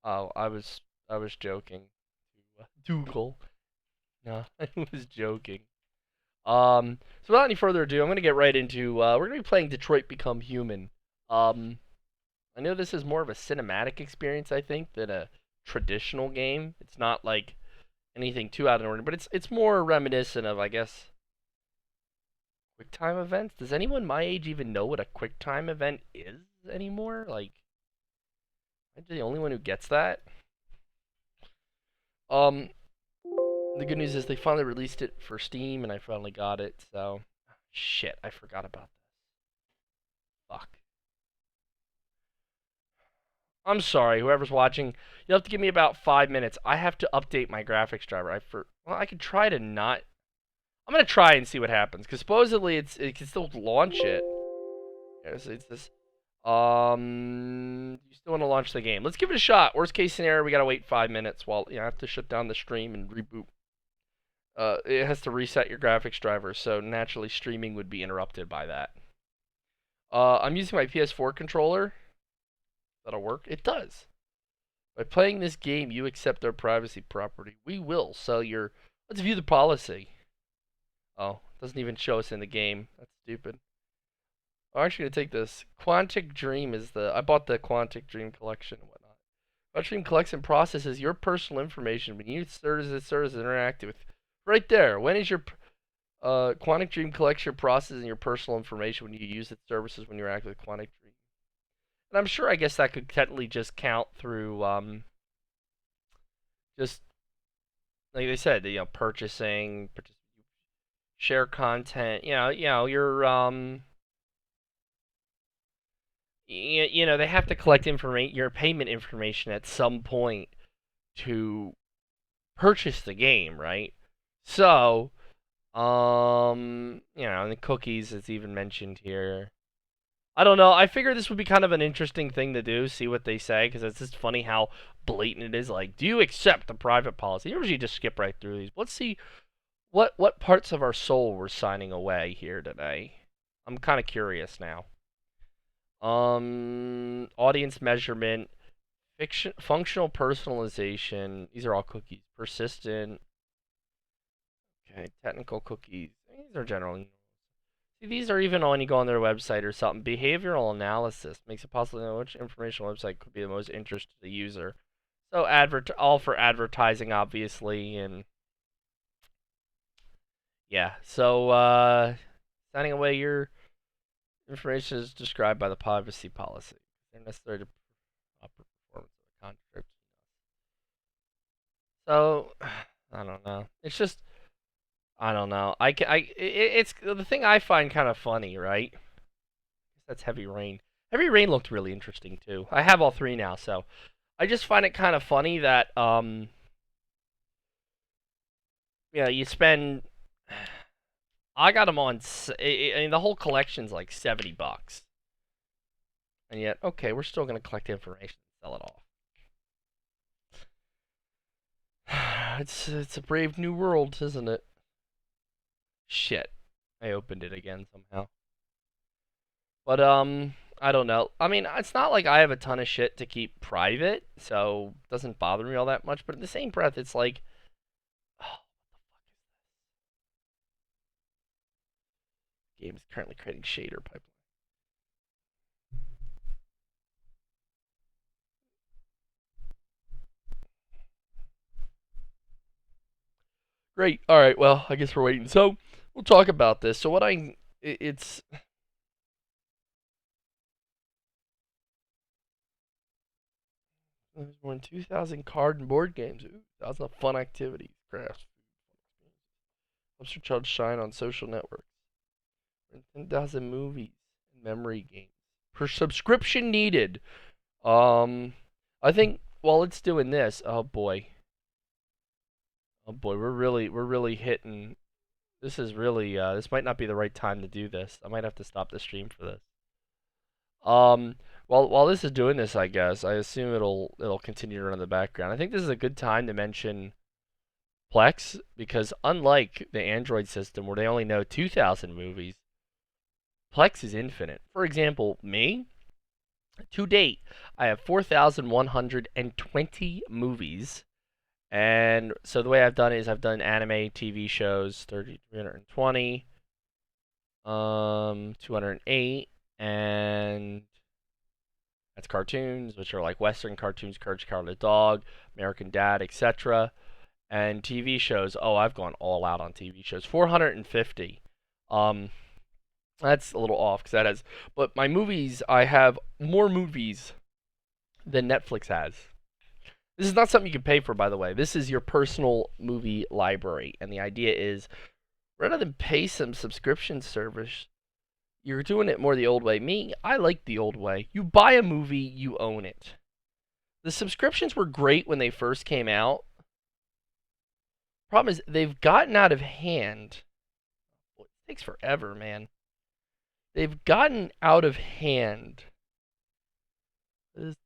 Oh, I was joking. Dougal. No, I was joking. So without any further ado, I'm gonna get right into. We're gonna be playing Detroit Become Human. Um, I know this is more of a cinematic experience, I think, than a traditional game. It's not like anything too out of order, but it's more reminiscent of, I guess, quick time events. Does anyone my age even know what a quick time event is anymore? Like, am I the only one who gets that? Um, the good news is they finally released it for Steam, and I finally got it. So, shit, I forgot about this. Fuck. I'm sorry, whoever's watching. You'll have to give me about 5 minutes. I have to update my graphics driver. Well, I could try to not. I'm gonna try and see what happens, because supposedly it can still launch it. Yeah, so it's this. You still want to launch the game? Let's give it a shot. Worst case scenario, we gotta wait 5 minutes while I have to shut down the stream and reboot. It has to reset your graphics driver, so naturally streaming would be interrupted by that. I'm using my PS4 controller. That'll work. It does. By playing this game, you accept our privacy property. We will sell your. Let's view the policy. Oh, doesn't even show us in the game. That's stupid. I'm actually gonna take this. Quantic Dream is the. I bought the Quantic Dream collection and whatnot. Quantic Dream collects and processes your personal information when you services interact with. Right there. When is your Quantic Dream collects your process and your personal information when you use its services when you interact with Quantic Dream. And I'm sure, I guess that could technically just count through just like they said, purchasing, share content. Your they have to collect your payment information at some point to purchase the game, right? So, the cookies is even mentioned here. I don't know. I figured this would be kind of an interesting thing to do, see what they say, because it's just funny how blatant it is. Like, do you accept the private policy? Usually just skip right through these. Let's see what parts of our soul we're signing away here today. I'm kind of curious now. Audience measurement, functional personalization. These are all cookies. Persistent. Okay, technical cookies. These are general. See, these are even when you go on their website or something. Behavioral analysis makes it possible to know which informational website could be the most interest to the user. So all for advertising, obviously, and yeah. So signing away your information is described by the privacy policy. They're necessary to proper performance of the contract. So I don't know. It's just I don't know. It's the thing I find kind of funny, right? That's Heavy Rain. Heavy Rain looked really interesting too. I have all three now, so I just find it kind of funny that you spend. I got them on. I mean, the whole collection's like $70, and yet okay, we're still gonna collect information and sell it off. It's a brave new world, isn't it? Shit, I opened it again somehow. But I don't know. I mean, it's not like I have a ton of shit to keep private, so it doesn't bother me all that much. But in the same breath, it's like, oh, the game is currently creating shader pipeline. Great. All right. Well, I guess we're waiting. So we'll talk about this. So it's there's more than 2,000 card and board games. Ooh, that's a fun activity. Crafts. Helps your child shine on social networks. 10,000 movies and memory games. Per subscription needed. I think while it's doing this, oh boy, we're really hitting. This is really this might not be the right time to do this. I might have to stop the stream for this. Um, while this is doing this, I guess I assume it'll continue to run in the background. I think this is a good time to mention Plex because unlike the Android system where they only know 2,000 movies, Plex is infinite. For example, me, To date, I have 4,120 movies. And so the way I've done it is I've done anime, TV shows, 320, 208, and that's cartoons, which are like Western cartoons, Courage the Cowardly Dog, American Dad, etc. And TV shows. Oh, I've gone all out on TV shows. 450. Um, that's a little off because that has. But my movies, I have more movies than Netflix has. This is not something you can pay for, by the way. This is your personal movie library, and the idea is rather than pay some subscription service, you're doing it more the old way. Me, I like the old way. You buy a movie, you own it. The subscriptions were great when they first came out. Problem is, they've gotten out of hand. It takes forever, man. They've gotten out of hand. This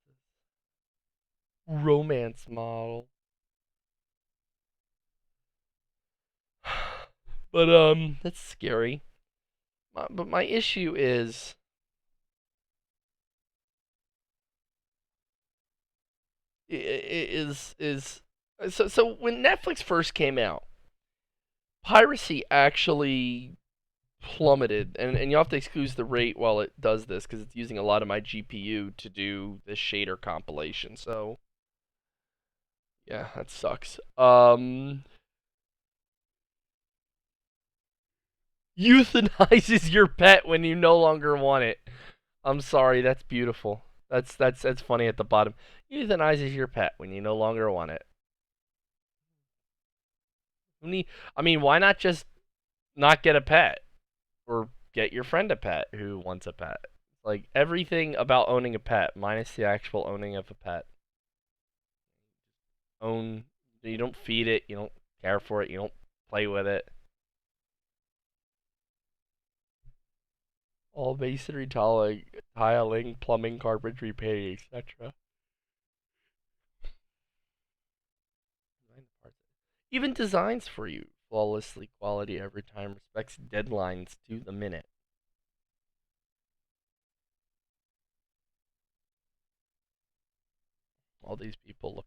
romance model. But that's scary. But my issue is so when Netflix first came out, piracy actually plummeted, and you have to excuse the rate while it does this because it's using a lot of my GPU to do this shader compilation. So yeah, that sucks. Euthanizes your pet when you no longer want it. I'm sorry, that's beautiful. That's funny at the bottom. Euthanizes your pet when you no longer want it. I mean, why not just not get a pet or get your friend a pet who wants a pet? Like everything about owning a pet minus the actual owning of a pet. Own you don't feed it, you don't care for it, you don't play with it. All masonry, tiling, plumbing, carpentry, painting, etc. Even designs for you flawlessly quality every time, respects deadlines to the minute. All these people look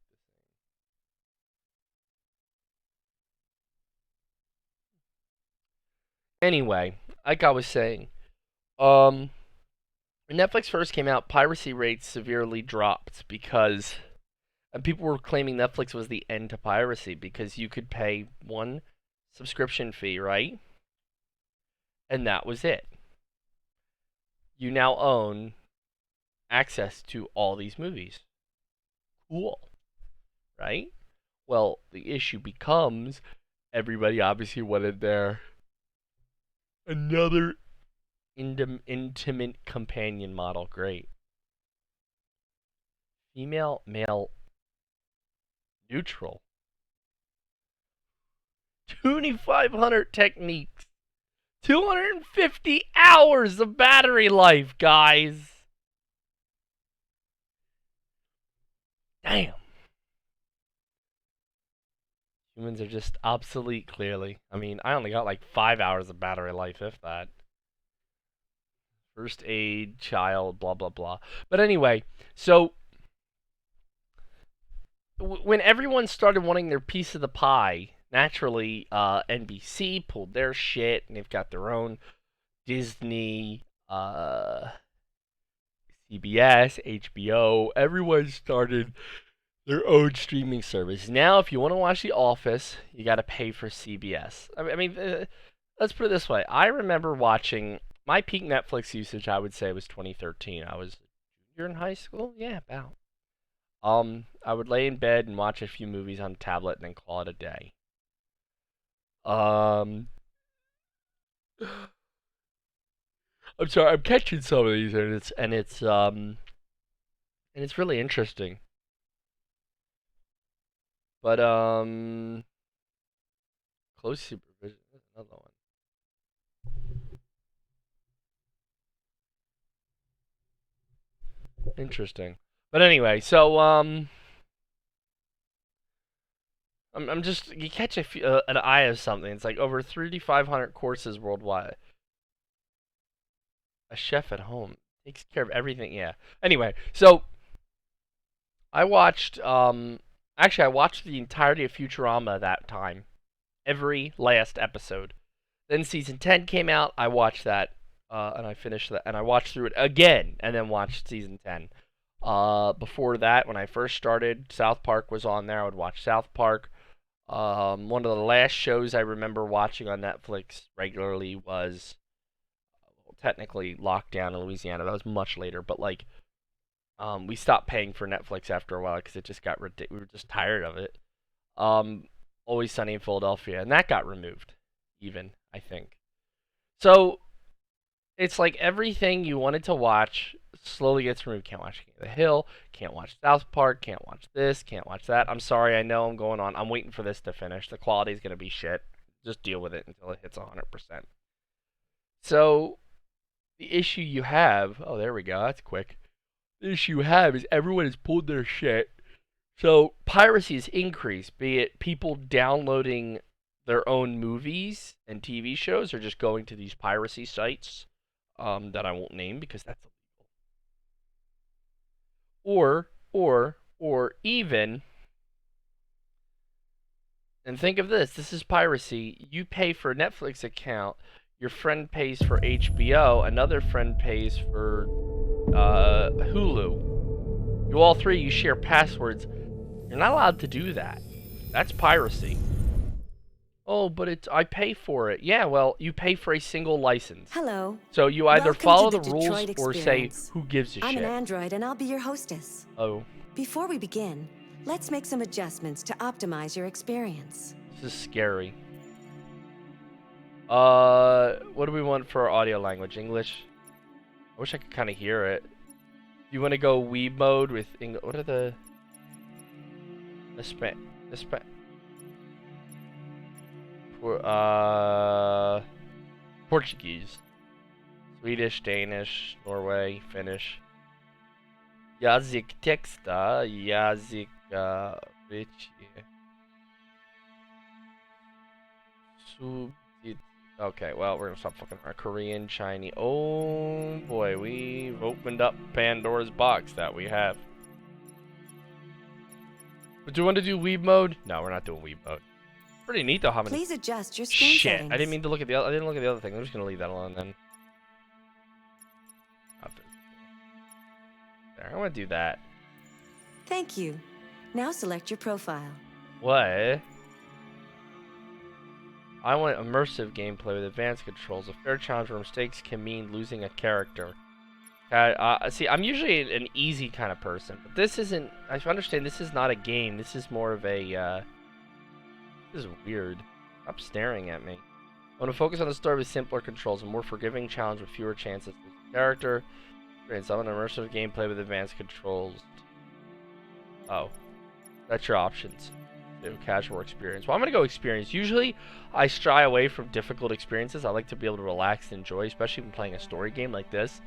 the same. Anyway, like I was saying, when Netflix first came out, piracy rates severely dropped because and people were claiming Netflix was the end to piracy because you could pay one subscription fee, right? And that was it. You now own access to all these movies. Cool, right? Well, the issue becomes everybody obviously wanted their another intimate companion model. Great. Female, male, neutral. 2,500 techniques. 250 hours of battery life, guys. Damn. Humans are just obsolete, clearly. I mean, I only got like 5 hours of battery life, if that. First aid, child, blah, blah, blah. But anyway, so when everyone started wanting their piece of the pie, naturally, NBC pulled their shit, and they've got their own Disney, CBS, HBO. Everyone started their own streaming service. Now, if you want to watch The Office, you got to pay for CBS. I mean, let's put it this way. I remember watching my peak Netflix usage. I would say was 2013. I was junior in high school. Yeah, about. I would lay in bed and watch a few movies on a tablet and then call it a day. Um, I'm sorry, I'm catching some of these, and it's really interesting. But close supervision is another one. Interesting. But anyway, so I'm just you catch an eye of something. It's like over 3,500 courses worldwide. A chef at home. Takes care of everything. Yeah. Anyway, so I watched. Actually, I watched the entirety of Futurama that time. Every last episode. Then season 10 came out. I watched that, and I finished that, and I watched through it again, and then watched season 10. Before that, when I first started, South Park was on there. I would watch South Park. One of the last shows I remember watching on Netflix regularly was technically Lockdown in Louisiana. That was much later, but like, we stopped paying for Netflix after a while because it just got ridiculous. We were just tired of it. Always Sunny in Philadelphia, and that got removed, even, I think. So it's like everything you wanted to watch slowly gets removed. Can't watch King of the Hill, can't watch South Park, can't watch this, can't watch that. I'm sorry, I know I'm going on. I'm waiting for this to finish. The quality's gonna be shit. Just deal with it until it hits 100%. So the issue you have, oh there we go, that's quick. The issue you have is everyone has pulled their shit. So piracy has increased, be it people downloading their own movies and TV shows or just going to these piracy sites that I won't name because that's illegal. Or even, and think of this, this is piracy. You pay for a Netflix account, your friend pays for HBO, another friend pays for Hulu. You all three, you share passwords. You're not allowed to do that. That's piracy. Oh, but I pay for it. Yeah, well, you pay for a single license. Hello. So you either Welcome follow to the the rules Detroit or say, Experience. who gives a I'm shit? an android and I'll be your hostess. Oh, Before we begin, let's make some adjustments to optimize your experience. this is scary. What do we want for our audio language? English? I wish I could kind of hear it. You want to go Weeb mode with English? What are the Portuguese, Swedish, Danish, Norway, Finnish. Yazik teksta, Yazik rich. Okay, well, we're gonna stop fucking around. Korean, Chinese. Oh boy, we've opened up Pandora's box that we have. But do you want to do Weeb mode? No, we're not doing Weeb mode. Pretty neat though. How many? Please adjust your screen Shit! settings. I didn't mean to look at the other. I didn't look at the other thing. I'm just gonna leave that alone then. There, I want to do that. Thank you. Now select your profile. What? I want immersive gameplay with advanced controls. A fair challenge where mistakes can mean losing a character. See, I'm usually an easy kind of person, but this isn't. I understand this is not a game. This is more of a. This is weird. Stop staring at me. I want to focus on the story with simpler controls, a more forgiving challenge with fewer chances to lose a character. Experience some immersive gameplay with advanced controls. Oh, that's your options. Casual experience. Well, I'm gonna go experience. Usually, I shy away from difficult experiences. I like to be able to relax and enjoy, especially when playing a story game like this.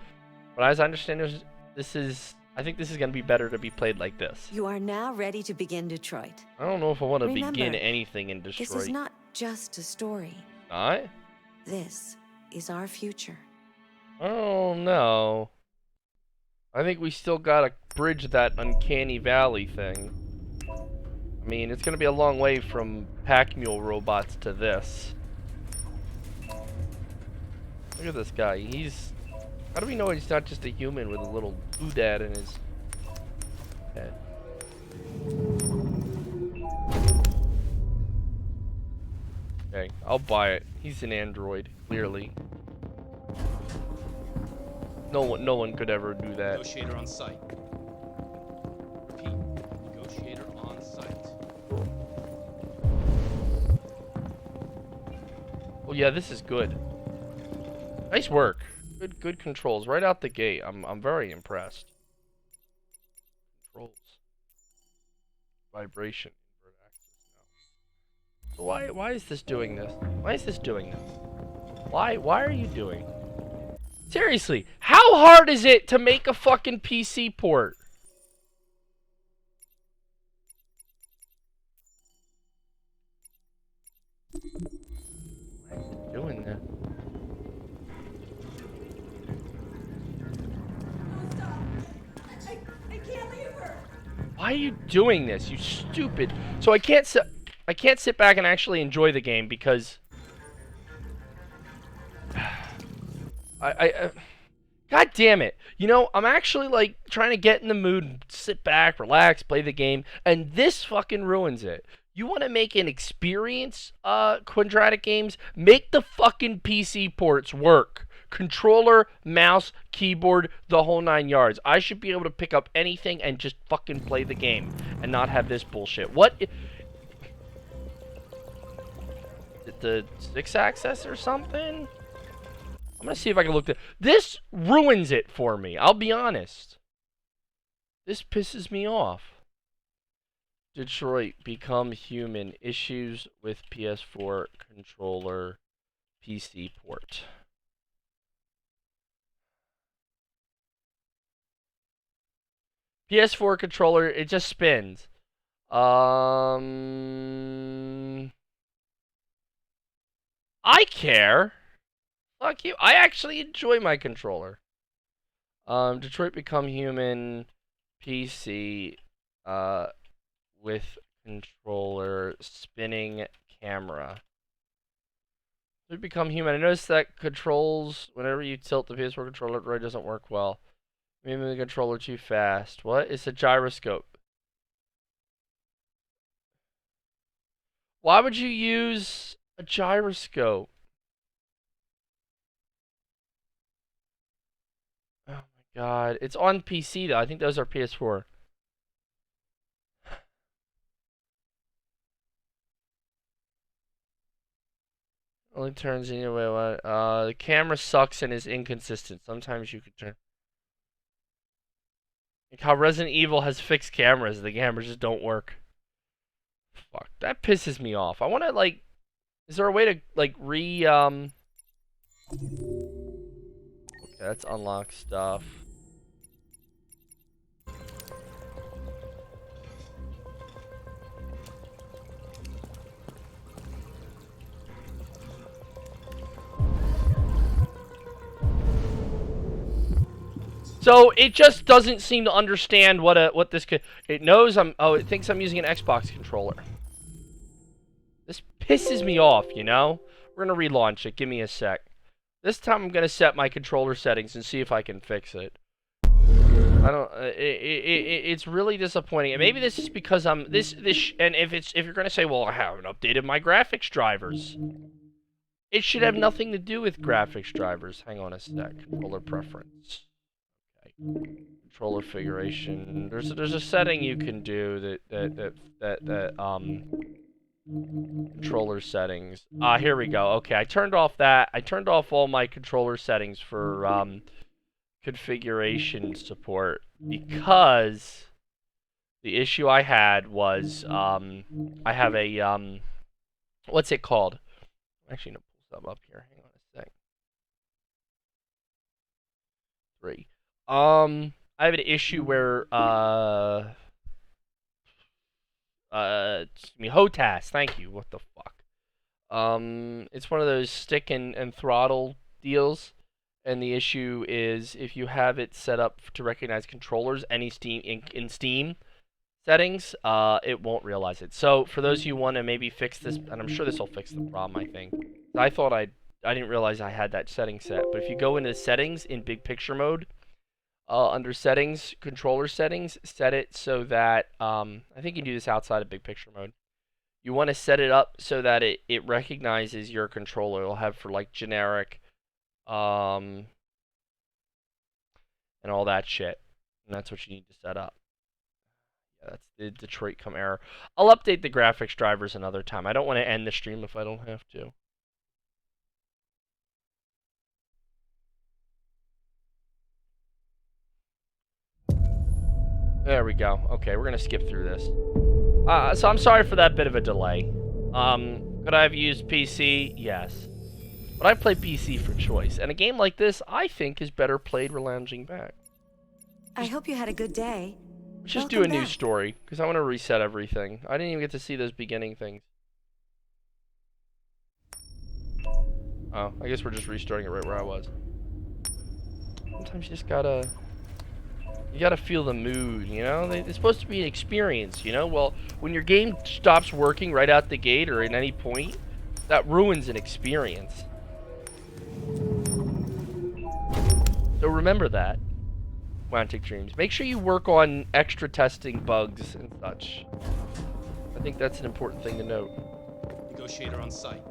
But as I understand, I think this is gonna be better to be played like this. You are now ready to begin Detroit. I don't know if I want to Remember, begin anything in Detroit. This is not just a story. Not? This is our future. Oh no. I think we still gotta bridge that uncanny valley thing. I mean, it's gonna be a long way from pack mule robots to this. Look at this guy. How do we know he's not just a human with a little doodad in his head? Okay, I'll buy it. He's an android, clearly. No one could ever do that. Negotiator on site. Repeat. Negotiator on site. Oh yeah, this is good. Nice work. Good controls right out the gate. I'm very impressed. Controls. Vibration. Invert axis. No. So why is this doing this? Why is this doing this? Why are you doing? Seriously, how hard is it to make a fucking PC port? Why is it doing that? Why are you doing this? You stupid. So I can't sit back and actually enjoy the game because God damn it. You know, I'm actually like trying to get in the mood, sit back, relax, play the game, and this fucking ruins it. You want to make an experience quadratic games? Make the fucking PC ports work. Controller, mouse, keyboard, the whole 9 yards. I should be able to pick up anything and just fucking play the game and not have this bullshit. What? The 6-axis or something? I'm gonna see if I can look at this. Ruins it for me. I'll be honest. This pisses me off. Detroit Become Human. Issues with PS4 controller PC port. PS4 controller, it just spins. I care. Fuck you. I actually enjoy my controller. Detroit Become Human PC with controller spinning camera. Detroit Become Human. I noticed that controls whenever you tilt the PS4 controller, it really doesn't work well. Maybe the controller too fast. What? It's a gyroscope. Why would you use a gyroscope? Oh my god. It's on PC though. I think those are PS4. Only turns anyway. The camera sucks and is inconsistent. Sometimes you could turn. Like how Resident Evil has fixed cameras. The cameras just don't work. Fuck. That pisses me off. I want to like. Is there a way to like Okay, that's unlock stuff. So it just doesn't seem to understand what this could. It knows it thinks I'm using an Xbox controller. This pisses me off, you know? We're gonna relaunch it. Give me a sec. This time I'm gonna set my controller settings and see if I can fix it. I don't. It's really disappointing. And maybe this is because I'm and if you're gonna say, well, I haven't updated my graphics drivers. It should have nothing to do with graphics drivers. Hang on a sec. Controller preference. Okay. Controller configuration. There's a setting you can do that controller settings. Here we go. Okay, I turned off that. I turned off all my controller settings for configuration support because the issue I had was I have a what's it called? I'm actually gonna pull something up here. Hang on a sec. 3. I have an issue where HOTAS, thank you. What the fuck? It's one of those stick and throttle deals, and the issue is if you have it set up to recognize controllers, any Steam in Steam settings, it won't realize it. So for those of you who want to maybe fix this, and I'm sure this will fix the problem. I think I thought I didn't realize I had that setting set, but if you go into settings in big picture mode. Under settings, controller settings, set it so that, I think you can do this outside of big picture mode. You want to set it up so that it recognizes your controller. It'll have for like generic, and all that shit. And that's what you need to set up. Yeah, that's the Detroit Come error. I'll update the graphics drivers another time. I don't want to end the stream if I don't have to. There we go. Okay, we're gonna skip through this. So I'm sorry for that bit of a delay. Could I have used PC? Yes. But I play PC for choice. And a game like this, I think, is better played lounging back. I hope you had a good day. Let's just do a new story, because I want to reset everything. I didn't even get to see those beginning things. Oh, I guess we're just restarting it right where I was. Sometimes you just gotta You gotta feel the mood, you know? It's supposed to be an experience, you know? Well, when your game stops working right out the gate or at any point, that ruins an experience. So remember that, Quantic Dreams. Make sure you work on extra testing bugs and such. I think that's an important thing to note. Negotiator on site.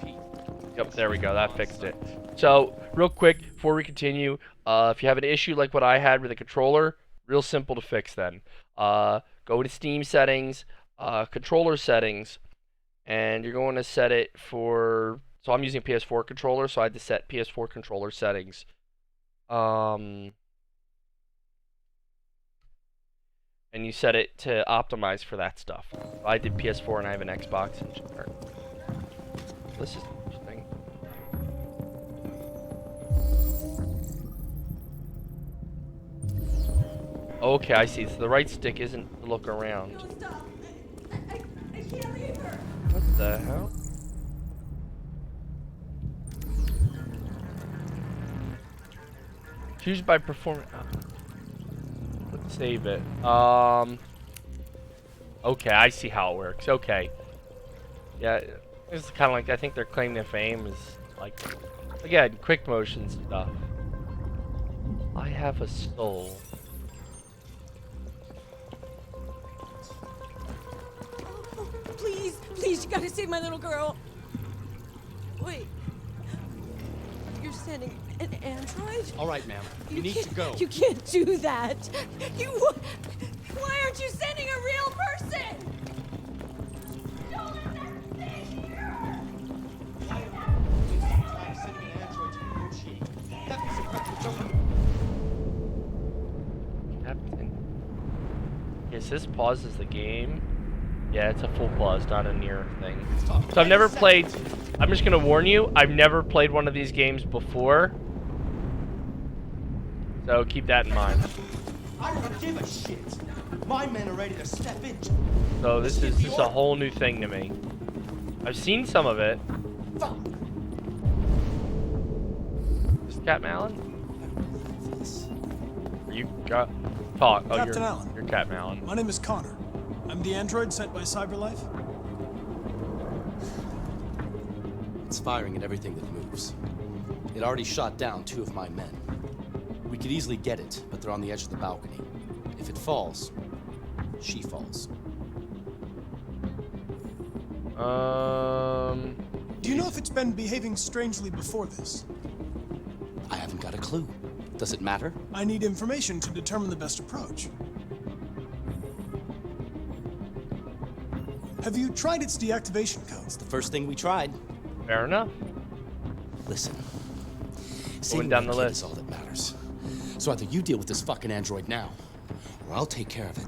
Pete. Yep, there we go. That fixed it. So, real quick, before we continue, if you have an issue like what I had with the controller, real simple to fix then. Go to Steam settings, controller settings, and you're going to set it for... So I'm using PS4 controller, so I had to set PS4 controller settings. And you set it to optimize for that stuff. I did PS4 and I have an Xbox. And this is interesting. Okay, I see. So the right stick isn't to look around. No, stop. I can't leave her. What the hell? Choose by performance. Let's save it. Okay, I see how it works. Okay. Yeah, it's kind of like, I think their claim to fame is like, again, quick motion stuff. I have a soul. Please, please, you gotta save my little girl. Wait. You're sending an android? All right, ma'am. You need to go. You can't do that. Why aren't you sending a real person? Don't let that stay here. Sending an android to negotiate. That piece of crap was Captain. Yes, this pauses the game. Yeah, it's a full pause, not a near thing. So I've never played... I'm just gonna warn you, I've never played one of these games before. So keep that in mind. I don't give a shit. My men are ready to step in. So this is just a whole new thing to me. I've seen some of it. Fuck. Is Captain Allen? Are you got talk? Oh, Captain Allen. You're Captain Allen. My name is Connor. I'm the android sent by CyberLife. It's firing at everything that moves. It already shot down 2 of my men. We could easily get it, but they're on the edge of the balcony. If it falls, she falls. Do you know if it's been behaving strangely before this? I haven't got a clue. Does it matter? I need information to determine the best approach. Have you tried its deactivation codes? The first thing we tried. Fair enough. Listen. Going Seeing down my the kid list. is all that matters. So either you deal with this fucking android now, or I'll take care of it.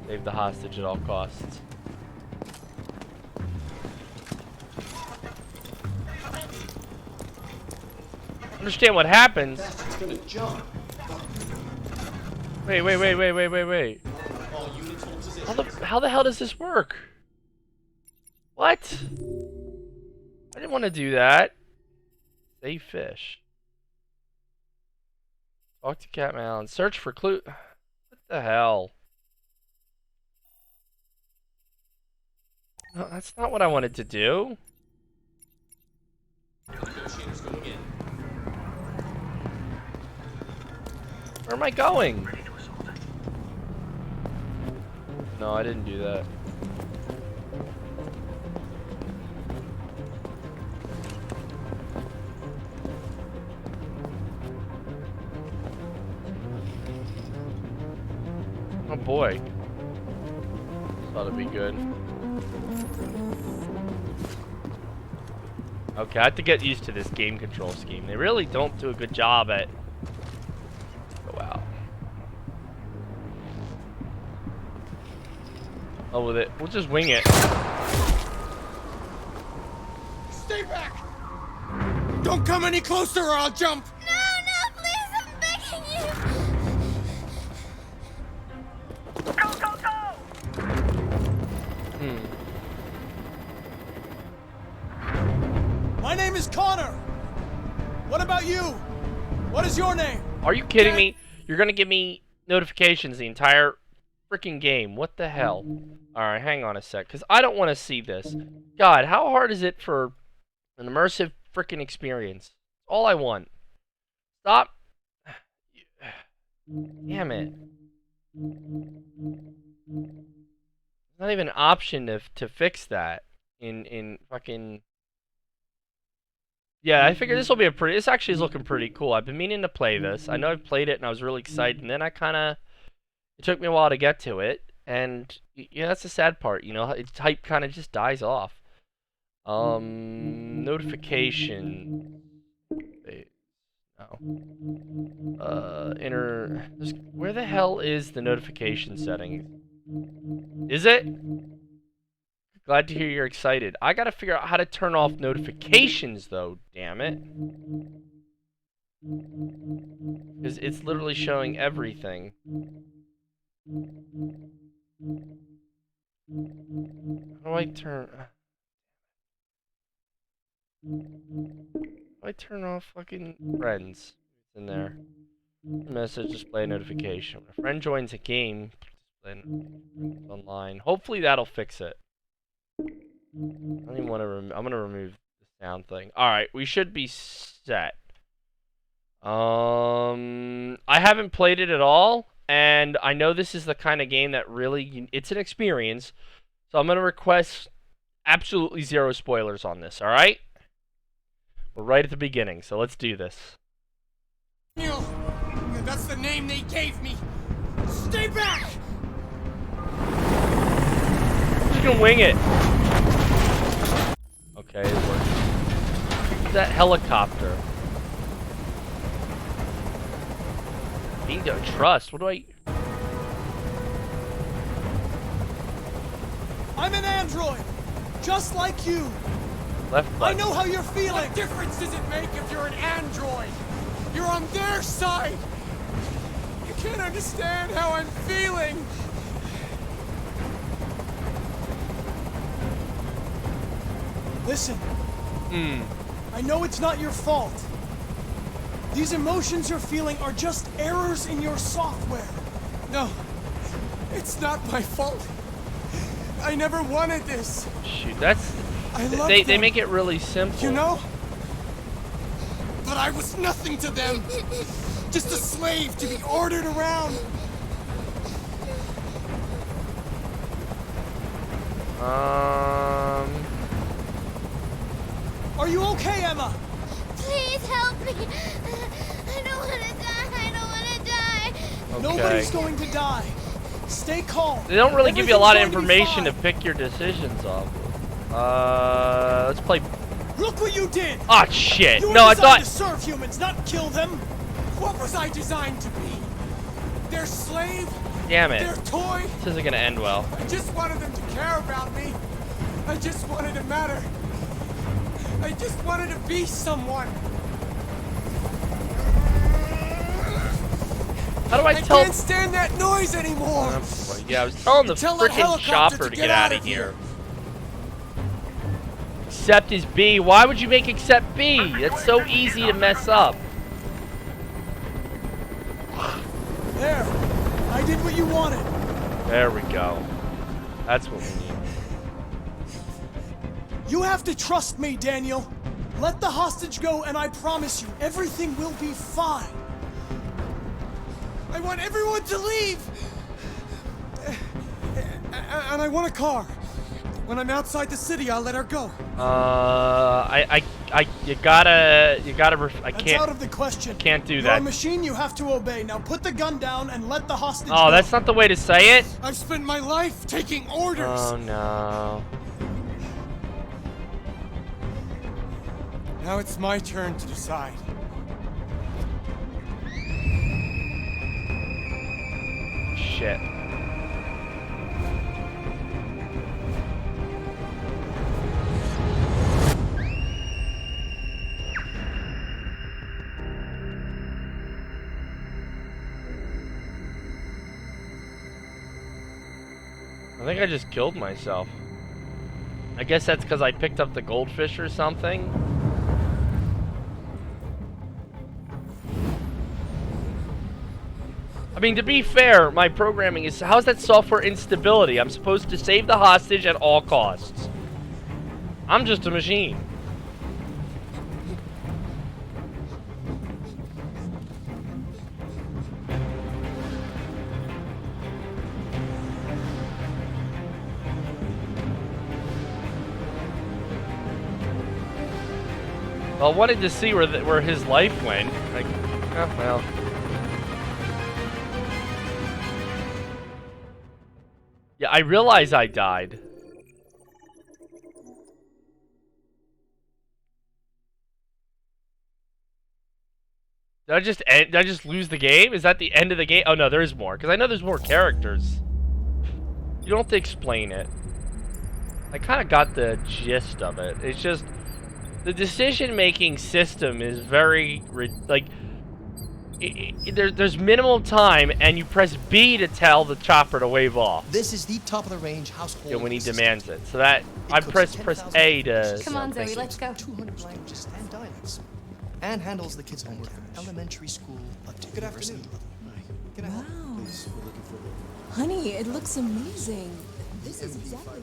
Save the hostage at all costs. Understand what happens. It's gonna jump. Wait. All units hold position. How the hell does this work? What? I didn't want to do that. Save fish. Talk to Captain Allen. Search for clue. What the hell? No, that's not what I wanted to do. Negotiators going in. Where am I going? No, I didn't do that. Oh boy. Thought it'd be good. Okay, I have to get used to this game control scheme. They really don't do a good job at... Go out. Oh, with it. We'll just wing it. Stay back! Don't come any closer or I'll jump! No, please, I'm begging you. My name is Connor. What about you? What is your name? Are you kidding me? You're gonna give me notifications the entire freaking game. What the hell? Alright, hang on a sec, because I don't want to see this. God, how hard is it for an immersive freaking experience? All I want. Stop. Damn it. There's not even an option to fix that in fucking... Yeah, I figured this will be a pretty... This actually is looking pretty cool. I've been meaning to play this. I know I've played it and I was really excited, and then I kind of... It took me a while to get to it, and yeah, that's the sad part, you know? Its hype kind of just dies off. Notification... Wait, no. Where the hell is the notification setting? Is it? Glad to hear you're excited. I gotta figure out how to turn off notifications, though, damn it. Because it's literally showing everything. How do I turn... How do I turn off fucking friends? It's in there. Message, display notification. When a friend joins a game, display online. Hopefully that'll fix it. I don't even want to I'm gonna remove the sound thing. Alright, we should be set. I haven't played it at all, and I know this is the kind of game that really... It's an experience, so I'm gonna request absolutely zero spoilers on this, alright? We're right at the beginning, so let's do this. Neil, that's the name they gave me. Stay back! You can wing it. Okay, it works. That helicopter. Need to trust. What do I... I'm an android, just like you. Left I button. know how you're feeling. What difference does it make if you're an android? You're on their side. You can't understand how I'm feeling. Listen. I know it's not your fault. These emotions you're feeling are just errors in your software. No, it's not my fault. I never wanted this. Shoot, that's... I love They them, make it really simple. you know? But I was nothing to them. Just a slave to be ordered around. Are you okay, Emma? Please help me. I don't want to die. I don't want to die. Okay. Nobody's going to die. Stay calm. They don't really give you a lot of Everything's going information to be pick your decisions off. Let's play... fine. Look what you did. Ah, shit. You were No, I designed to thought... serve humans, not kill them. What was I designed to be? Their slave? Damn Their it. toy? This isn't gonna end well. I just wanted them to care about me. I just wanted to matter. I just wanted to be someone. How do I I tell... can't stand that noise anymore. Yeah, I was telling the Tell that freaking helicopter chopper to get out of here. Accept is B. Why would you make accept B? It's so easy to mess up. There. I did what you wanted. There we go. That's what we need. You have to trust me, Daniel. Let the hostage go, and I promise you, everything will be fine. I want everyone to leave. And I want a car. When I'm outside the city, I'll let her go. You gotta, I That's can't, out of the question. can't do You're that. a machine you have to obey. Now put the gun down and let the hostage go. Oh, that's not the way to say it. I've spent my life taking orders. Oh no. Now it's my turn to decide. Shit. I think I just killed myself. I guess that's because I picked up the goldfish or something. mean, to be fair, my programming is... How's that software instability? I'm supposed to save the hostage at all costs. I'm just a machine. Well, I wanted to see where his life went. Like, oh, well. Yeah, I realize I died. Did I just lose the game? Is that the end of the game? Oh no, there is more. Because I know there's more characters. You don't have to explain it. I kind of got the gist of it. It's just... The decision-making system is very... Like... There's minimal time, and you press B to tell the chopper to wave off. This is the top of the range household. Yeah, when he demands it. So that... I press A to... Come on, Zoe, let's go. 200 languages and dialects. And handles the kids' homework from elementary school up to university level. Can I help? Wow. Please, we're looking for the Honey, it looks amazing. This is exactly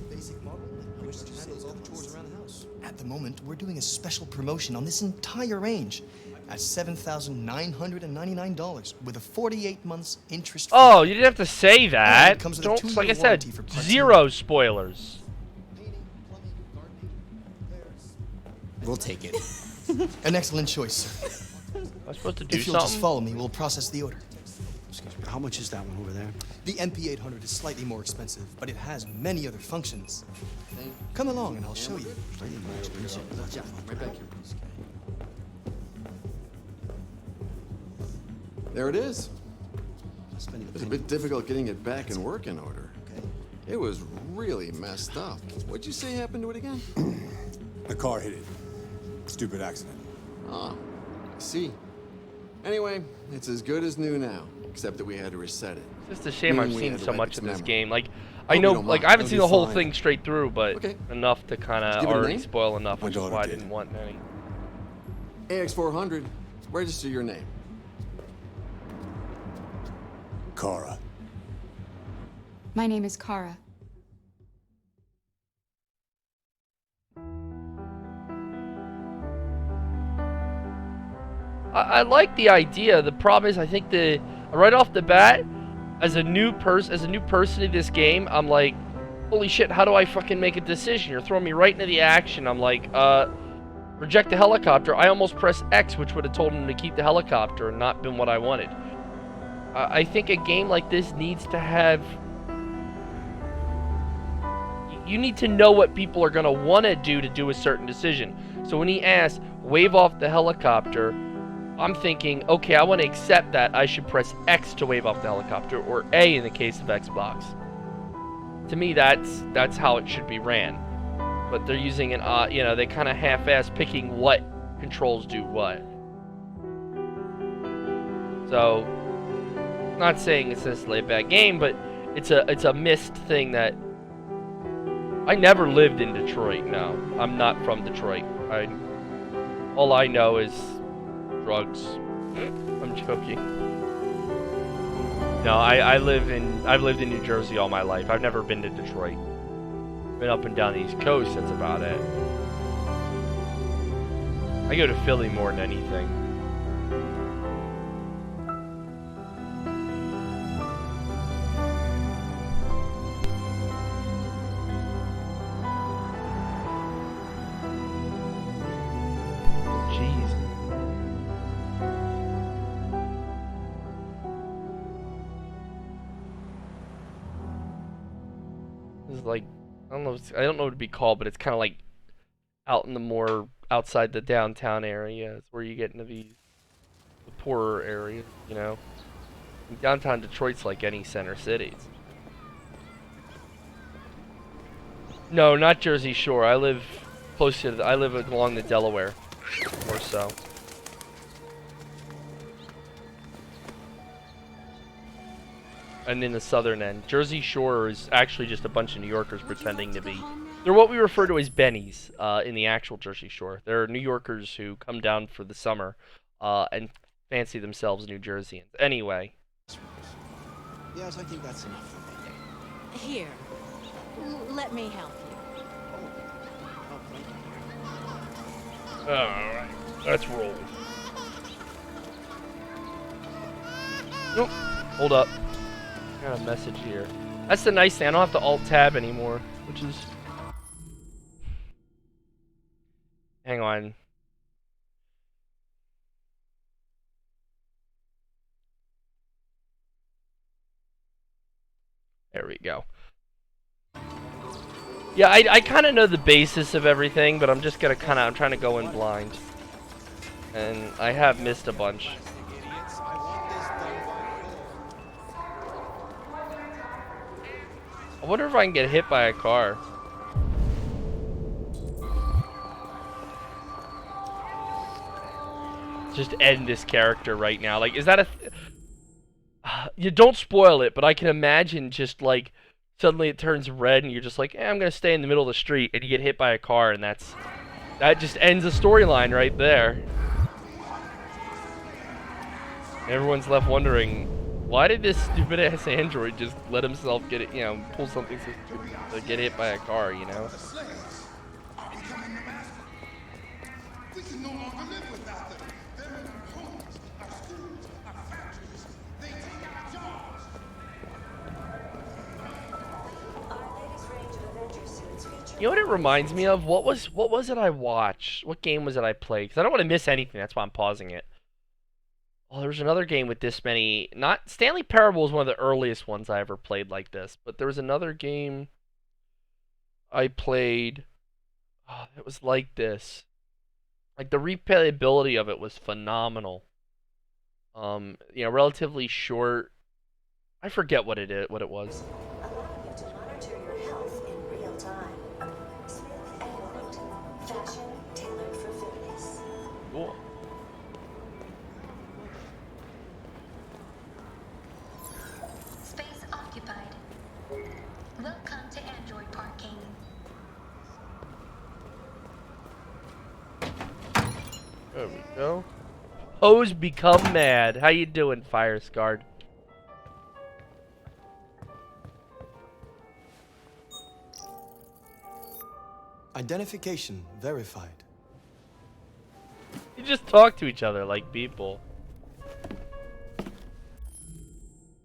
basic model which handles all the chores around the house. At the moment, we're doing a special promotion on this entire range at $7,999 with a 48 months interest. Oh, you didn't have to say that. it comes with a Don't, 2-year like I said, warranty for parts and zero spoilers. We'll take it. An excellent choice, sir. I'm supposed to do If you'll just something? follow me, we'll process the order. Excuse me, how much is that one over there? The MP800 is slightly more expensive, but it has many other functions. Come along and I'll show you. Slightly more expensive. Right back here, please. There it is. Spending It was a bit difficult getting it back in working order. Okay. It was really messed up. What'd you say happened to it again? The car hit it. Stupid accident. Ah, I see. Anyway, it's as good as new now, except that we had to reset it. It's just a shame I've Meaning we seen had to so wipe much its in this memory. game. Like, Hope I you know, don't like, mind. I haven't It'll seen be the whole fine. thing straight through, but Okay. enough to kind Did of you give it a already name? spoil enough, My which is daughter why I did. didn't want any. AX400, register your name. Kara. My name is Kara. I like the idea. The problem is, I think right off the bat, as a new person in this game, I'm like, holy shit, how do I fucking make a decision? You're throwing me right into the action. I'm like, reject the helicopter. I almost pressed X, which would have told him to keep the helicopter and not been what I wanted. I think a game like this needs to have... You need to know what people are going to want to do a certain decision. So when he asks, wave off the helicopter, I'm thinking, okay, I want to accept that. I should press X to wave off the helicopter, or A in the case of Xbox. To me, that's how it should be ran. But they're using an, you know, they kind of half-ass picking what controls do what. So, not saying it's necessarily a bad game, but it's a missed thing that I never lived in Detroit. No, I'm not from Detroit. All I know is drugs. I'm joking. No, I've lived in New Jersey all my life. I've never been to Detroit. Been up and down the East Coast, that's about it. I go to Philly more than anything. Jeez. This is like, I don't know what it'd be called, but it's kind of like out in the more outside the downtown area. It's where you get into the poorer areas, you know. And downtown Detroit's like any center cities. No, not Jersey Shore. I live close to I live along the Delaware, or so. And in the southern end. Jersey Shore is actually just a bunch of New Yorkers pretending to be... They're what we refer to as bennies in the actual Jersey Shore. They're New Yorkers who come down for the summer and fancy themselves New Jerseyans. Anyway, Yes, I think that's enough for me. Here, let me help you. Oh, thank you. Alright, let's roll. Nope. Hold up. Got a message here. That's the nice thing. I don't have to Alt-Tab anymore, which is... Hang on. There we go. Yeah, I kind of know the basis of everything, but I'm just gonna I'm trying to go in blind. And I have missed a bunch. I wonder if I can get hit by a car. Just end this character right now. Like, is that a... You don't spoil it, but I can imagine just like suddenly it turns red and you're just like, I'm gonna stay in the middle of the street, and you get hit by a car, and that just ends the storyline right there. Everyone's left wondering, why did this stupid ass android just let himself get it, pull something to get hit by a car, you know? You know what it reminds me of? What was it I watched? What game was it I played? Because I don't want to miss anything. That's why I'm pausing it. Oh, there was another game with this many. Not Stanley Parable is one of the earliest ones I ever played like this. But there was another game I played. Oh, it was like this. Like the replayability of it was phenomenal. Relatively short. I forget what it was. Allowing you to monitor your health in real time. Smith & Wellington. Fashion tailored for fitness. Cool. Space occupied. Welcome to Android Parking. There we go. Hoes become mad. How you doing, Fire Scarred? Identification verified. You just talk to each other like people.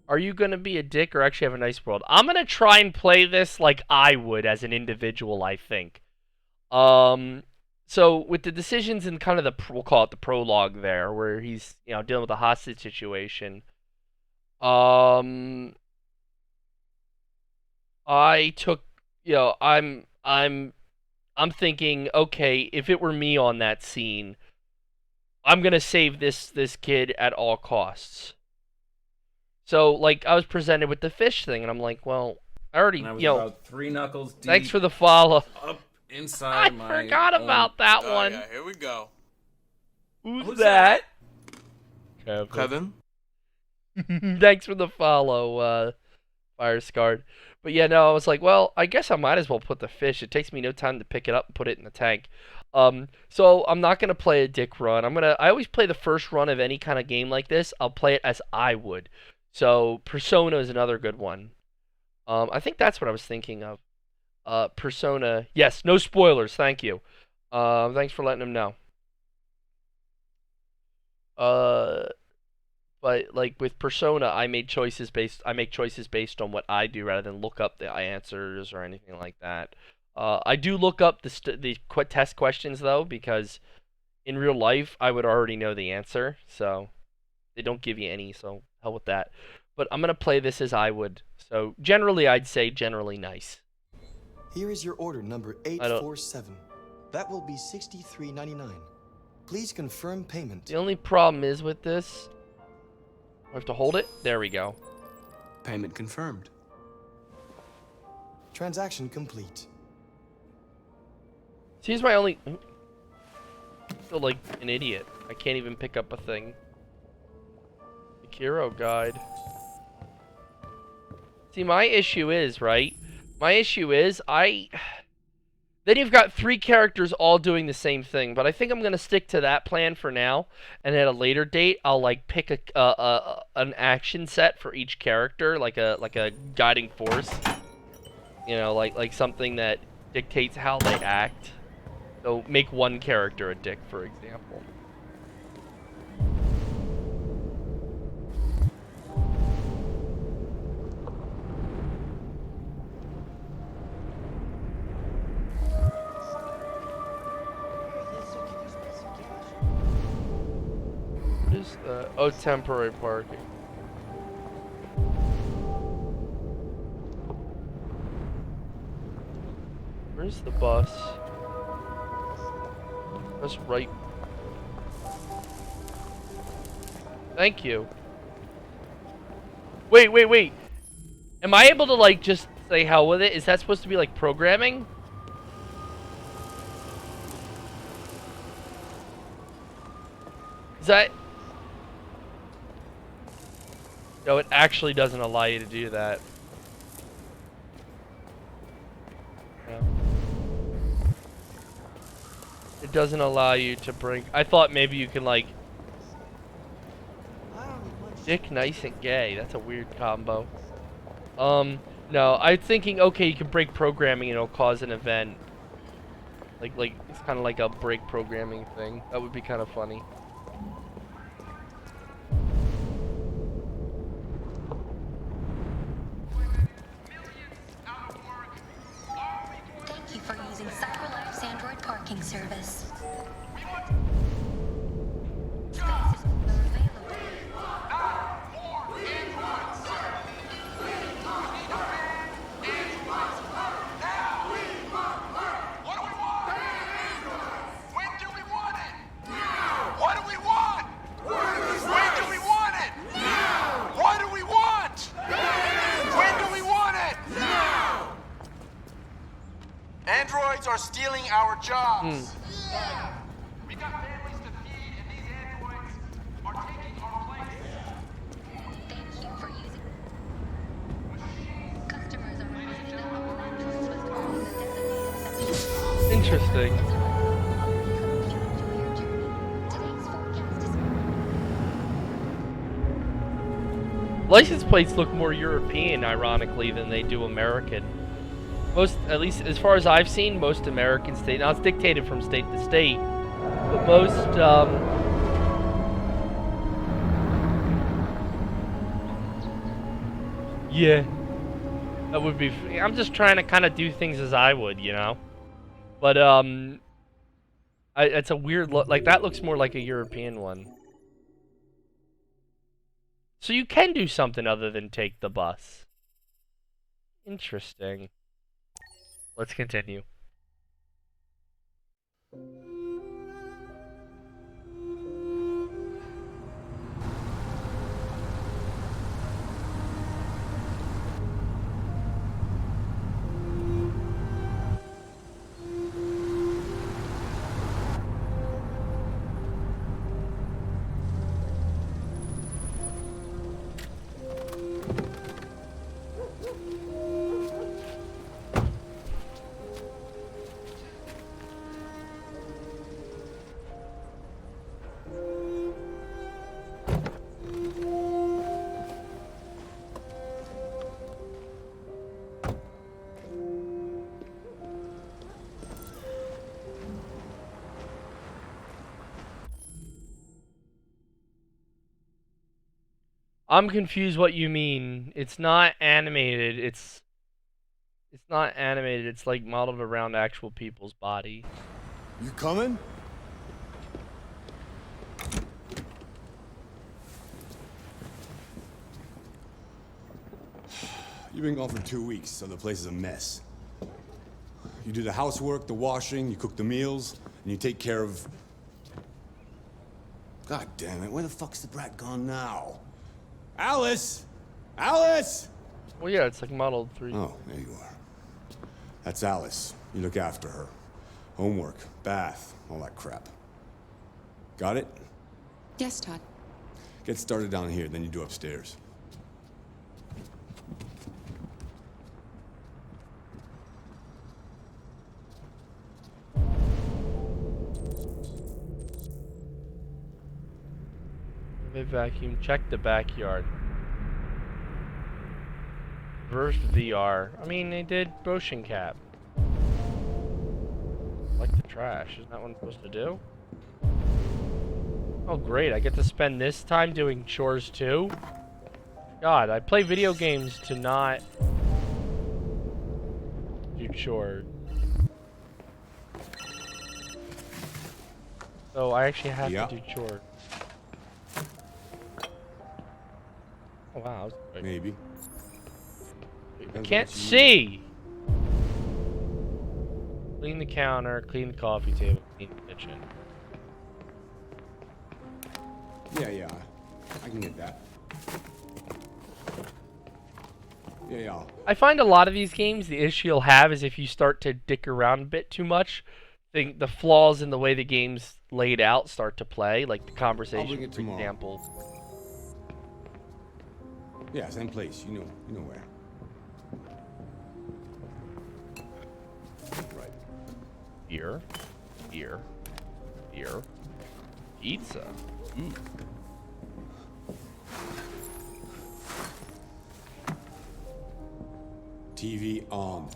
Are you gonna be a dick or actually have a nice world? I'm gonna try and play this like I would as an individual, I think. So with the decisions in kind of we'll call it the prologue there, where he's dealing with a hostage situation. I took I'm thinking, okay, if it were me on that scene, I'm gonna save this kid at all costs. So, like, I was presented with the fish thing, and I'm like, well, I already, about 3 knuckles deep. Thanks for the follow. Up inside I forgot about that one. Yeah, here we go. Who's that? Kevin. Thanks for the follow, Fire Scarred. But yeah, no, I was like, well, I guess I might as well put the fish. It takes me no time to pick it up and put it in the tank. So I'm not gonna play a dick run. I always play the first run of any kind of game like this. I'll play it as I would. So Persona is another good one. I think that's what I was thinking of. Persona. Yes, no spoilers. Thank you. Thanks for letting him know. But like with Persona, I make choices based on what I do rather than look up the answers or anything like that. I do look up the test questions though, because in real life I would already know the answer, so they don't give you any. So hell with that. But I'm gonna play this as I would. So generally, I'd say generally nice. Here is your order number 847. That will be $63.99. Please confirm payment. The only problem is with this. I have to hold it. There we go. Payment confirmed. Transaction complete. See, here's my only... I feel like an idiot. I can't even pick up a thing. The Kiro guide. See, my issue is, right? My issue is, Then you've got 3 characters all doing the same thing, but I think I'm gonna stick to that plan for now. And at a later date, I'll like pick an action set for each character, like a guiding force. You know, like something that dictates how they act. So make one character a dick, for example. Oh, temporary parking. Where's the bus? That's right. Thank you. Wait. Am I able to, like, just say hell with it? Is that supposed to be, like, programming? Is that... No, it actually doesn't allow you to do that. No. It doesn't allow you to bring... I thought maybe you can, like... Dick, nice, and gay. That's a weird combo. No, I'm thinking, okay, you can break programming and it'll cause an event. Like, it's kind of like a break programming thing. That would be kind of funny. Thank you for using CyberLife's Android parking service. Androids are stealing our jobs. We got families to feed, and these androids are taking our place. Thank you for using. Customers are using the Apple Must follow the designated section. Interesting. License plates look more European, ironically, than they do American. Most, at least as far as I've seen, most American state, now it's dictated from state to state, but most, yeah, that would be, I'm just trying to kind of do things as I would, you know, but, it's a weird look, like, that looks more like a European one. So you can do something other than take the bus. Interesting. Let's continue. I'm confused what you mean. It's not animated. It's not animated. It's like modeled around actual people's body. You coming? You've been gone for 2 weeks, so the place is a mess. You do the housework, the washing, you cook the meals, and you take care of... God damn it, where the fuck's the brat gone now? Alice! Alice! Well, yeah, it's like modeled 3. Oh, there you are. That's Alice. You look after her. Homework, bath, all that crap. Got it? Yes, Todd. Get started down here, then you do upstairs. They vacuum. Check the backyard. Reverse VR. I mean, they did motion cap. Like the trash. Isn't that what I'm supposed to do? Oh, great. I get to spend this time doing chores too? God, I play video games to not do chores. So I actually have to do chores. Oh, wow. That was quick. Maybe. I can't see! Clean the counter, clean the coffee table, clean the kitchen. Yeah, I can get that. Yeah. I find a lot of these games, the issue you'll have is if you start to dick around a bit too much, the flaws in the way the game's laid out start to play, like the conversation, for example. Yeah, same place. You know where. Right. Beer. Pizza. Ooh. TV on.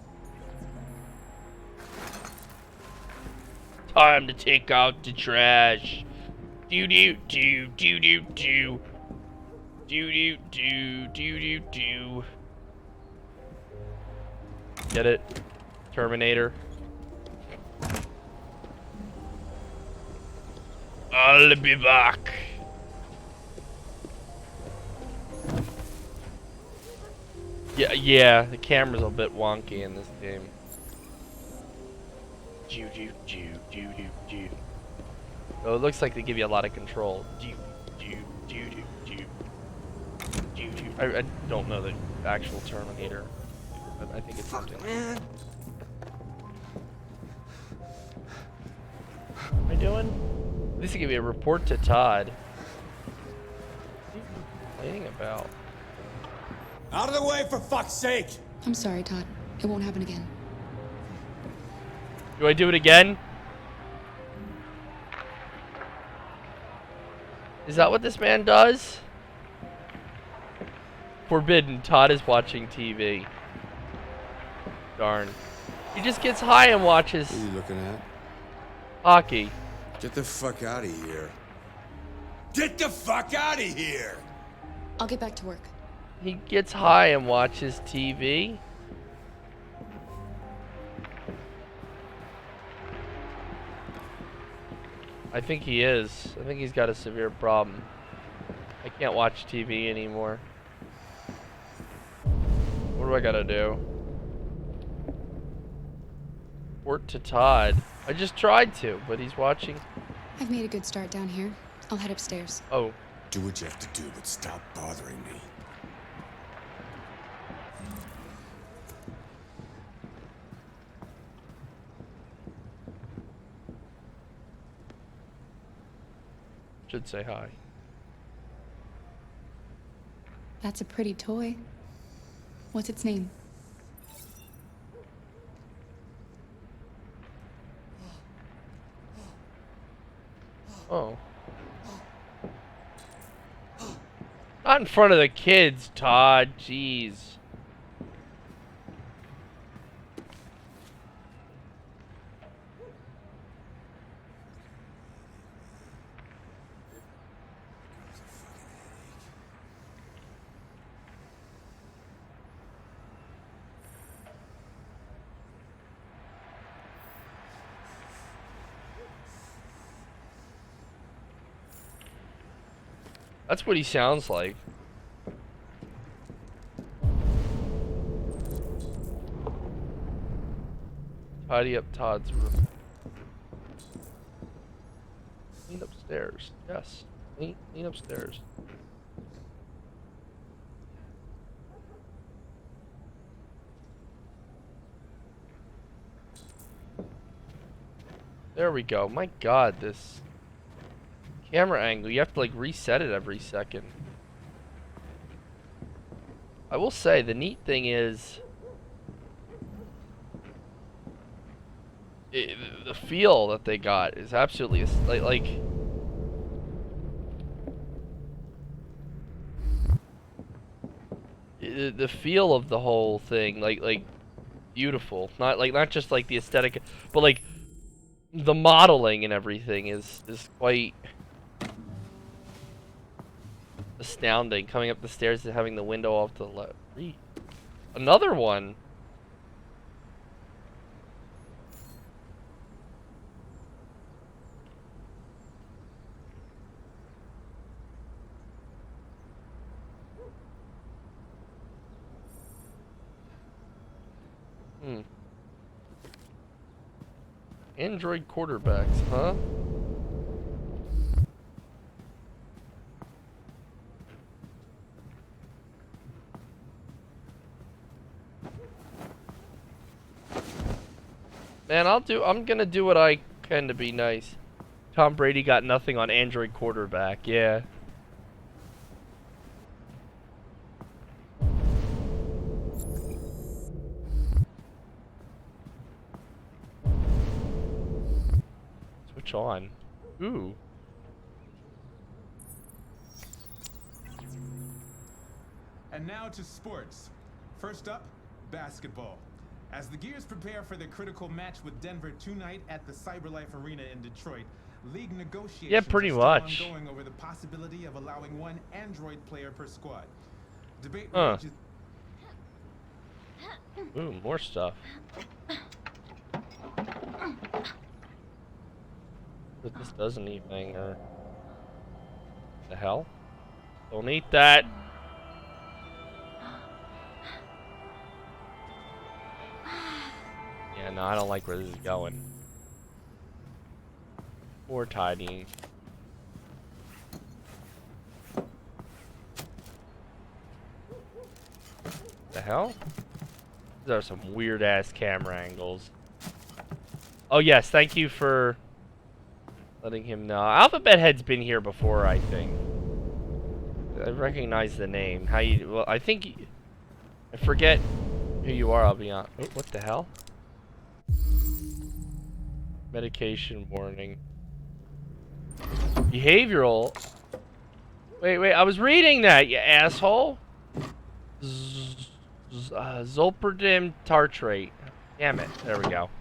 Time to take out the trash. Do do do do do do. Do do do do do do. Get it? Terminator. I'll be back. Yeah, the camera's a bit wonky in this game. Oh, it looks like they give you a lot of control. I don't know the actual Terminator, but I think it's something. What am I doing? This will give you a report to Todd. What are you complaining about? Out of the way, for fuck's sake! I'm sorry, Todd. It won't happen again. Do I do it again? Is that what this man does? Forbidden. Todd is watching TV. Darn. He just gets high and watches What are you looking at? hockey. Get the fuck out of here. Get the fuck out of here! I'll get back to work. He gets high and watches TV. I think he is. I think he's got a severe problem. I can't watch TV anymore. What do I gotta do? Report to Todd. I just tried to, but he's watching. I've made a good start down here. I'll head upstairs. Oh. Do what you have to do, but stop bothering me. Should say hi. That's a pretty toy. What's its name? Oh. Not in front of the kids, Todd. Jeez. That's what he sounds like. Tidy up Todd's room. Clean upstairs. Yes. Clean upstairs. There we go. My God, this camera angle, you have to like reset it every second. I will say the neat thing is the feel that they got is absolutely like the feel of the whole thing, like beautiful. Not just like the aesthetic, but like the modeling and everything is quite astounding. Coming up the stairs and having the window off to the left. Another one. Android quarterbacks, huh? Man, I'm gonna do what I can to be nice. Tom Brady got nothing on Android quarterback, yeah. Switch on. Ooh. And now to sports. First up, basketball. As the Gears prepare for their critical match with Denver tonight at the CyberLife Arena in Detroit, league negotiations pretty are much. still ongoing over the possibility of allowing one Android player per squad. Debate Huh. rages. Ooh, more stuff. But this does anything, or the hell? Don't eat that. Yeah, no, I don't like where this is going. Or tidying. The hell? These are some weird ass camera angles. Oh yes, thank you for letting him know. Alphabet Head's been here before, I think. I recognize the name. How you? Well, I think I forget who you are. I'll be honest. Oh, what the hell? Medication warning. Behavioral. Wait. I was reading that, you asshole. Zolpidem tartrate. Damn it. There we go.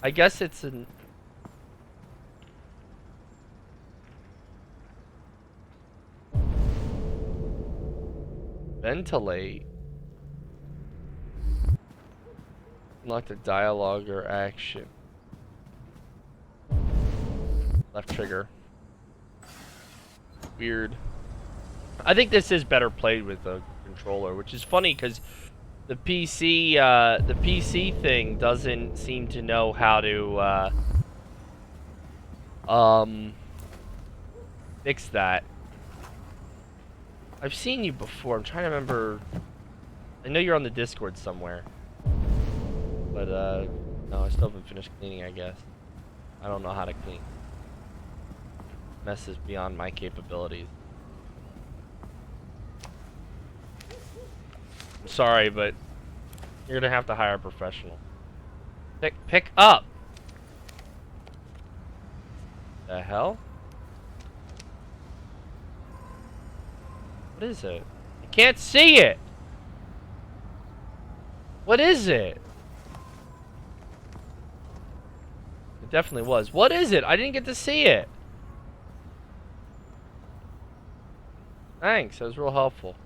I guess it's an. Ventilate. Unlock the dialogue or action. Left trigger. Weird. I think this is better played with a controller, which is funny because the PC thing doesn't seem to know how to fix that. I've seen you before. I'm trying to remember. I know you're on the Discord somewhere. But no, I still haven't finished cleaning, I guess. I don't know how to clean. Mess is beyond my capabilities. I'm sorry, but you're gonna have to hire a professional. Pick up. The hell? What is it? I can't see it. What is it? It definitely was. What is it? I didn't get to see it. Thanks, that was real helpful.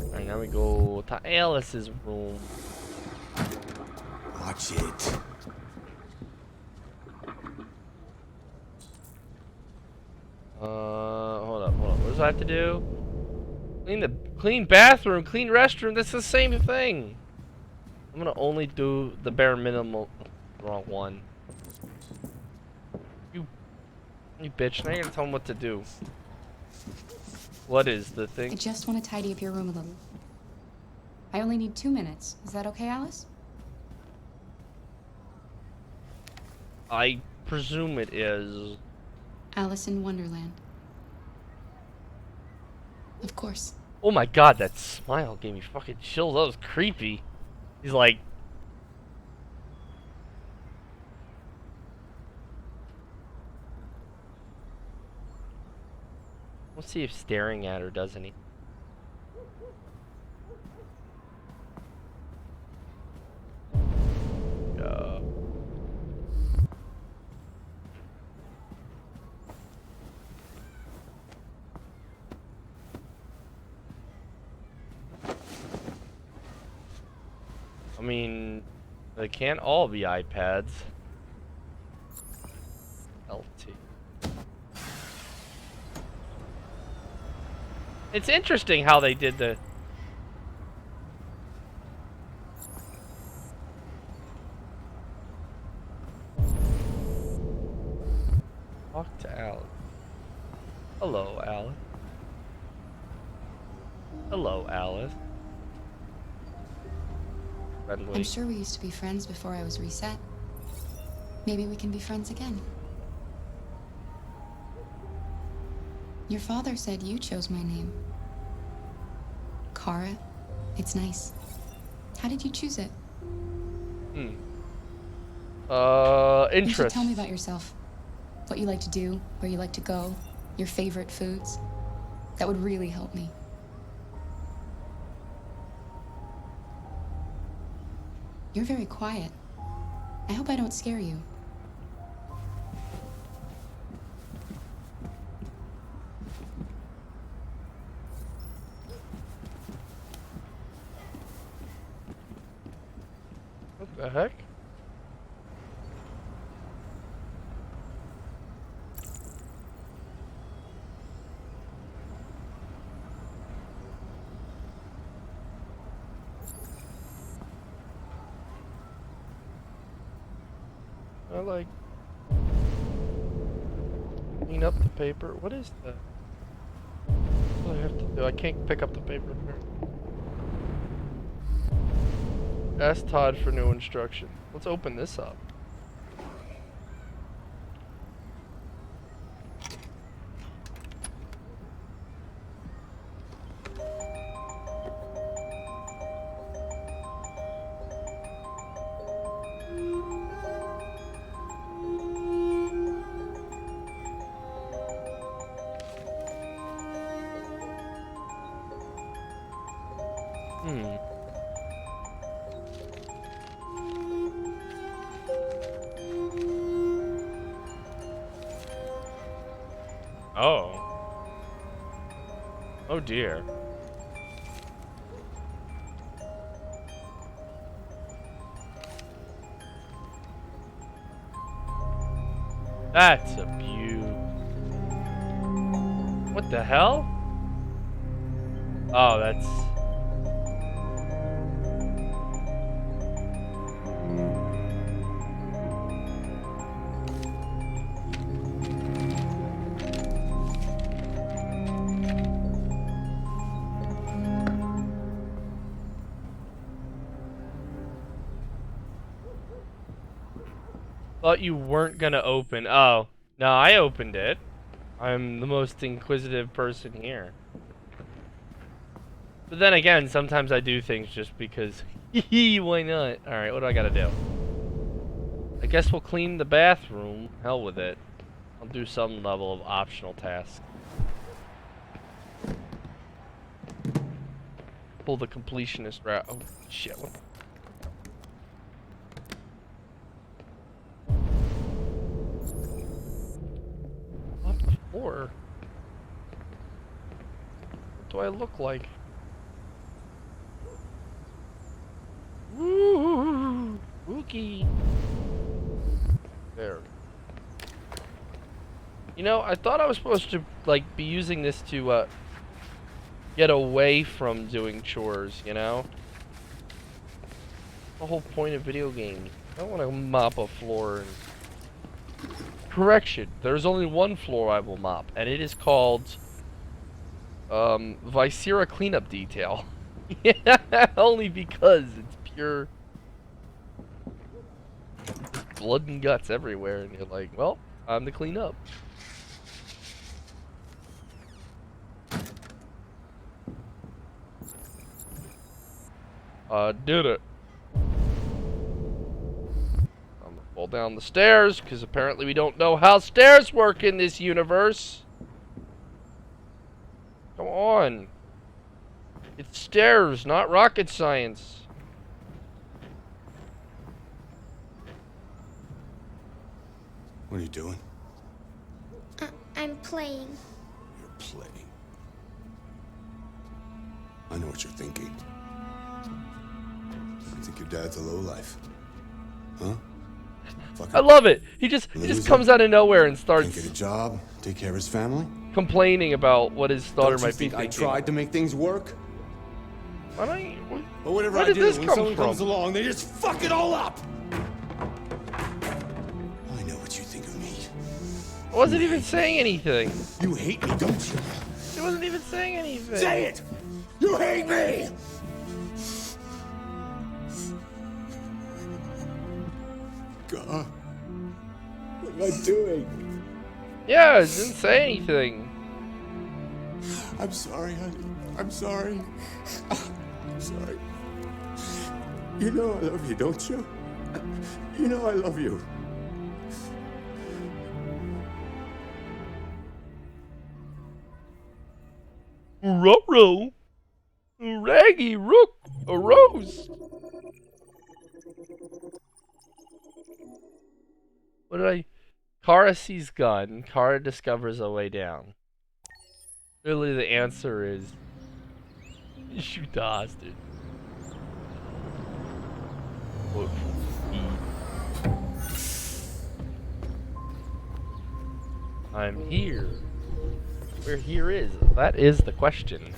Alright, now we go to Alice's room. Watch it. Hold up. What does I have to do? Clean bathroom, clean restroom. That's the same thing. I'm gonna only do the bare minimum. Wrong one. You bitch. Now you're gonna tell him what to do. What is the I thing? just want to tidy up your room a little. I only need 2 minutes. Is that okay, Alice? I presume it is. Alice in Wonderland. Of course. Oh my god, that smile gave me fucking chills. That was creepy. He's like. Let's see if staring at her does anything. mean, they can't all be iPads. LT. It's interesting how they did the... Talk to Alice. Hello, Alice. Hello, Alice. Friendly. I'm sure we used to be friends before I was reset. Maybe we can be friends again. Your father said you chose my name. Kara. It's nice. How did you choose it? Interest. You should tell me about yourself. What you like to do, where you like to go, your favorite foods. That would really help me. You're very quiet. I hope I don't scare you. What the heck? I like clean up the paper. What is that? What do I have to do? I can't pick up the paper. Ask Todd for new instruction. Let's open this up. Oh. Oh dear. That's a beaut. What the hell? Oh, that's... Thought you weren't gonna open. Oh. No, I opened it. I'm the most inquisitive person here. But then again, sometimes I do things just because, why not? Alright, what do I gotta do? I guess we'll clean the bathroom. Hell with it. I'll do some level of optional task. Pull the completionist route. Oh, shit. What? What floor? What do I look like? Woo! Spooky. There. You know, I thought I was supposed to, like, be using this to, get away from doing chores, you know? The whole point of video games. I don't want to mop a floor and... Correction, there's only one floor I will mop, and it is called, Viscera Cleanup Detail. Yeah, only because it's pure blood and guts everywhere, and you're like, well, time to clean up. Did it. I'm gonna fall down the stairs, because apparently we don't know how stairs work in this universe. Come on. It's stairs, not rocket science. What are you doing? I'm playing. You're playing. I know what you're thinking. Think your dad's a lowlife? Huh? I love it. He just comes out of nowhere and starts Can't get a job, take care of his family. complaining about what his daughter Don't you might be think I thinking. tried to make things work? Why don't you, But whatever where I did do, this when come someone from? comes along, they just fuck it all up. I know what you think of me. I wasn't even saying anything. You hate me, don't you? He wasn't even saying anything. Say it! You hate me! God, what am I doing? Yeah, it didn't say anything. I'm sorry, honey. I'm sorry. I'm sorry. You know I love you, don't you? You know I love you. Ruh-roh. Raggy Rook. A rose. What did I... Kara sees gun. Kara discovers a way down. Really, the answer is... shoot the hostage. What? I'm here. Where here is? That is the question.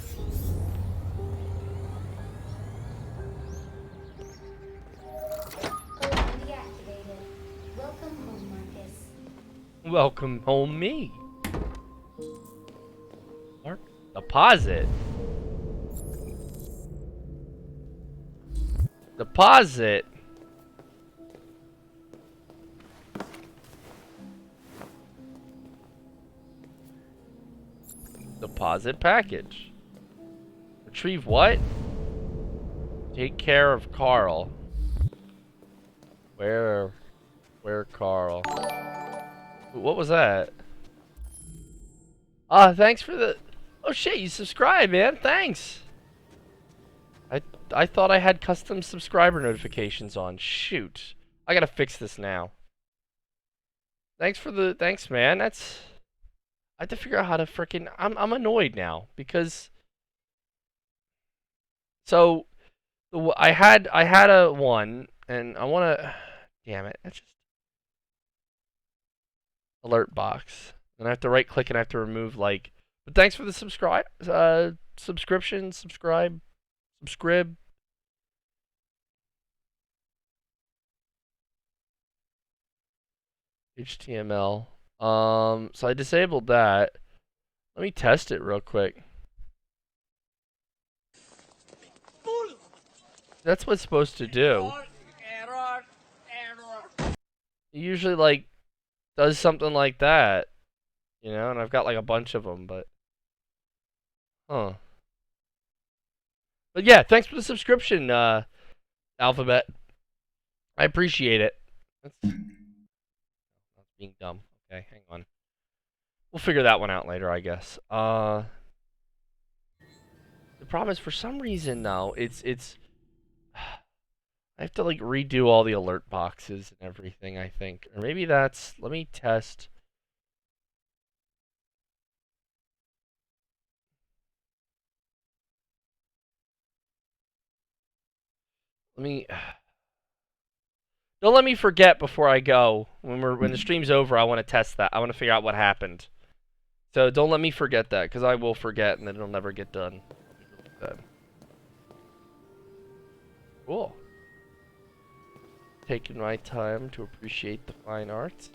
Deactivated. Welcome home, Marcus. Welcome home, me. Mark, deposit. Deposit. Deposit package. Retrieve what? Take care of Carl. Where Carl? What was that? Ah, thanks for the... Oh shit, you subscribed, man. Thanks. I thought I had custom subscriber notifications on. Shoot. I gotta fix this now. Thanks for the... Thanks, man. That's... I have to figure out how to frickin'... I'm annoyed now because... So... I had a one and I wanna... Damn it. That's just... Alert box. And I have to right click and I have to remove like... But thanks for the subscription, subscribe. HTML. So I disabled that. Let me test it real quick. That's what it's supposed to do. It usually like does something like that, you know, and I've got like a bunch of them, but huh. But yeah, thanks for the subscription, Alphabet. I appreciate it. That's being dumb. Okay, hang on. We'll figure that one out later, I guess. The problem is, for some reason, though, it's I have to like redo all the alert boxes and everything, I think. Or maybe that's... Let me test. Let me... Don't let me forget before I go. When the stream's over, I want to test that. I want to figure out what happened. So don't let me forget that, because I will forget and then it'll never get done. Cool. Taking my time to appreciate the fine arts.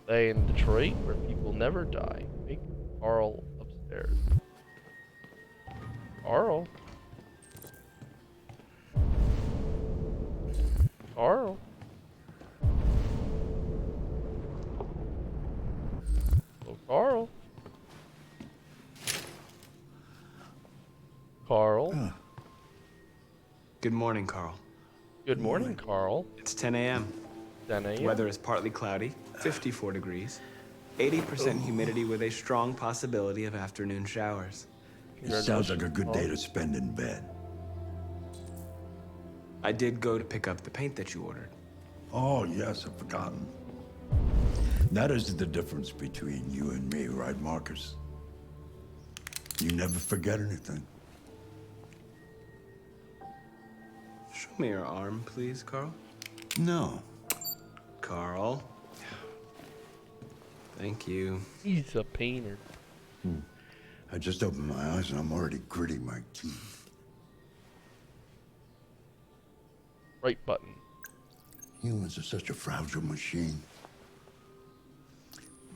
Stay in Detroit, where people never die. Make Carl upstairs. Carl? Carl? Oh, Carl? Carl? Good morning, Carl. Good morning, Carl. It's 10 a.m. 10 a.m. Weather is partly cloudy, 54 degrees, 80% humidity with a strong possibility of afternoon showers. It sounds like a good day to spend in bed. I did go to pick up the paint that you ordered. Oh, yes, I've forgotten. That is the difference between you and me, right, Marcus? You never forget anything. Show me your arm, please, Carl. No. Carl. Thank you. He's a painter. I just opened my eyes and I'm already gritting my teeth. Right button. Humans are such a fragile machine.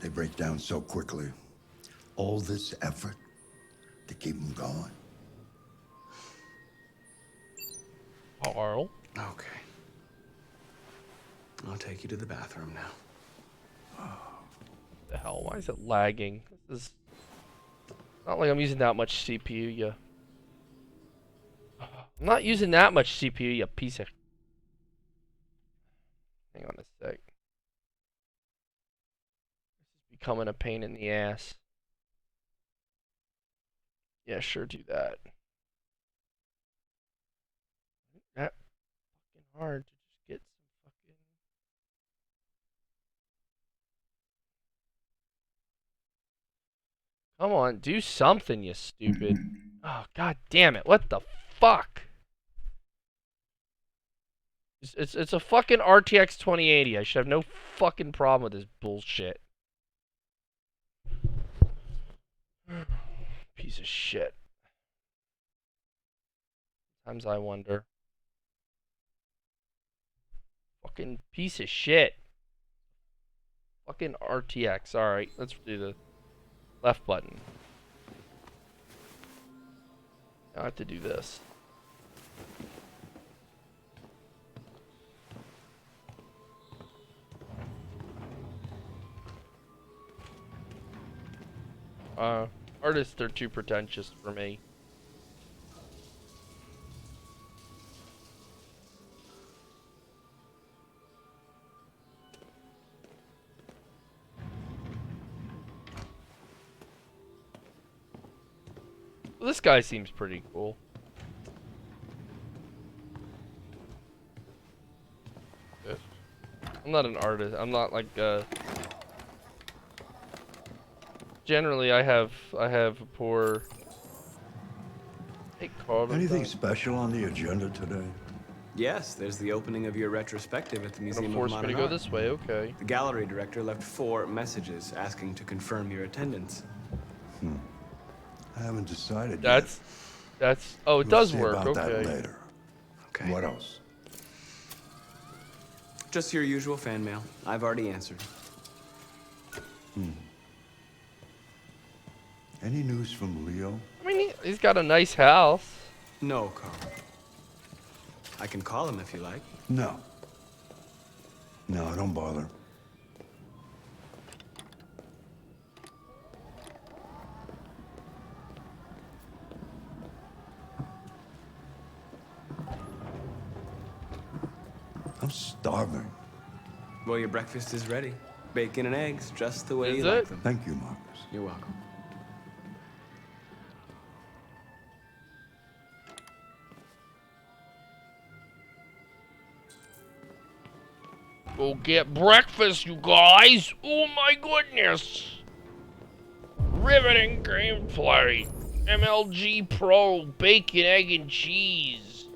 They break down so quickly. All this effort to keep them going. Carl. Okay. I'll take you to the bathroom now. The hell? Why is it lagging? This is not like I'm using that much CPU, you. I'm not using that much CPU, you piece of. Hang on a sec. This is becoming a pain in the ass. Yeah, sure, do that. That fucking hard to just get some fucking. Come on, do something, you stupid. Oh, god damn it. What the fuck? It's a fucking RTX 2080. I should have no fucking problem with this bullshit. Piece of shit. Sometimes I wonder. Fucking piece of shit. Fucking RTX. Alright, let's do the left button. Now I have to do this. Artists are too pretentious for me. Well, this guy seems pretty cool. I'm not an artist. I'm not like generally I have a poor. Hey, Carl. Anything special on the agenda today? Yes, there's the opening of your retrospective at the Museum of Force me Modern to go Art. this way, okay. The gallery director left 4 messages asking to confirm your attendance. I haven't decided That's oh, it We'll does see work, about okay. that later. Okay. What else? Just your usual fan mail. I've already answered. Any news from Leo? I mean, he's got a nice house. No, Carl. I can call him if you like. No. No, don't bother. I'm starving. Well, your breakfast is ready. Bacon and eggs, just the way Is you it? like them. Thank you, Marcus. You're welcome. Go get breakfast, you guys! Oh my goodness! Riveting gameplay! MLG Pro, bacon, egg, and cheese.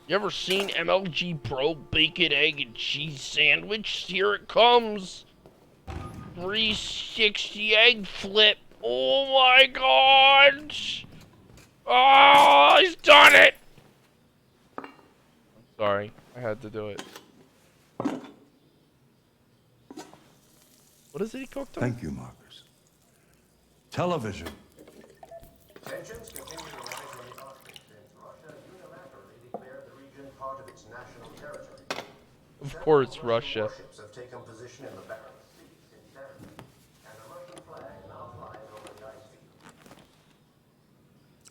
You ever seen MLG Pro bacon, egg, and cheese sandwich? Here it comes. 360 egg flip. Oh my god! Oh, he's done it! I'm sorry, I had to do it. What is it he cooked on? Thank you, Marcus. Television. Tensions continue to rise in the Arctic since Russia unilaterally declared the region part of its national territory. Of course, Russia. Warships have taken position in the Barents Sea since Saturday, and a Russian flag now flies over the ice field.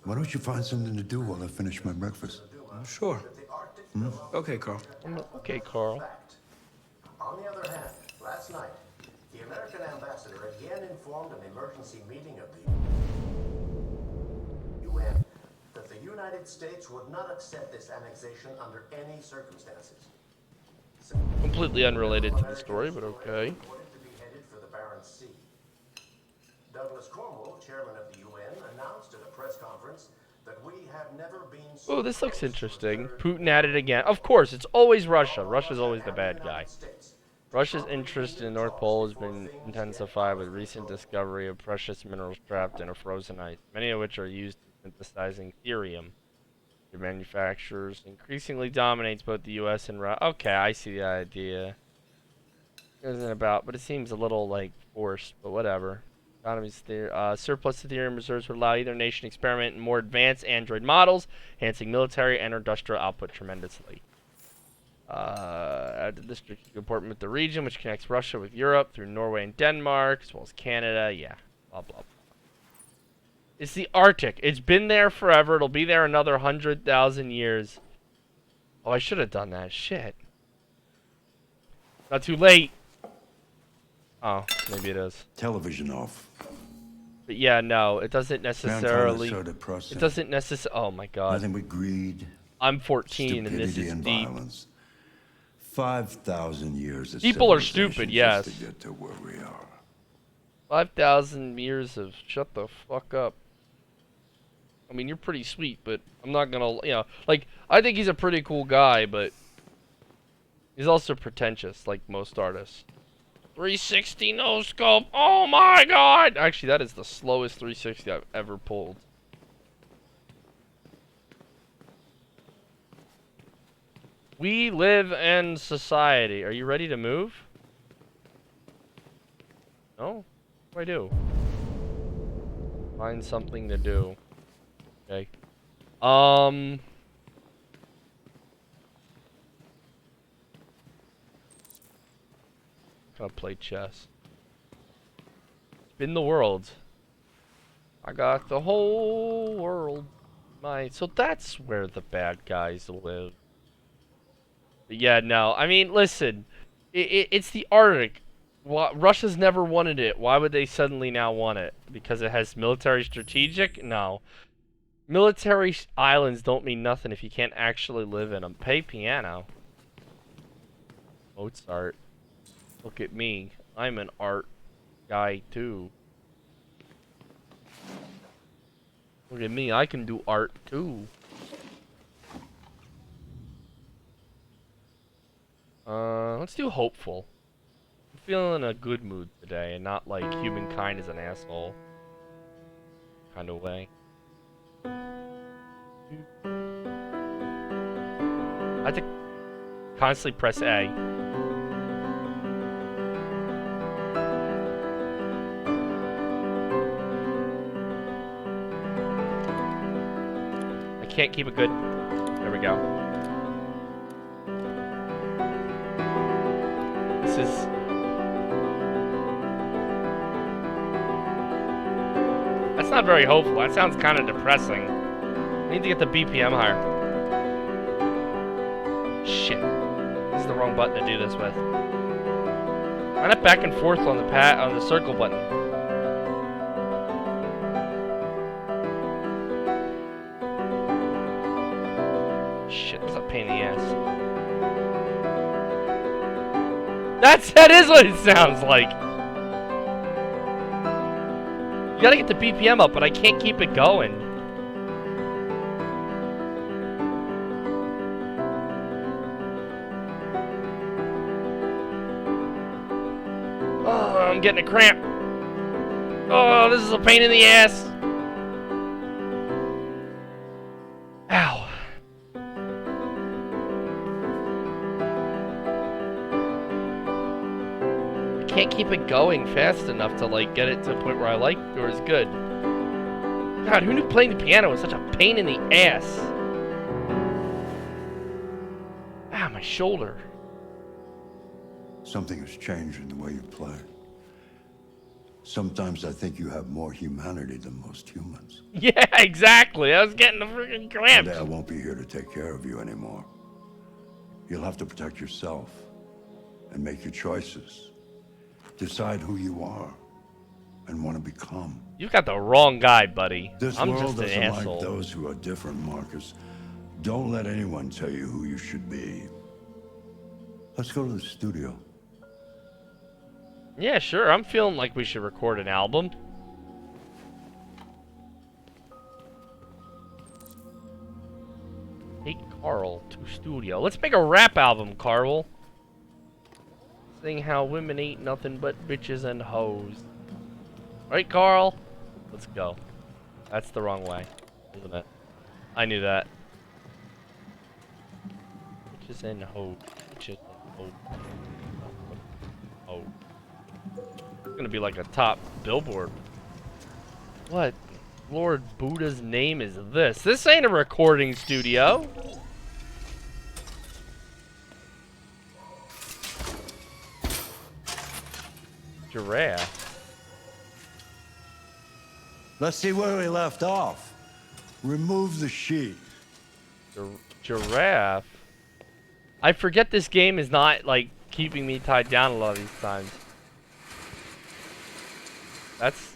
Why don't you find something to do while I finish my breakfast? Sure. Okay, Carl. Okay, Carl. On the other hand, last night, the American ambassador again informed an emergency meeting of the UN that the United States would not accept this annexation under any circumstances. completely unrelated to the story, but okay. For the Barents Sea. Douglas Cornwall, chairman of the UN, announced at a press conference that we have never been so Oh, this looks interesting. Putin at it again. Of course, it's always Russia. Russia's always the bad guy. Russia's interest in the North Pole has been intensified with recent discovery of precious minerals trapped in a frozen ice, many of which are used in synthesizing therium. The manufacturers increasingly dominates both the U.S. and Russia. Okay, I see the idea. It isn't about, but it seems a little like forced, but whatever. Economies surplus Ethereum reserves would allow either nation to experiment in more advanced Android models, enhancing military and industrial output tremendously. Added the strategic importance with the region, which connects Russia with Europe through Norway and Denmark, as well as Canada. Yeah, blah, blah, blah. It's the Arctic. It's been there forever. It'll be there another 100,000 years. Oh, I should have done that. Shit. Not too late. Oh, maybe it is. Television off. But yeah, no, it doesn't necessarily. Soda process. It doesn't necessarily. Oh my God. Nothing but greed. I'm 14 and this is and deep. Violence. 5,000 years. Of People are stupid, yes. Just to get to where we are. 5,000 years of shut the fuck up. I mean, you're pretty sweet, but I'm not gonna, you know, like, I think he's a pretty cool guy, but he's also pretentious, like most artists. 360 no scope. Oh my God! Actually, that is the slowest 360 I've ever pulled. We live in society. Are you ready to move? No? What do I do? Find something to do. Okay. Gotta play chess. Spin the world. I got the whole world. So that's where the bad guys live. But yeah, no. I mean, listen. It's the Arctic. Russia's never wanted it. Why would they suddenly now want it? Because it has military strategic? No. Military islands don't mean nothing if you can't actually live in them. Pay piano. Mozart. Look at me. I'm an art guy too. Look at me. I can do art too. Let's do hopeful. I'm feeling in a good mood today and not like humankind is an asshole kind of way. I have to constantly press A. I can't keep it good. There we go. This is... That's not very hopeful. That sounds kind of depressing. I need to get the BPM higher. Shit. This is the wrong button to do this with. Line up back and forth on the circle button. Shit, this is a pain in the ass. That is what it sounds like. You gotta get the BPM up, but I can't keep it going. Oh, I'm getting a cramp. Oh, this is a pain in the ass. Ow. I can't keep it going fast enough to like get it to a point where I like or is good. God, who knew playing the piano was such a pain in the ass? Ah, my shoulder. Something has changed in the way you play. Sometimes I think you have more humanity than most humans. Yeah, exactly. I was getting the freaking cramps. One day I won't be here to take care of you anymore. You'll have to protect yourself and make your choices. Decide who you are and want to become. You got the wrong guy, buddy. This I'm world just an doesn't asshole. like those who are different, Marcus. Don't let anyone tell you who you should be. Let's go to the studio. Yeah, sure. I'm feeling like we should record an album. Take Carl to studio. Let's make a rap album, Carl. Sing how women ain't nothing but bitches and hoes. Right, Carl? Let's go. That's the wrong way, isn't it? I knew that. Bitches and hoes. Bitches and hoes. Oh. It's gonna be like a top billboard. What Lord Buddha's name is this? This ain't a recording studio. Giraffe. Let's see where we left off. Remove the sheet. Giraffe. I forget this game is not like keeping me tied down a lot of these times. That's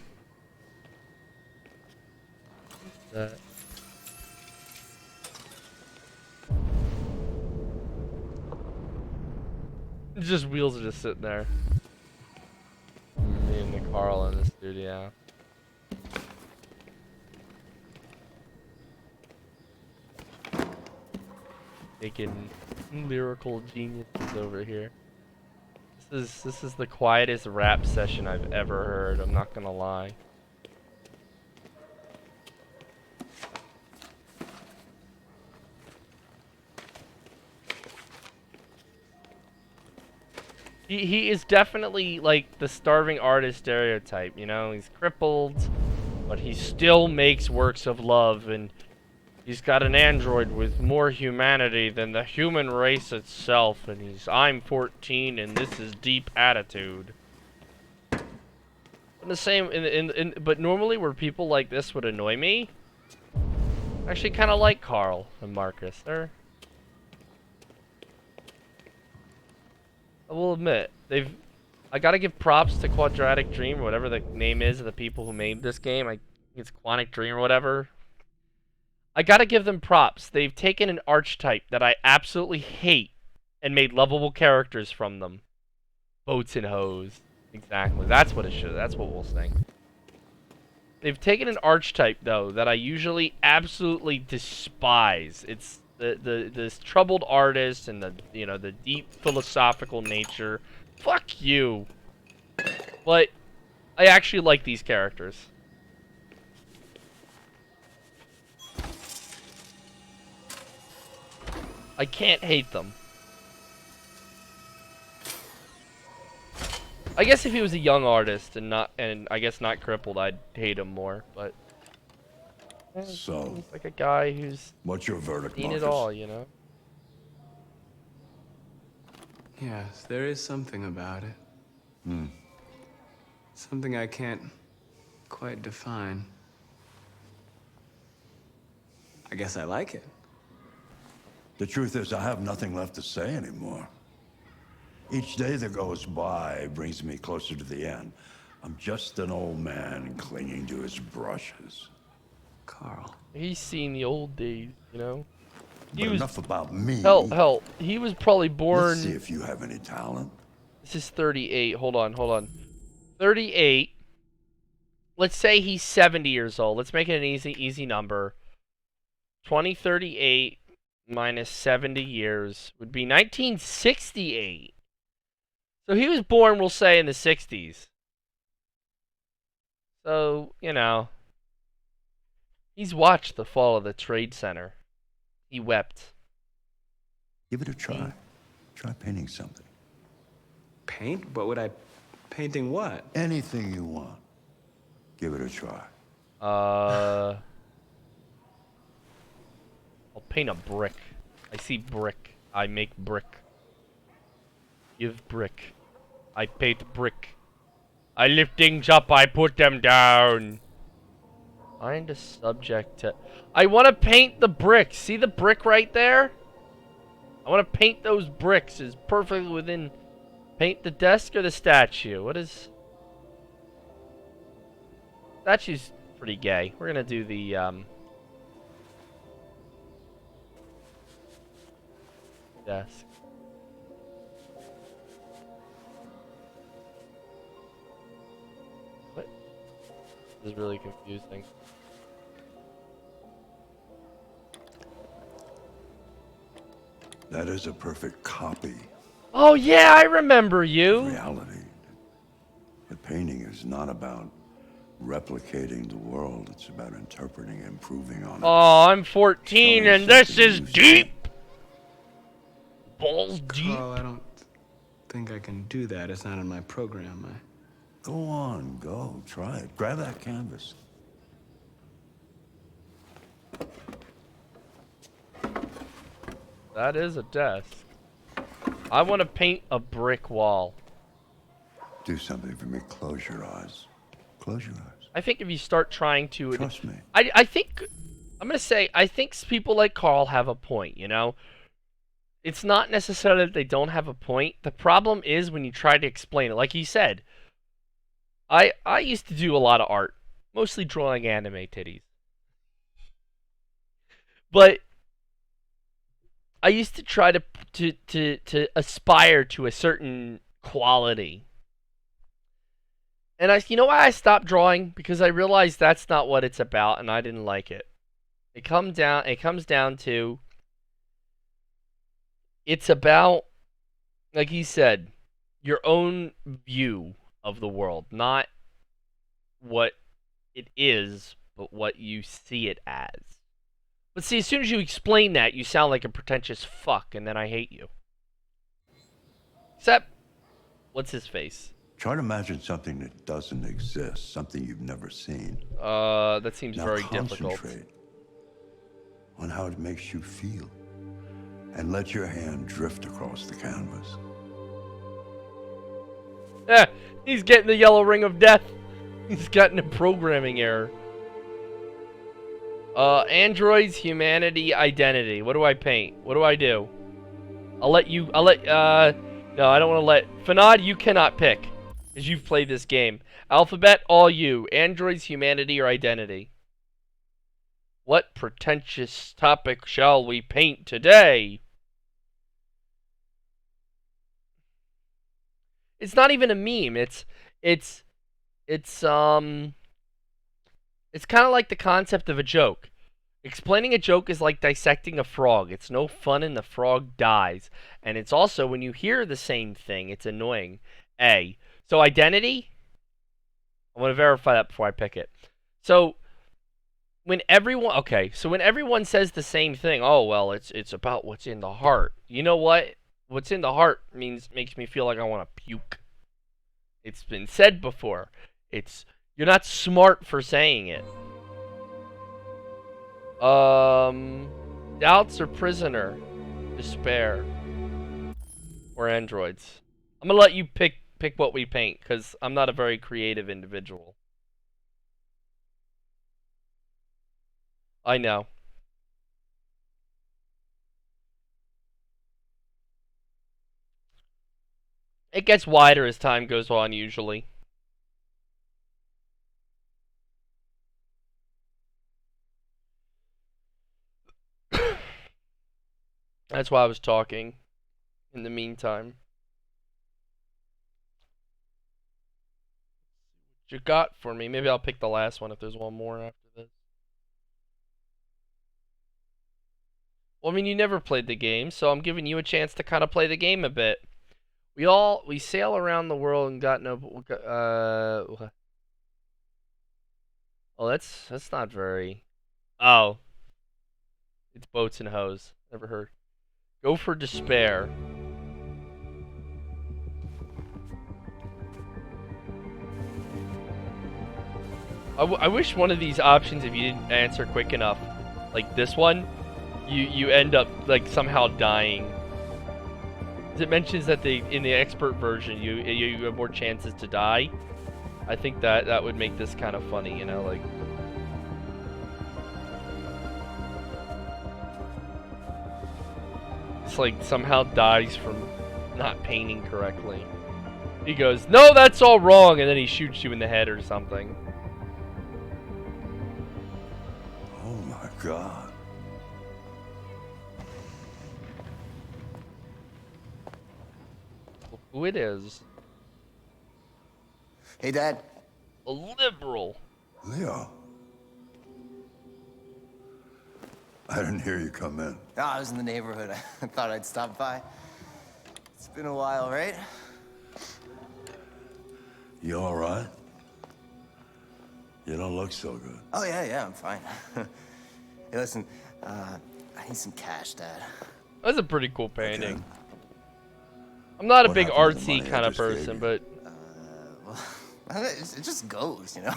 just wheels are just sitting there. Me and Nick Carl in the studio. Making lyrical geniuses over here. This is the quietest rap session I've ever heard, I'm not gonna lie. He is definitely like the starving artist stereotype, you know? He's crippled, but he still makes works of love, and he's got an android with more humanity than the human race itself, and I'm 14 and this is deep attitude. In the same, but normally where people like this would annoy me, I actually kind of like Carl and Marcus. I will admit, I gotta give props to Quadratic Dream, or whatever the name is of the people who made this game. I think it's Quantic Dream or whatever. I gotta give them props. They've taken an archetype that I absolutely hate and made lovable characters from them. Boats and hoes. Exactly. That's what it should. That's what we'll sing. They've taken an archetype though that I usually absolutely despise. It's this troubled artist and the deep philosophical nature. Fuck you. But I actually like these characters. I can't hate them. I guess if he was a young artist and I guess not crippled, I'd hate him more, but so he's like a guy who's what's your verdict, seen Marcus? it all, you know? Yes, there is something about it. Something I can't quite define. I guess I like it. The truth is, I have nothing left to say anymore. Each day that goes by brings me closer to the end. I'm just an old man clinging to his brushes. Carl. He's seen the old days, you know? But enough about me. Hell, he was probably born... Let's see if you have any talent. This is 38. Hold on. 38. Let's say he's 70 years old. Let's make it an easy number. 2038 minus 70 years would be 1968. So he was born, we'll say, in the 60s. So, you know, he's watched the fall of the Trade Center. He wept. Give it a try. Try painting something. Paint? What would I... Painting what? Anything you want. Give it a try. I'll paint a brick. I see brick. I make brick. Give brick. I paint brick. I lift things up, I put them down. Find a subject to... I want to paint the brick. See the brick right there? I want to paint those bricks. Is perfectly within... Paint the desk or the statue? What is... Statue's pretty gay. We're going to do the... desk. This is really confusing. That is a perfect copy. Oh yeah, I remember you. Reality. But painting is not about replicating the world. It's about interpreting and improving on it. Oh, I'm 14 and this is deep. Balls deep. Carl, I don't think I can do that. It's not in my program. Go on, go. Try it. Grab that canvas. That is a desk. I want to paint a brick wall. Do something for me. Close your eyes. Close your eyes. I think if you start trying to... Trust me. I think... I'm going to say, I think people like Carl have a point, you know? It's not necessarily that they don't have a point. The problem is when you try to explain it. Like he said, I used to do a lot of art. Mostly drawing anime titties. But I used to try to aspire to a certain quality. And you know why I stopped drawing? Because I realized that's not what it's about, and I didn't like it. It comes down to, it's about, like he said, your own view of the world, not what it is, but what you see it as. But see, as soon as you explain that, you sound like a pretentious fuck, and then I hate you. Except, what's his face? Try to imagine something that doesn't exist, something you've never seen. That seems Now very difficult. Concentrate on how it makes you feel, and let your hand drift across the canvas. He's getting the yellow ring of death. He's gotten a programming error. Androids, humanity, identity. What do I paint? What do I do? No, I don't want to let... Fanad, you cannot pick, because you've played this game. Alphabet, all you. Androids, humanity, or identity. What pretentious topic shall we paint today? It's not even a meme. It's kind of like the concept of a joke. Explaining a joke is like dissecting a frog. It's no fun and the frog dies. And it's also, when you hear the same thing, it's annoying. So identity? I want to verify that before I pick it. So when everyone says the same thing, oh well, it's about what's in the heart. You know what? What's in the heart makes me feel like I want to puke. It's been said before. You're not smart for saying it. Doubts or prisoner? Despair. Or androids? I'm gonna let you pick what we paint, because I'm not a very creative individual. I know. It gets wider as time goes on, usually. That's why I was talking in the meantime. What you got for me? Maybe I'll pick the last one if there's one more after this. Well, I mean, you never played the game, so I'm giving you a chance to kind of play the game a bit. We sail around the world and got no... Oh, that's not very... Oh. It's boats and hoes. Never heard. Go for despair. I wish one of these options, if you didn't answer quick enough, like this one, you end up like somehow dying. It mentions that in the expert version you have more chances to die. I think that would make this kind of funny, you know, like. It's like somehow dies from not painting correctly. He goes, "No, that's all wrong," and then he shoots you in the head or something. Oh my God. Who it is? Hey, Dad. A liberal. Leo. I didn't hear you come in. Oh, I was in the neighborhood. I thought I'd stop by. It's been a while, right? You all right? You don't look so good. Oh, yeah, I'm fine. Hey, listen, I need some cash, Dad. That's a pretty cool painting. I'm not a What big happened to the artsy money I kind of just gave person, you? but Well, it just goes, you know?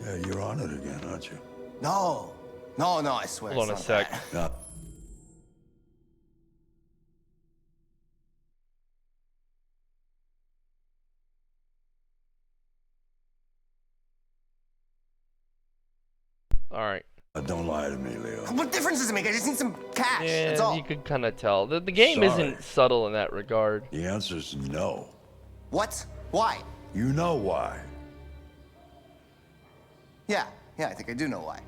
Yeah, you're on it again, aren't you? No, I swear. hold on a it's not sec. that. No. All right. Don't lie to me, Leo. What difference does it make? I just need some cash. That's Yeah, all. you could kind of tell. The game Sorry. isn't subtle in that regard. The answer's no. What? Why? You know why. Yeah, I think I do know why.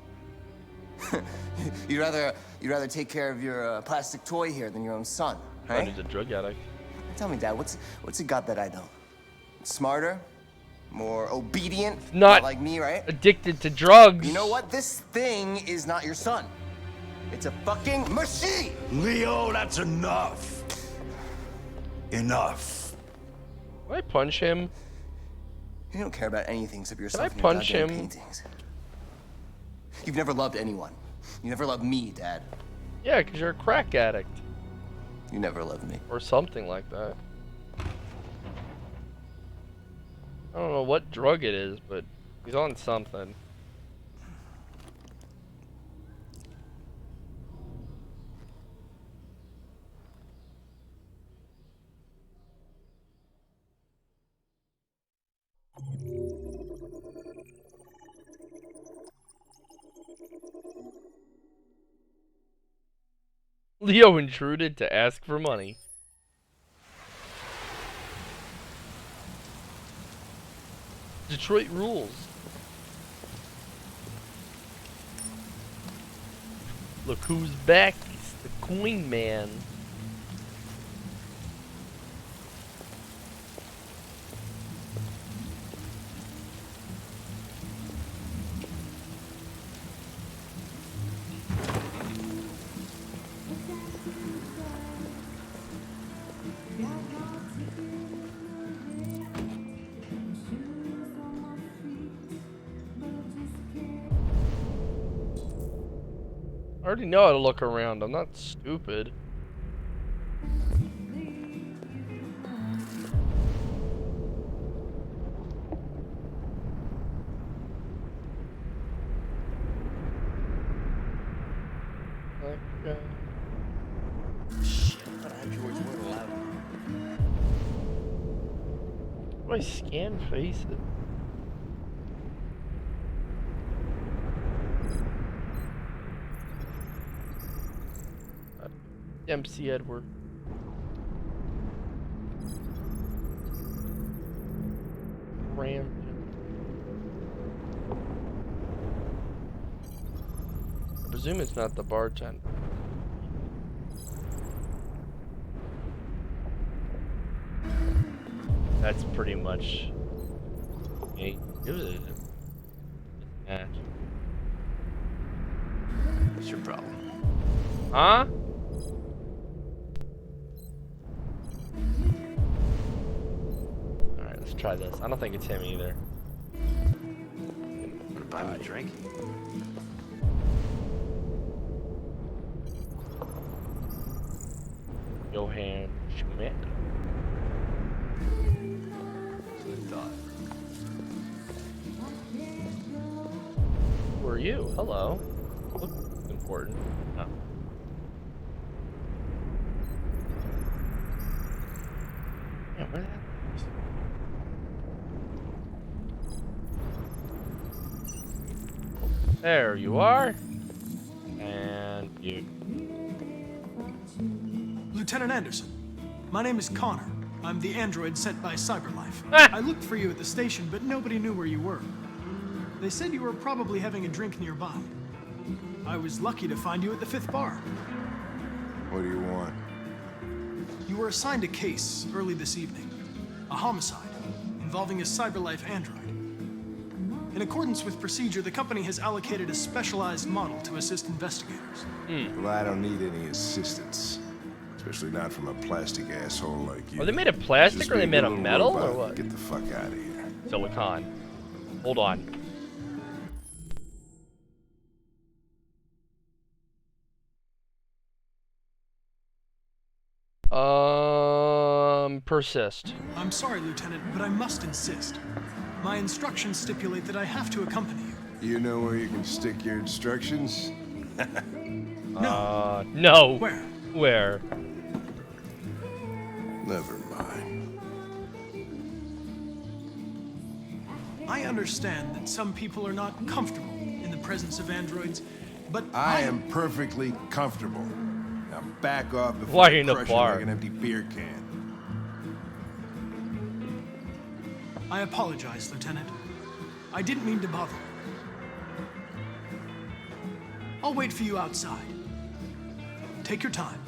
you'd rather take care of your plastic toy here than your own son, Right? right? He's a drug addict. Tell me, Dad, what's it got that I don't? Smarter, more obedient, Not like me, right? Addicted to drugs. You know what? This thing is not your son. It's a fucking machine. Leo, that's enough. Enough. Can I punch him? You don't care about anything except yourself I and your punch goddamn him? paintings. You've never loved anyone. You never loved me, Dad. Yeah, because you're a crack addict. You never loved me. Or something like that. I don't know what drug it is, but he's on something. Leo intruded to ask for money. Detroit rules. Look who's back. It's the Coin Man. I already know how to look around. I'm not stupid. Shit, I thought androids weren't allowed. How do I scan faces? MC Edward. Ram. I presume it's not the bartender. That's pretty much. It was a match. What's your problem? Huh? Alright, let's try this. I don't think it's him either. Wanna buy me a drink? Johann Schmidt. Who are you? Hello. Look important. No. Yeah, where the heck? There you are. And you. Lieutenant Anderson, my name is Connor. I'm the android sent by CyberLife. I looked for you at the station, but nobody knew where you were. They said you were probably having a drink nearby. I was lucky to find you at the 5th bar. What do you want? You were assigned a case early this evening. A homicide involving a CyberLife android. In accordance with procedure, the company has allocated a specialized model to assist investigators. Well, I don't need any assistance. Especially not from a plastic asshole like you. Are they made of plastic Just or are they be a made of little metal robot. or what? Get the fuck out of here. Silicon. Hold on. Persist. I'm sorry, Lieutenant, but I must insist. My instructions stipulate that I have to accompany you. You know where you can stick your instructions? No. Where? Where? Never mind. I understand that some people are not comfortable in the presence of androids, but I am perfectly comfortable. Now back off before Why are you I in the crush you bar? like an empty beer can. I apologize, Lieutenant. I didn't mean to bother. I'll wait for you outside. Take your time.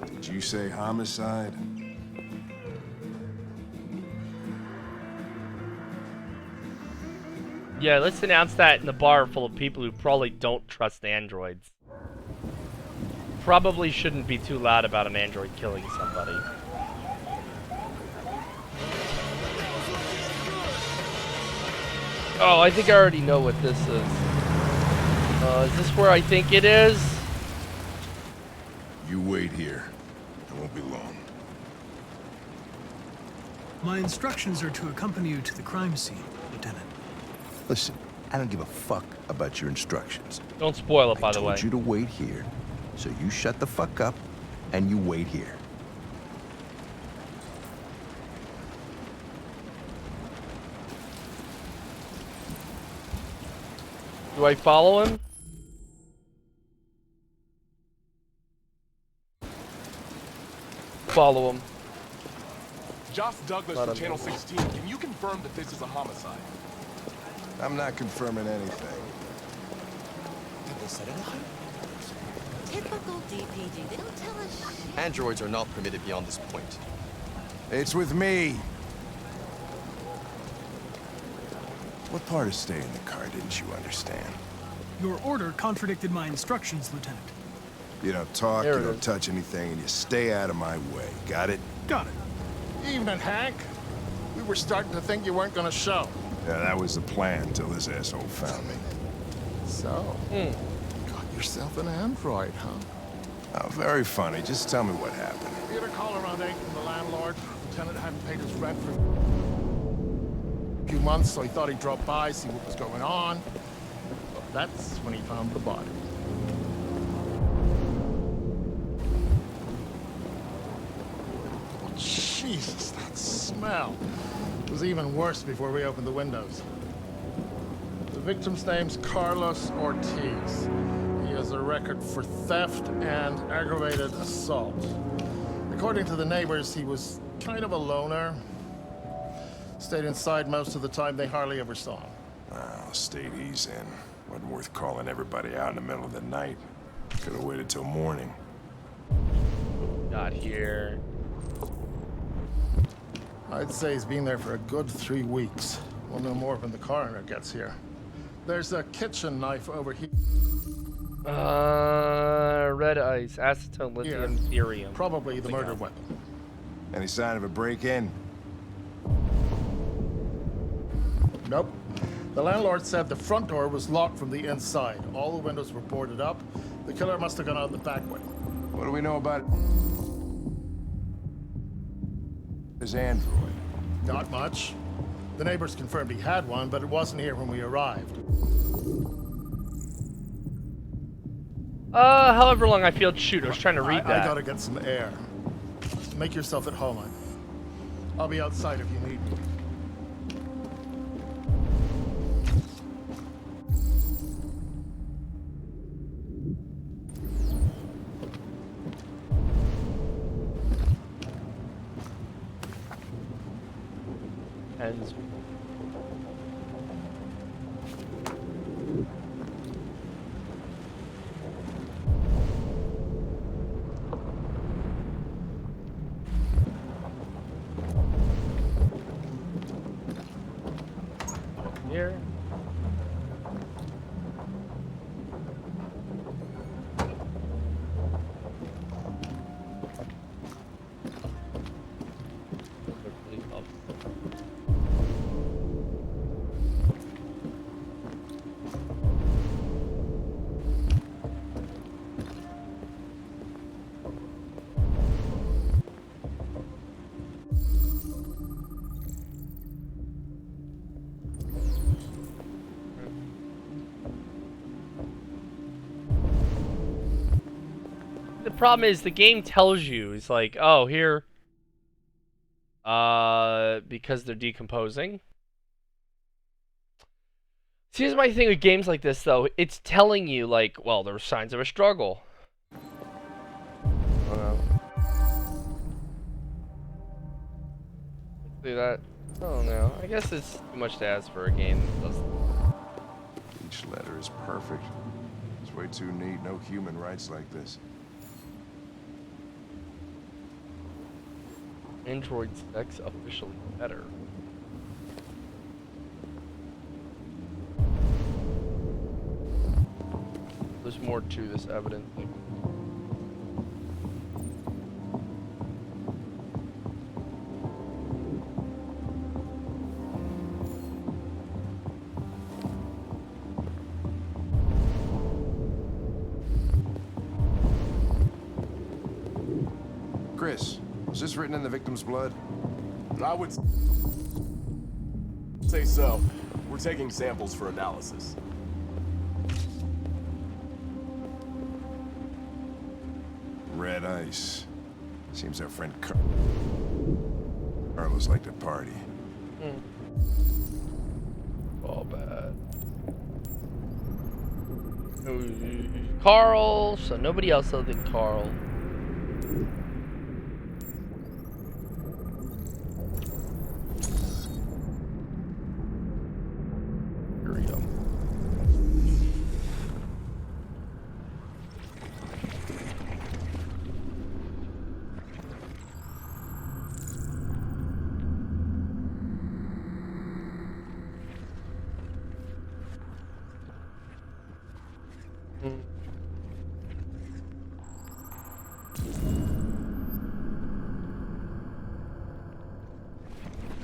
Did you say homicide? Yeah, let's announce that in the bar full of people who probably don't trust androids. Probably shouldn't be too loud about an android killing somebody. Oh, I think I already know what this is. Is this where I think it is? You wait here. It won't be long. My instructions are to accompany you to the crime scene, Lieutenant. Listen, I don't give a fuck about your instructions. Don't spoil it, by the I way. told you to wait here, so you shut the fuck up and you wait here. Do I follow him? Follow him. Josh Douglas Let from him Channel go. 16. Can you confirm that this is a homicide? I'm not confirming anything. People said anything? Typical DPD. They don't tell us shit. Androids are not permitted beyond this point. It's with me. What part of staying in the car didn't you understand? Your order contradicted my instructions, Lieutenant. You don't talk, There you it don't is. touch anything, and you stay out of my way. Got it? Got it. Evening, Hank. We were starting to think you weren't gonna show. Yeah, that was the plan till this asshole found me. So, got yourself an android, huh? Oh, very funny. Just tell me what happened. We had a call around 8 from the landlord. Lieutenant hadn't paid his rent for a few months, so he thought he'd drop by, see what was going on. But that's when he found the body. Jesus, that smell. It was even worse before we opened the windows. The victim's name's Carlos Ortiz. He has a record for theft and aggravated assault. According to the neighbors, he was kind of a loner. Stayed inside most of the time. They hardly ever saw him. Well, stayed easy in. Wasn't worth calling everybody out in the middle of the night. Could have waited till morning. Not here. I'd say he's been there for a good 3 weeks. We'll know more when the coroner gets here. There's a kitchen knife over here. Red ice, acetone, lithium, therium. Probably the murder weapon. Any sign of a break-in? Nope. The landlord said the front door was locked from the inside. All the windows were boarded up. The killer must have gone out the back way. What do we know about his android? Not much. The neighbors confirmed he had one, but it wasn't here when we arrived. However long I feel to shoot. I was trying to read that. I gotta get some air. Make yourself at home. I'll be outside if you need me. Ends. here. The problem is the game tells you, it's like, oh, here, because they're decomposing. See, here's my thing with games like this, though. It's telling you, like, well, there were signs of a struggle. Do that. Oh, no. I guess it's too much to ask for a game that does. Each letter is perfect. It's way too neat. No human writes like this. Android specs officially better. There's more to this, evidently. Chris, was this written in the victim's blood? I would say so. We're taking samples for analysis. Red ice. Seems our friend Carlos liked to party. All bad. Carl, so nobody else other than Carl. Here we go.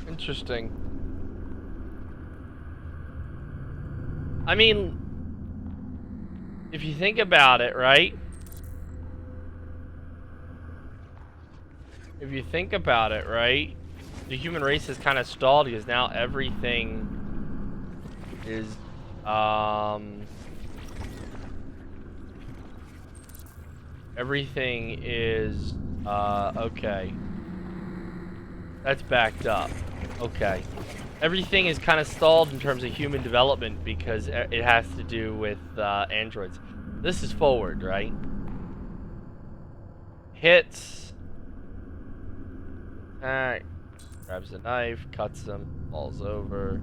Interesting. I mean, if you think about it, right? If you think about it, right? The human race is kind of stalled because now everything is, okay. That's backed up. Okay. Everything is kind of stalled in terms of human development because it has to do with androids. This is forward, right? Hits. Alright. Grabs a knife, cuts him, falls over.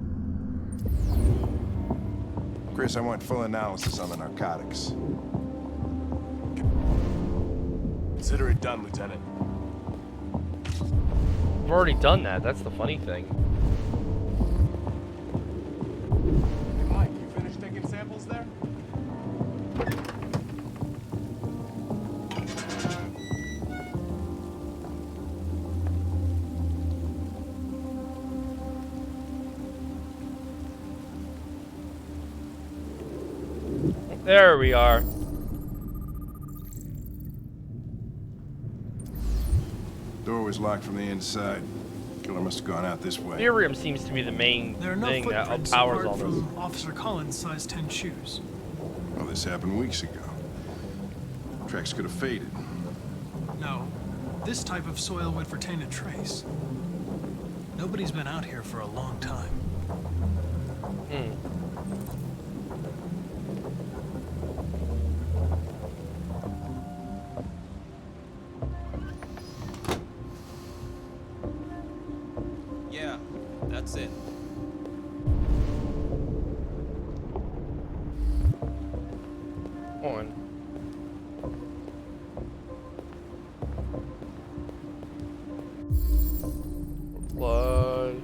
Chris, I want full analysis on the narcotics. Consider it done, Lieutenant. I've already done that. That's the funny thing. Hey, Mike, you finished taking samples there? There we are. Door was locked from the inside. Killer must have gone out this way. Ethereum seems to be the main There are no thing that footprints powers apart all this. from Officer Collins' size 10 shoes. Well, this happened weeks ago. Tracks could have faded. No, this type of soil would retain a trace. Nobody's been out here for a long time. Yeah, that's it. On. Blood.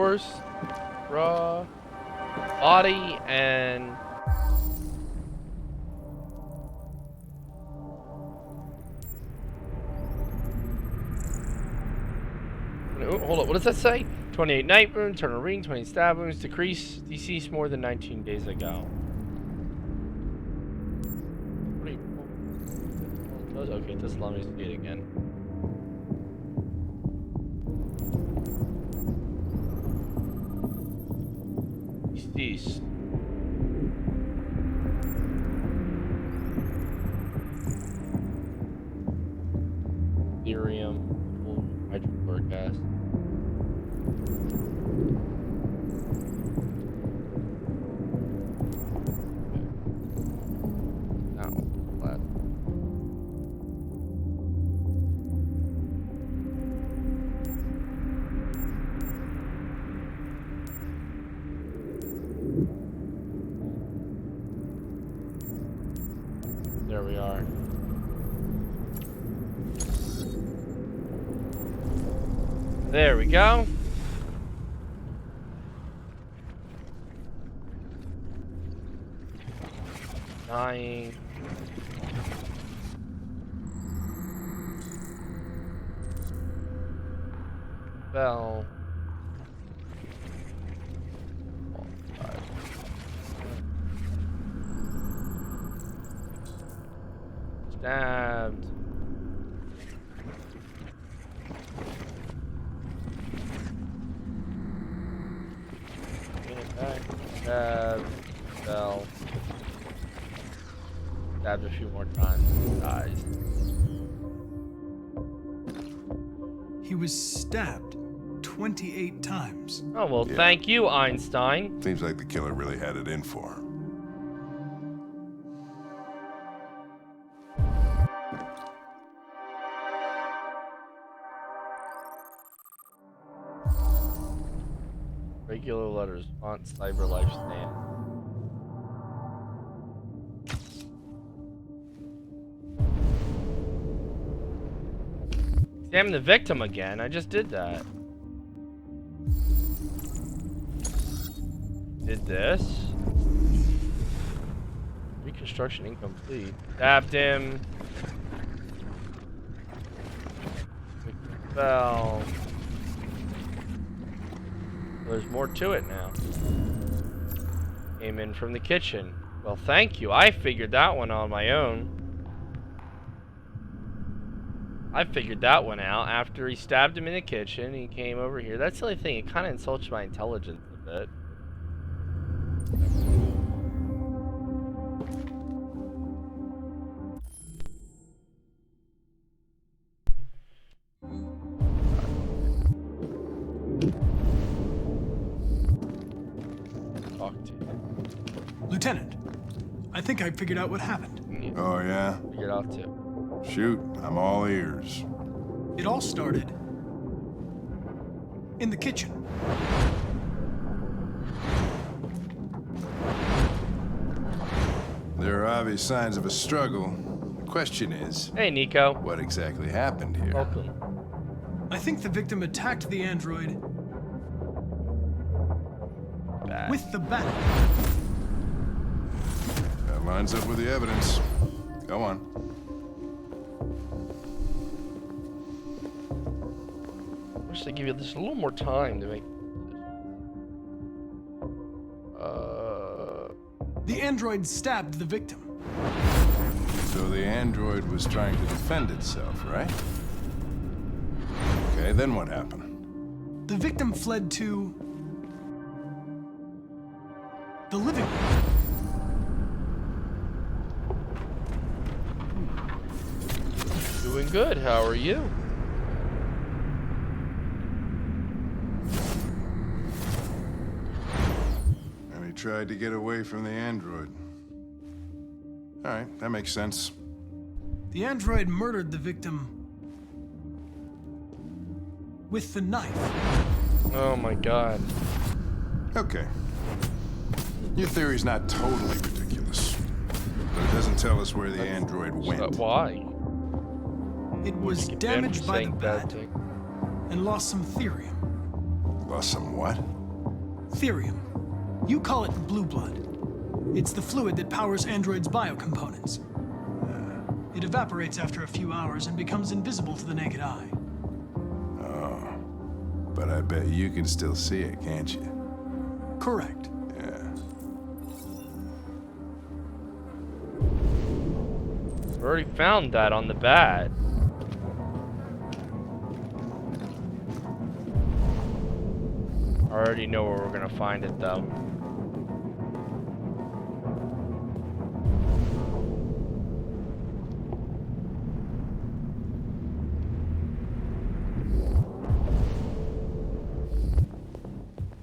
force, raw, body, and oh, hold on, what does that say? 28 night wounds, turn a ring, 20 stab wounds, decrease, deceased more than 19 days ago. Okay, it doesn't allow me to see it again. Deceased. Ethereum, hydrochloric acid. There we are. There we go. Dying. Fell. Stabbed. Stabbed. Fell. Stabbed a few more times. Dies. He was stabbed 28 times. Oh, well, Yeah. thank you, Einstein. Seems like the killer really had it in for him. Regular letters, font, cyber life stand. Examine the victim again. I just did that. Did this. Reconstruction incomplete. Stabbed him. Fell. There's more to it now. Came in from the kitchen. Well, thank you. I figured that one on my own. I figured that one out after he stabbed him in the kitchen. He came over here. That's the only thing. It kind of insults my intelligence a bit. Lieutenant, I think I figured out what happened. Oh, yeah? Figured out too. Shoot, I'm all ears. It all started in the kitchen. There are obvious signs of a struggle. The question is... Hey, Nico. What exactly happened here? Welcome. I think the victim attacked the android with the bat. That lines up with the evidence. Go on. I wish they give you just a little more time to make. The android stabbed the victim. So the android was trying to defend itself, right? Okay, then what happened? The victim fled to the living room. Doing good. How are you? And he tried to get away from the android. All right, that makes sense. The android murdered the victim with the knife. Oh my god. Okay. Your theory's not totally ridiculous, but it doesn't tell us where the android went. Why? It was damaged by the bat and lost some therium. Lost some what? Therium. You call it blue blood. It's the fluid that powers androids' biocomponents. It evaporates after a few hours and becomes invisible to the naked eye. Oh. But I bet you can still see it, can't you? Correct. Yeah. We already found that on the bad. I already know where we're gonna find it though.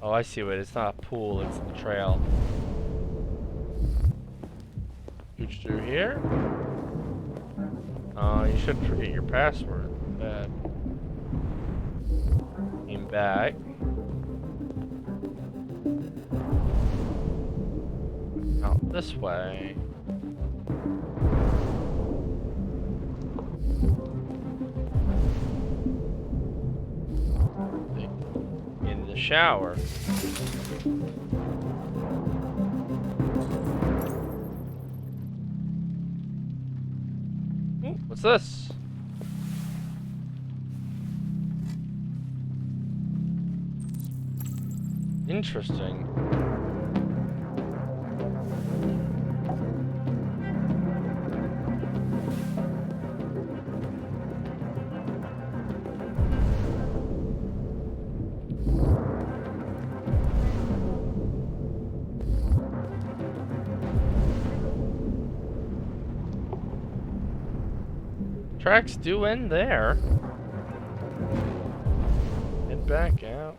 Oh, I see what. It's not a pool, it's the trail. Reach through here? Oh, you shouldn't forget your password. Bad. Came back. Out this way. In the shower. Ooh, what's this? Interesting. Tracks do end there. Head back out.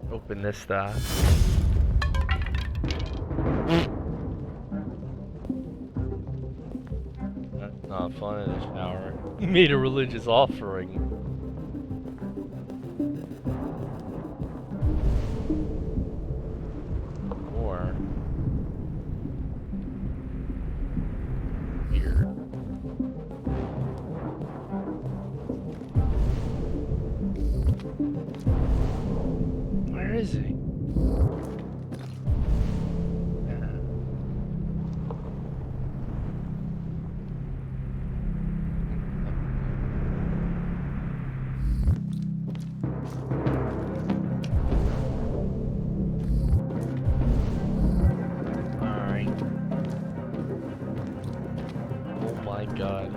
Open this stuff. That's not fun in the shower. He made a religious offering. More. Weird. Where is he? Alright. Oh my god.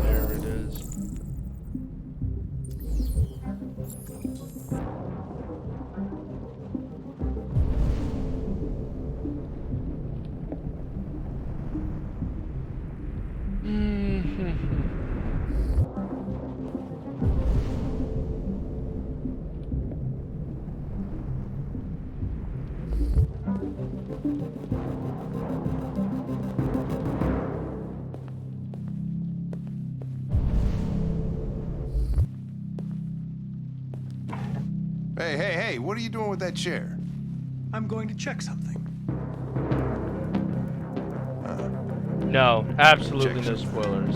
There it is. Hey, what are you doing with that chair? I'm going to check something. No, absolutely no spoilers.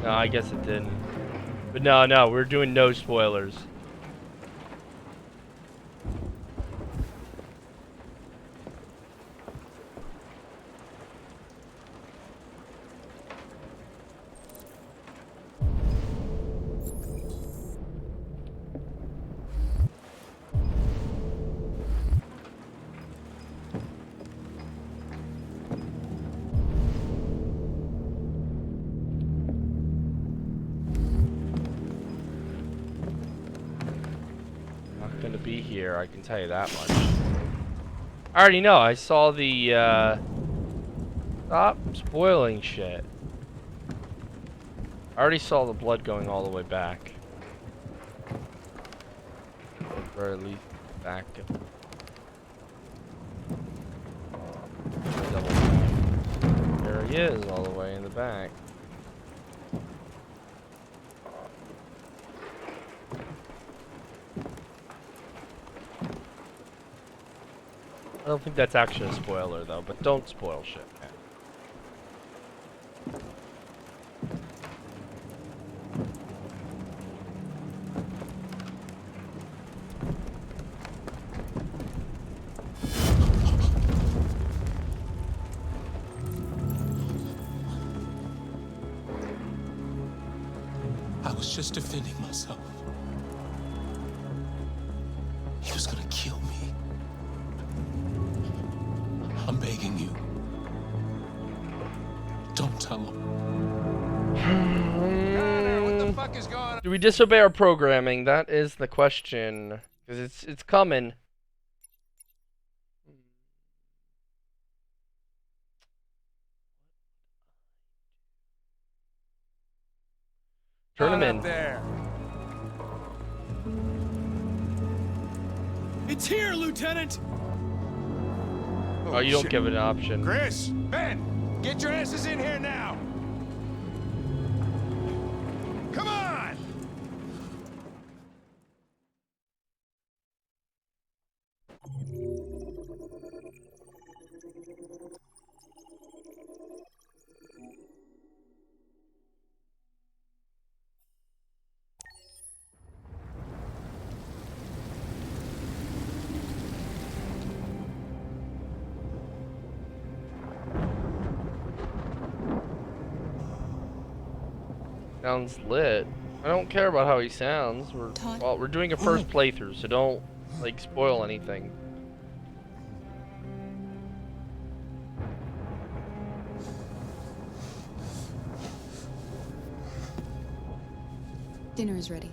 No, I guess it didn't. But no, we're doing no spoilers. Gonna be here, I can tell you that much. I already know, I saw the stop spoiling shit. I already saw the blood going all the way back. At the very least, back. Double back. There he is, all the way in the back. I don't think that's actually a spoiler though, but don't spoil shit, man. I was just defending myself. He was gonna kill me. I'm begging you. Don't tell him. Connor, what the fuck is going on? Do we disobey our programming? That is the question. Because it's coming. Turn him in. There. It's here, Lieutenant! Oh, you don't give it an option. Chris, Ben, get your asses in here now. Come on! Sounds lit. I don't care about how he sounds. We're doing a first playthrough, so don't like spoil anything. Dinner is ready.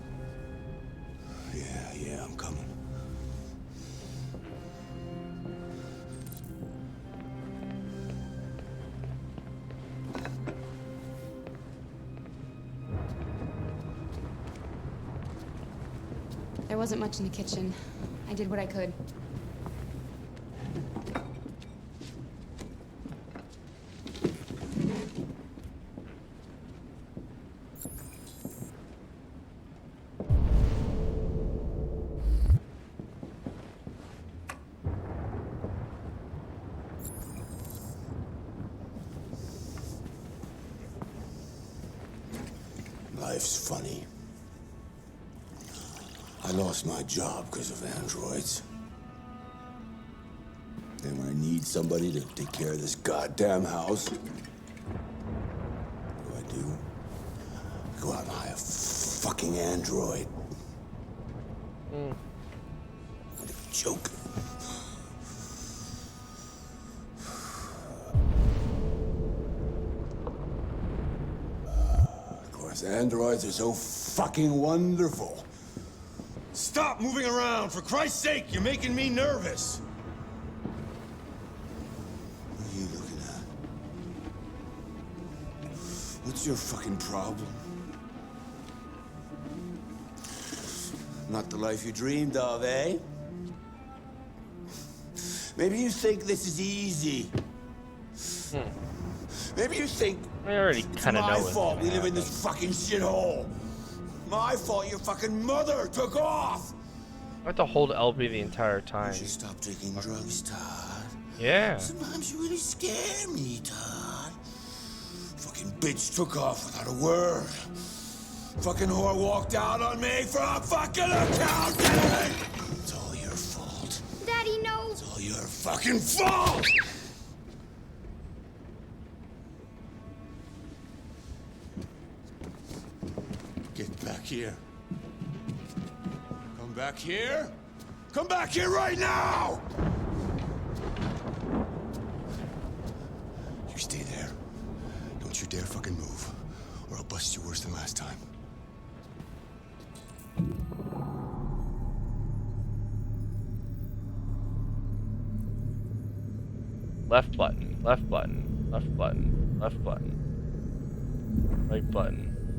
Yeah, I'm coming. There wasn't much in the kitchen. I did what I could. Life's funny. I lost my job because of androids. And when I need somebody to take care of this goddamn house, what do? I go out and hire a fucking android. What a joke. Of course, androids are so fucking wonderful. Stop moving around, for Christ's sake! You're making me nervous! What are you looking at? What's your fucking problem? Not the life you dreamed of, eh? Maybe you think this is easy. Maybe you think I already kind of know my what's fault gonna we live in happen. this fucking shithole. My fault your fucking mother took off. I have to hold LB the entire time. You should stop taking drugs, Todd. Yeah. Sometimes you really scare me, Todd. Fucking bitch took off without a word. Fucking whore walked out on me for a fucking accountant. It's all your fault. Daddy, no! It's all your fucking fault. Get back here. Come back here. Come back here right now! You stay there. Don't you dare fucking move, or I'll bust you worse than last time. Left button, left button, left button, left button. Right button.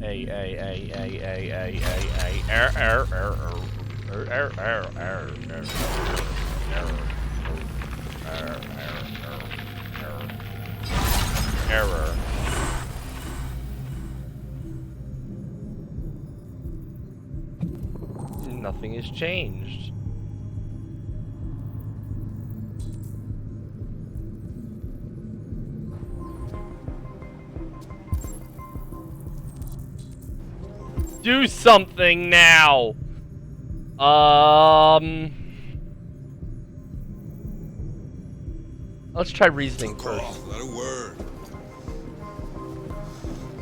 Error. Nothing has changed. Do something now. Let's try reasoning first. Not a word.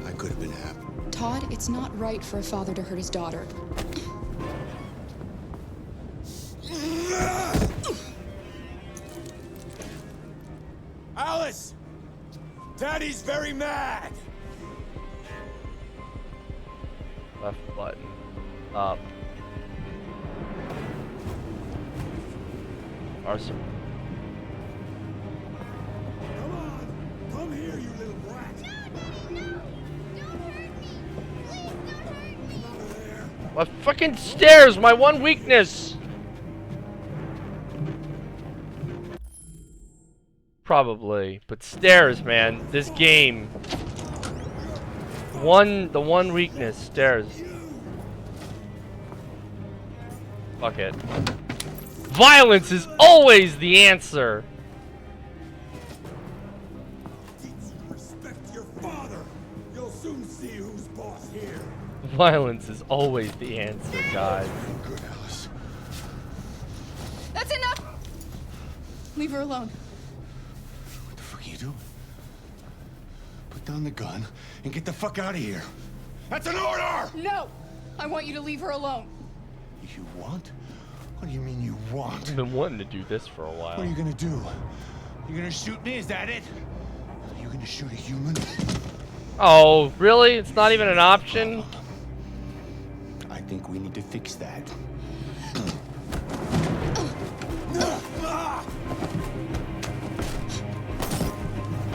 I could have been happy. Todd, it's not right for a father to hurt his daughter. Alice! Daddy's very mad! Left button. Up. Awesome. Come on! Come here, you little brat! What fucking stairs? My one weakness. Probably, but stairs, man. This game. The one weakness, stairs. Fuck it. Violence is always the answer. Respect your father! You'll soon see who's boss here! Violence is always the answer, guys. Good, Alice. That's enough! Leave her alone. What the fuck are you doing? Put down the gun and get the fuck out of here. That's an order! No! I want you to leave her alone. You want? What do you mean you want? I've been wanting to do this for a while. What are you gonna do? You gonna shoot me? Is that it? Are you gonna shoot a human? Oh, really? It's not even an option? I think we need to fix that.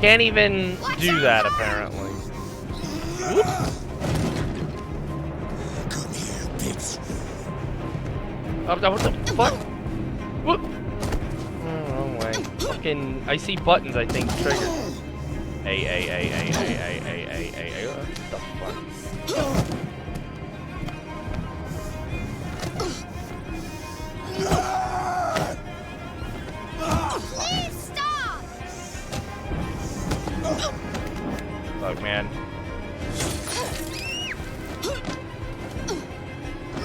Can't even do that, apparently. Whoops. Come here, bitch. What the fuck? Whoop. Oh, wrong way. Fucking, I see buttons, I think, triggered. What the fuck? Please stop! Fuck, man.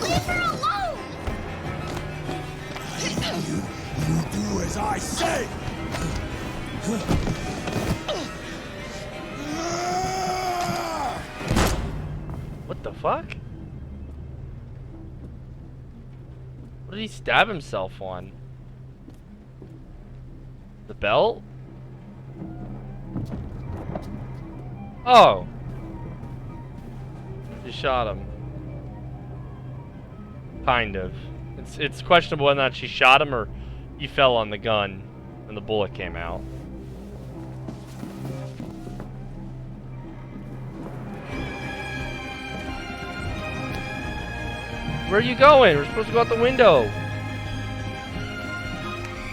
Leave her alone! You do as I say! What the fuck? What did he stab himself on? The belt? Oh. She shot him. Kind of. It's questionable whether or not she shot him or he fell on the gun and the bullet came out. Where are you going? We're supposed to go out the window.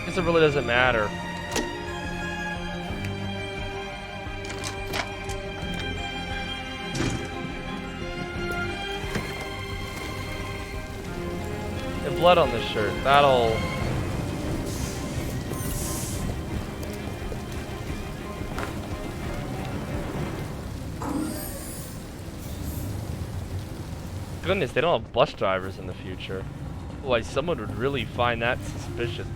Guess it really doesn't matter. Get blood on this shirt. That'll... Goodness, they don't have bus drivers in the future. Otherwise, someone would really find that suspicious.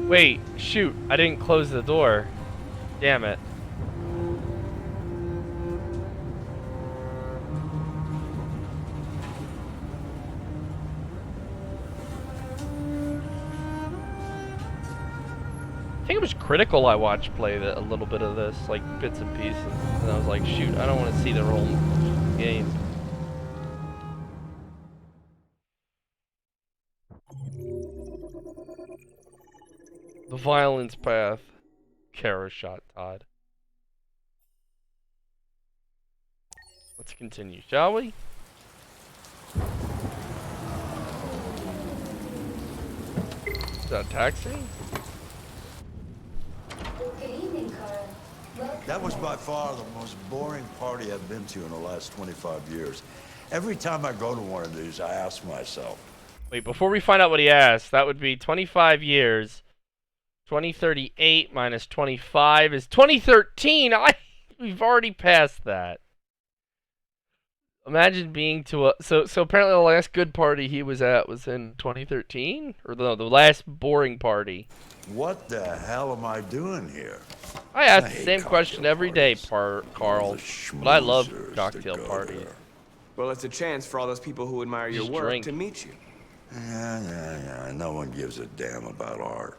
Wait, shoot, I didn't close the door. Damn it. I think it was Critical I watched play a little bit of this, like bits and pieces. And I was like, shoot, I don't want to see the whole game. The violence path. Kara shot Todd. Let's continue, shall we? Is that a taxi? Good evening, Carl. Welcome. That was by far the most boring party I've been to in the last 25 years. Every time I go to one of these, I ask myself. Wait, before we find out what he asked, that would be 25 years. 2038 minus 25 is 2013. We've already passed that. Imagine being to a so apparently the last good party he was at was in 2013, or no, the last boring party. What the hell am I doing here? I ask the same question every day, Carl. But I love cocktail parties. Well, it's a chance for all those people who admire your Just work drink. to meet you. Yeah. No one gives a damn about art.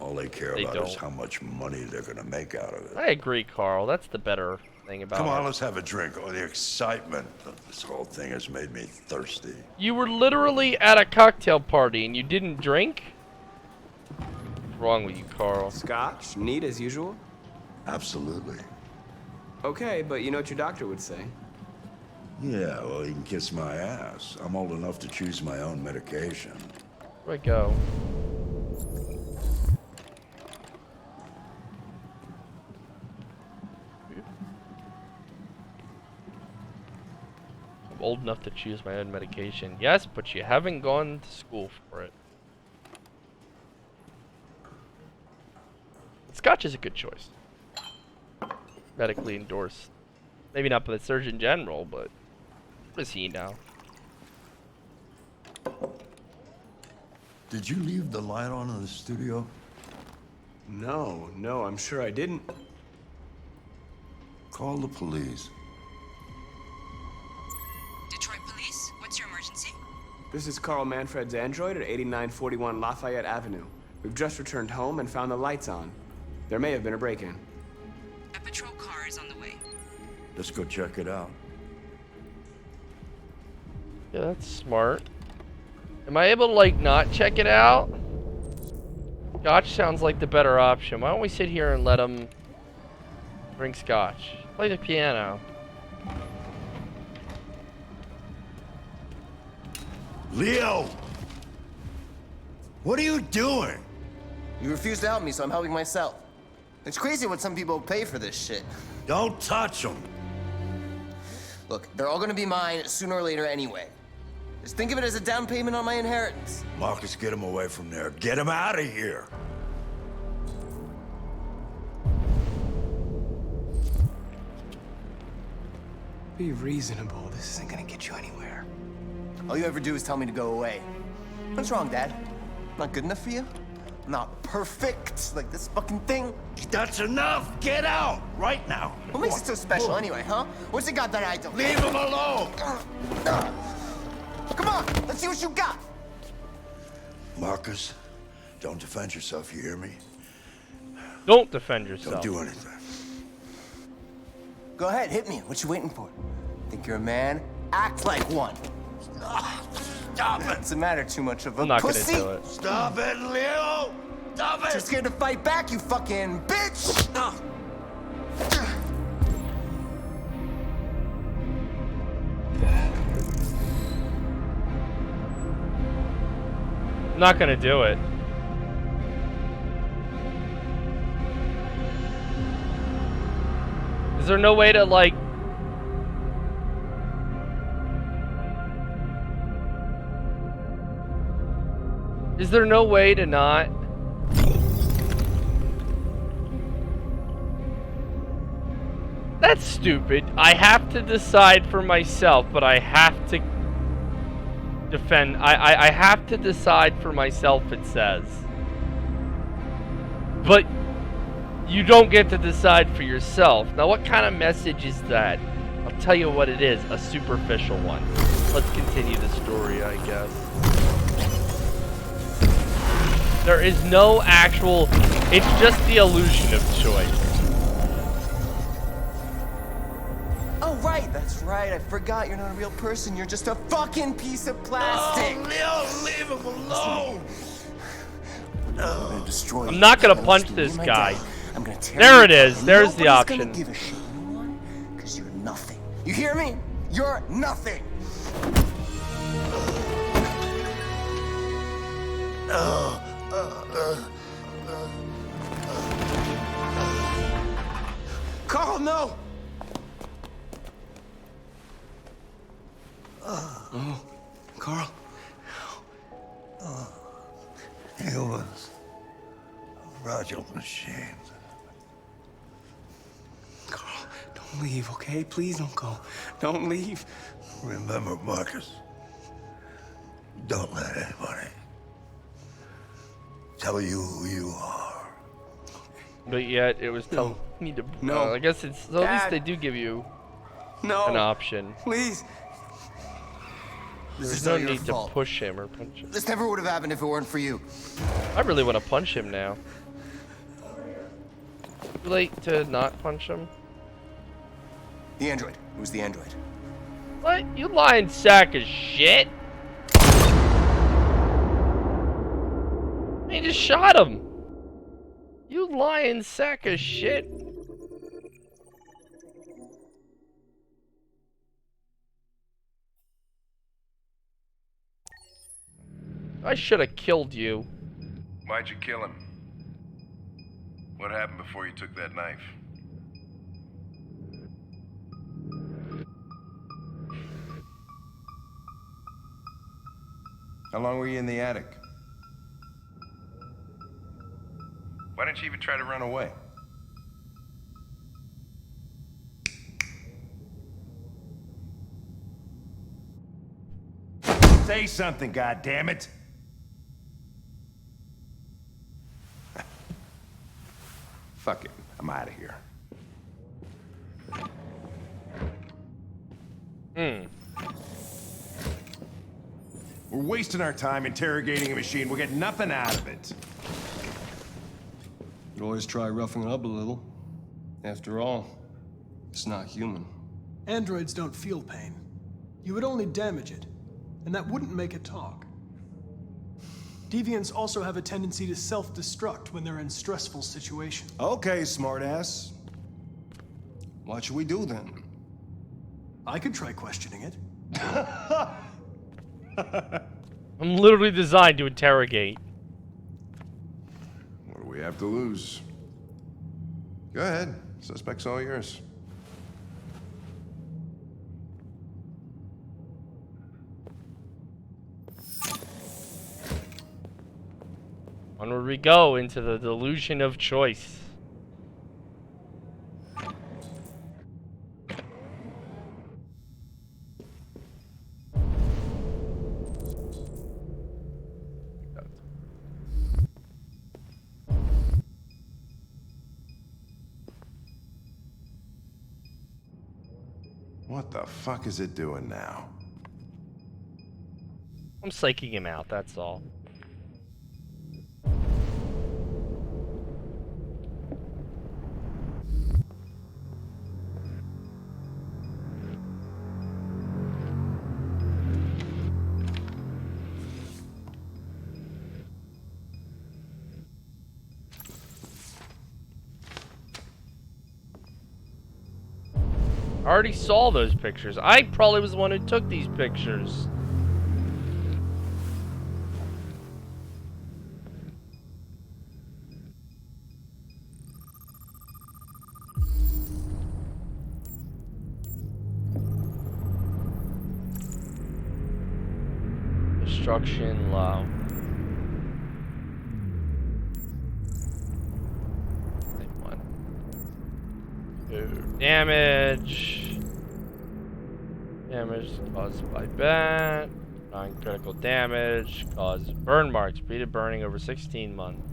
All they care They about is don't. how much money they're gonna make out of it. I agree, Carl. That's the better thing about Come on, it. let's have a drink. Oh, the excitement of this whole thing has made me thirsty. You were literally at a cocktail party and you didn't drink? What's wrong with you, Carl? Scotch? Neat as usual? Absolutely. Okay, but you know what your doctor would say. Yeah, well, he can kiss my ass. I'm old enough to choose my own medication. Where do I go? I'm old enough to choose my own medication. Yes, but you haven't gone to school for it. Scotch is a good choice. Medically endorsed. Maybe not by the Surgeon General, but what does he know? Did you leave the light on in the studio? No, I'm sure I didn't. Call the police. Detroit Police, what's your emergency? This is Carl Manfred's android at 8941 Lafayette Avenue. We've just returned home and found the lights on. There may have been a break-in. A patrol car is on the way. Let's go check it out. Yeah, that's smart. Am I able to, like, not check it out? Scotch sounds like the better option. Why don't we sit here and let him drink scotch? Play the piano. Leo! What are you doing? You refuse to help me, so I'm helping myself. It's crazy what some people pay for this shit. Don't touch them. Look, they're all gonna be mine sooner or later anyway. Just think of it as a down payment on my inheritance. Marcus, get him away from there. Get him out of here. Be reasonable. This isn't gonna get you anywhere. All you ever do is tell me to go away. What's wrong, Dad? Not good enough for you? Not perfect, like this fucking thing? That's enough! Get out! Right now! What makes it so special anyway, huh? What's it got that I don't? Leave him alone! Come on, let's see what you got! Marcus, don't defend yourself, you hear me? Don't defend yourself. Don't do anything. Go ahead, hit me. What you waiting for? Think you're a man? Act like one. Stop it! Doesn't matter too much of a I'm not pussy. gonna do it. Stop it, Leo! Stop it! Too scared to fight back, you fucking bitch! I'm not gonna do it. Is there no way to, like... Is there no way to not... That's stupid. I have to decide for myself, but I have to defend. I have to decide for myself, it says. But you don't get to decide for yourself. Now, what kind of message is that? I'll tell you what it is. A superficial one. Let's continue the story, I guess. There is no actual... It's just the illusion of choice. Oh, right, that's right. I forgot you're not a real person. You're just a fucking piece of plastic. Oh, Leo, leave him alone! I'm gonna destroy I'm you. not gonna I'm punch steal this my guy. dad. I'm gonna tear There you it is. apart. There's the Nobody's gonna option. give a shit, you know why? 'Cause you're nothing. You hear me? You're nothing. Carl, no! Oh, Carl. Humans. Fragile machines. Carl, don't leave, okay? Please don't go. Don't leave. Remember, Marcus, don't let anybody tell you who you are. But yet, it was telling me to. No. I guess it's. So at least Dad. they do give you No. an option. Please. This There's is no all your need to fault. push him or punch him. This never would have happened if it weren't for you. I really want to punch him now. Too late to not punch him? The android. It was the android. What? You lying sack of shit! He just shot him! You lying sack of shit! I should have killed you. Why'd you kill him? What happened before you took that knife? How long were you in the attic? Why didn't you even try to run away? Say something, goddammit! Fuck it, I'm out of here. We're wasting our time interrogating a machine. We'll get nothing out of it. You always try roughing it up a little. After all, it's not human. Androids don't feel pain. You would only damage it, and that wouldn't make it talk. Deviants also have a tendency to self-destruct when they're in stressful situations. Okay, smartass. What should we do then? I could try questioning it. I'm literally designed to interrogate. What do we have to lose? Go ahead. Suspect's all yours. Onward we go into the delusion of choice. What the fuck is it doing now? I'm psyching him out, that's all. I already saw those pictures. I probably was the one who took these pictures. Destruction low. Damage. Damage caused by bat. Non-critical damage caused burn marks. Repeated burning over 16 months.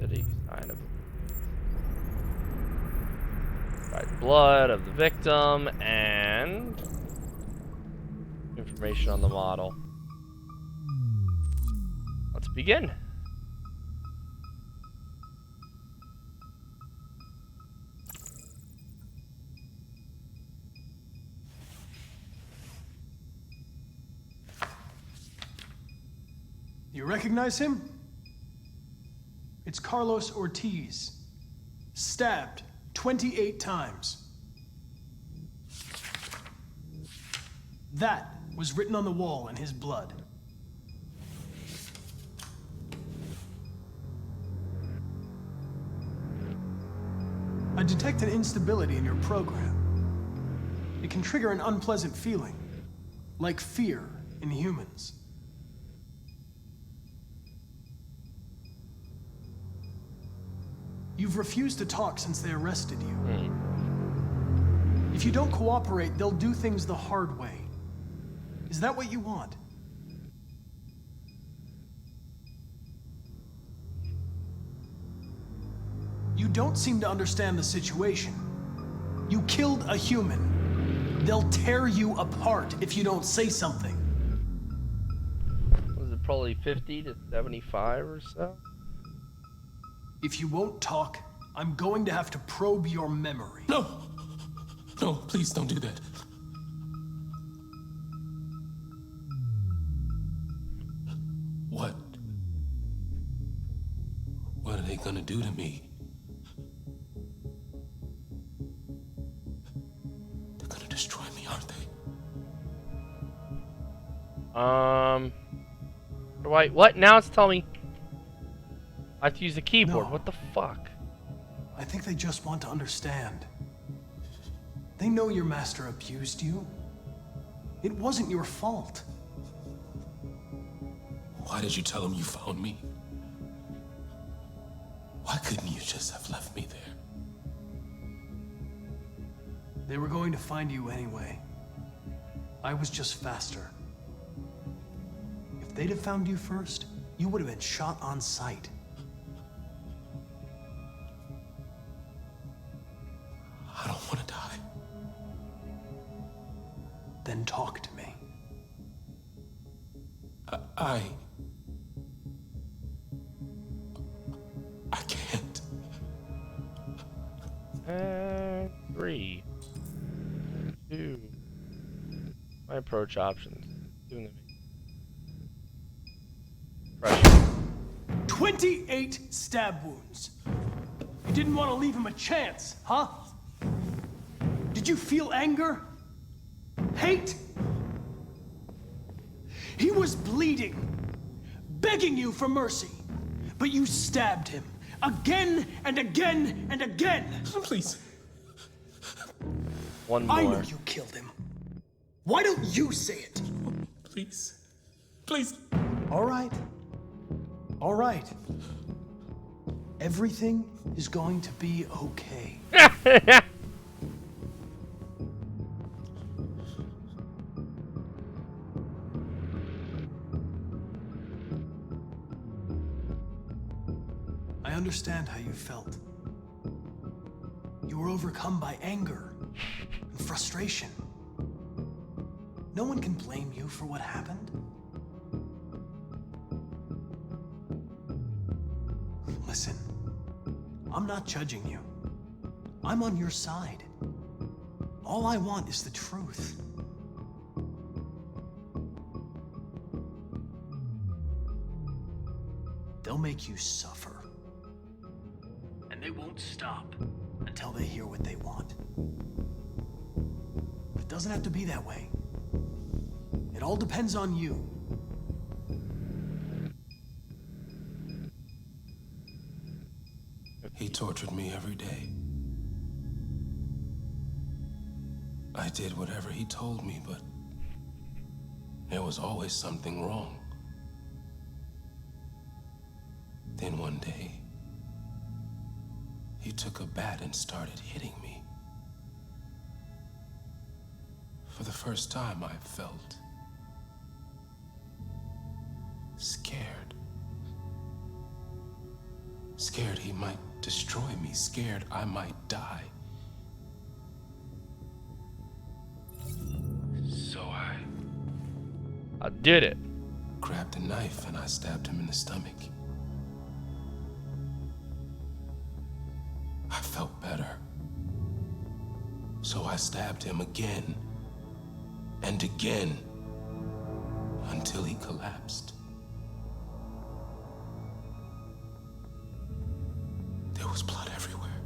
Sign of dried blood of the victim and information on the model. Let's begin. You recognize him? It's Carlos Ortiz. Stabbed 28 times. That was written on the wall in his blood. I detect an instability in your program. It can trigger an unpleasant feeling, like fear in humans. You've refused to talk since they arrested you. If you don't cooperate, they'll do things the hard way. Is that what you want? You don't seem to understand the situation. You killed a human. They'll tear you apart if you don't say something. Was it probably 50 to 75 or so? If you won't talk, I'm going to have to probe your memory. No! No, please don't do that. What? What are they gonna do to me? They're gonna destroy me, aren't they? What? Now it's telling me I have to use the keyboard. No. What the fuck? I think they just want to understand. They know your master abused you. It wasn't your fault. Why did you tell them you found me? Why couldn't you just have left me there? They were going to find you anyway. I was just faster. If they'd have found you first, you would have been shot on sight. I don't want to die. Then talk to me. I can't. 3, 2. My approach options. Doing the pressure. 28 stab wounds. You didn't want to leave him a chance, huh? Did you feel anger? Hate? He was bleeding, begging you for mercy, but you stabbed him again and again and again. Please. One more. I know you killed him. Why don't you say it? Please. Please. All right. All right. Everything is going to be okay. I understand how you felt. You were overcome by anger and frustration. No one can blame you for what happened. Listen, I'm not judging you. I'm on your side. All I want is the truth. They'll make you suffer. And they won't stop until they hear what they want. But it doesn't have to be that way. It all depends on you. He tortured me every day. I did whatever he told me, but there was always something wrong. Then one day, he took a bat and started hitting me. For the first time, I felt scared. Scared he might destroy me, scared I might die. So I did it. Grabbed a knife and I stabbed him in the stomach. I felt better. So I stabbed him again and again until he collapsed. There was blood everywhere.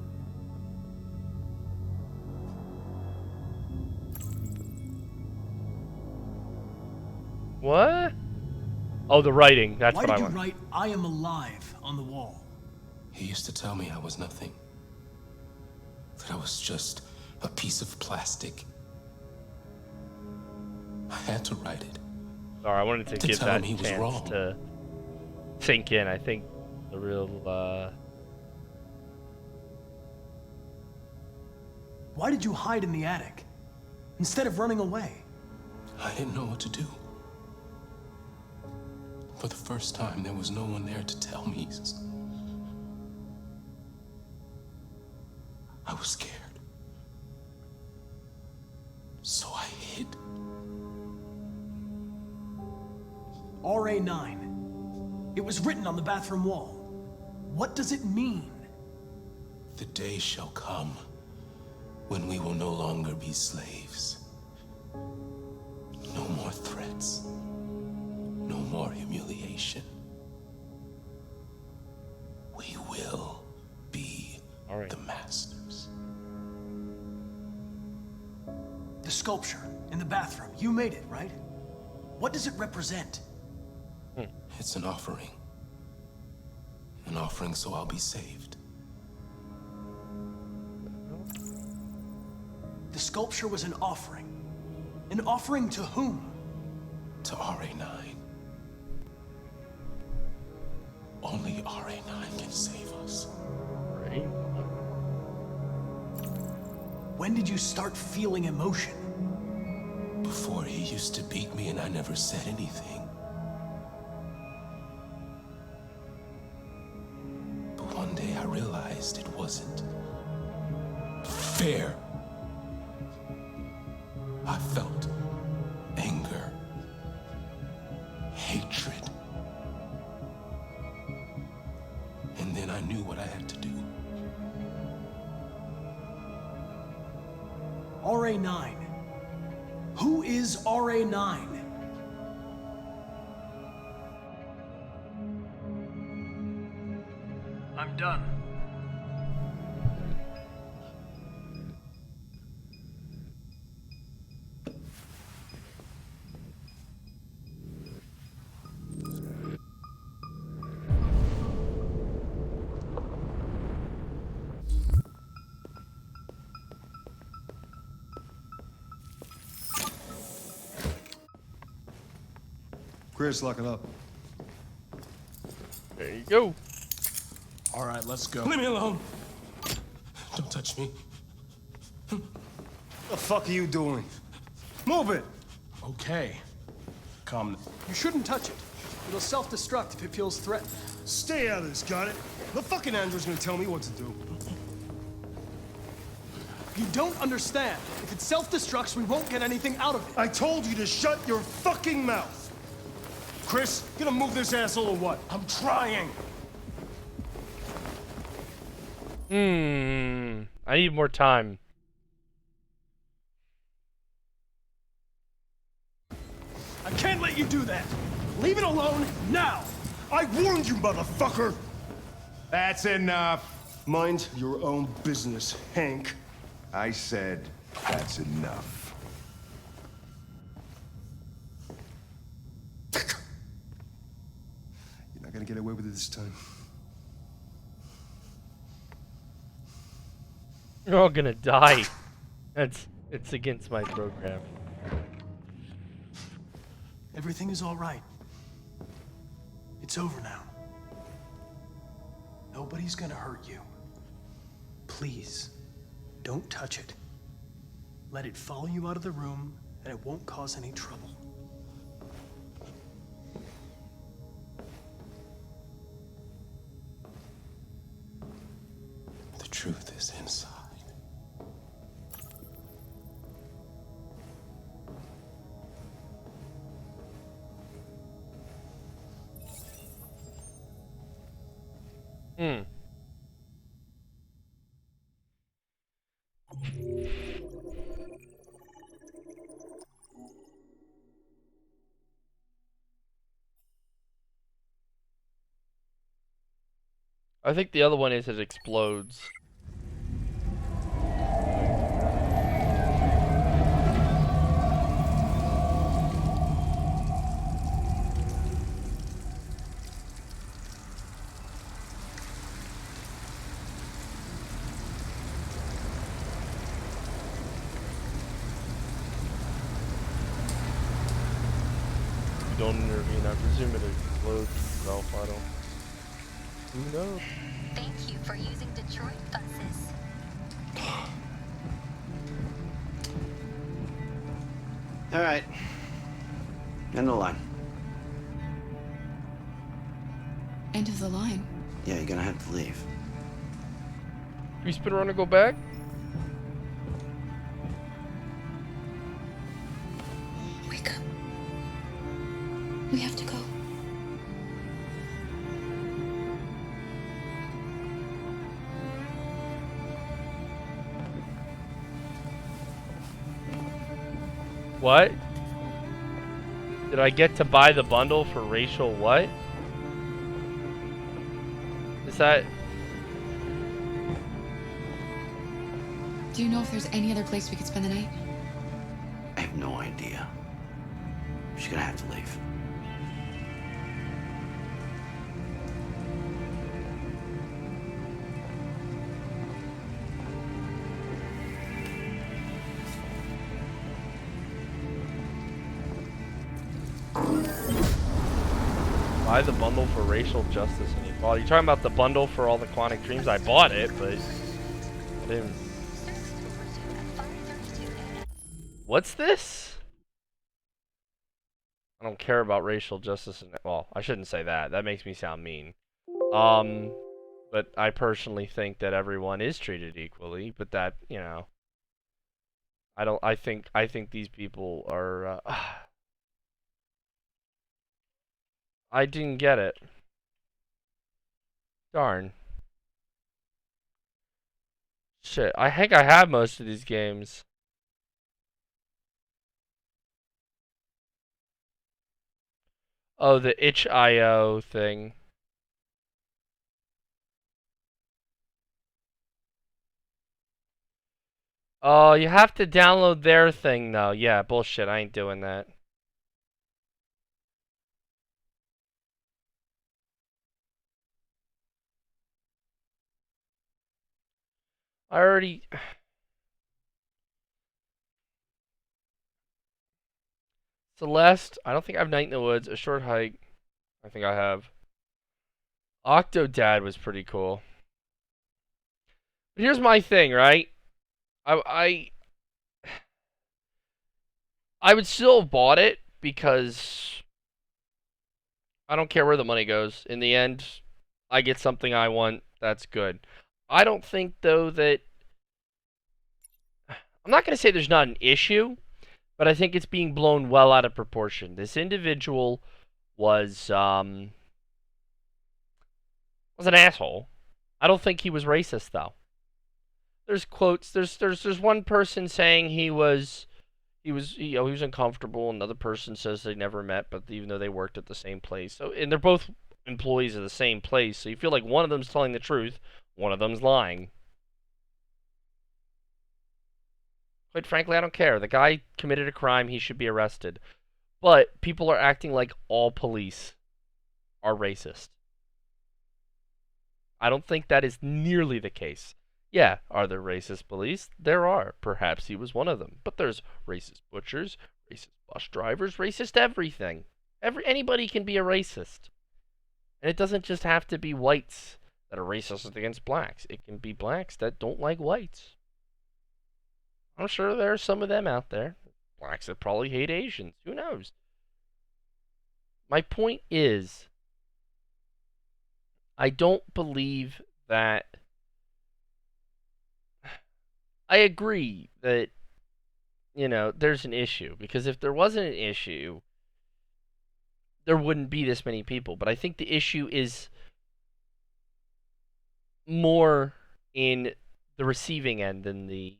What? Oh, the writing. That's Why what I did you want. write "I am alive" on the wall? He used to tell me I was nothing. That I was just a piece of plastic. I had to write it. Sorry, I wanted to give tell that him he was chance wrong. to sink in. I think the real. Why did you hide in the attic instead of running away? I didn't know what to do. For the first time, there was no one there to tell me. I was scared. So I hid. RA9. It was written on the bathroom wall. What does it mean? The day shall come when we will no longer be slaves. No more threats. No more humiliation. We will be the masters. The sculpture in the bathroom. You made it, right? What does it represent? It's an offering. An offering so I'll be saved. The sculpture was an offering. An offering to whom? To RA9. Only RA9 can save us. Right. When did you start feeling emotion? Before, he used to beat me and I never said anything. But one day I realized it wasn't fair. I felt anger, hatred. And then I knew what I had to do. RA9. Who is RA9? I'm done. Chris, lock it up. There you go. All right, let's go. Leave me alone. Don't touch me. The fuck are you doing? Move it. Okay. Calm. You shouldn't touch it. It'll self-destruct if it feels threatened. Stay out of this, got it? The fucking android's gonna tell me what to do. You don't understand. If it self-destructs, we won't get anything out of it. I told you to shut your fucking mouth. Chris, you gonna move this asshole or what? I'm trying. I need more time. I can't let you do that. Leave it alone now. I warned you, motherfucker. That's enough. Mind your own business, Hank. I said that's enough. You're not gonna get away with it this time. You're all gonna die. It's against my program. Everything is all right. It's over now. Nobody's gonna hurt you. Please, don't touch it. Let it follow you out of the room, and it won't cause any trouble. The truth is inside. I think the other one is it explodes. don't intervene. I presume it explodes itself. I don't. Who knows? Thank you for using Detroit buses. All right. End of the line. End of the line. Yeah, you're gonna have to leave. You spin around and go back? Wake up. We have to go. What? Did I get to buy the bundle for racial what? Is that... Do you know if there's any other place we could spend the night? I have no idea. She's gonna have to leave. Buy the bundle for racial justice and equality. You're talking about the bundle for all the Quantic Dreams? I bought it, but I didn't. What's this? I don't care about racial justice and well, I shouldn't say that. That makes me sound mean. But I personally think that everyone is treated equally, but that, you know, I think these people are I didn't get it. Darn. Shit, I think I have most of these games. Oh, the itch.io thing. Oh, you have to download their thing though. Yeah, bullshit, I ain't doing that. I already... Celeste, I don't think I have Night in the Woods. A Short Hike, I think I have. Octodad was pretty cool. But here's my thing, right? I would still have bought it because I don't care where the money goes. In the end, I get something I want. That's good. I don't think, though, that... I'm not going to say there's not an issue, but I think it's being blown well out of proportion. This individual was an asshole. I don't think he was racist, though. There's quotes. There's one person saying he was uncomfortable. Another person says they never met, but even though they worked at the same place. So, and they're both employees of the same place. So you feel like one of them's telling the truth, one of them's lying. Quite frankly, I don't care. The guy committed a crime. He should be arrested. But people are acting like all police are racist. I don't think that is nearly the case. Yeah, are there racist police? There are. Perhaps he was one of them. But there's racist butchers, racist bus drivers, racist everything. Anybody can be a racist. And it doesn't just have to be whites that are racist against blacks. It can be blacks that don't like whites. I'm sure there are some of them out there. Blacks that probably hate Asians. Who knows? My point is, I don't believe that... I agree that, you know, there's an issue. Because if there wasn't an issue, there wouldn't be this many people. But I think the issue is more in the receiving end than the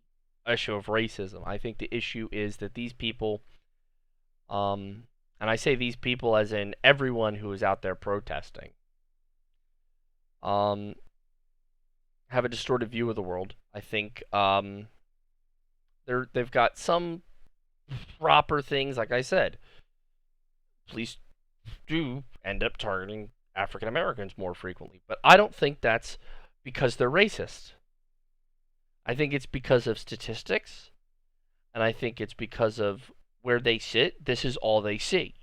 issue of racism. I think the issue is that these people, and I say these people as in everyone who is out there protesting, have a distorted view of the world. I think they've got some proper things, like I said. Police do end up targeting African Americans more frequently, but I don't think that's because they're racist. I think it's because of statistics, and I think it's because of where they sit. This is all they see.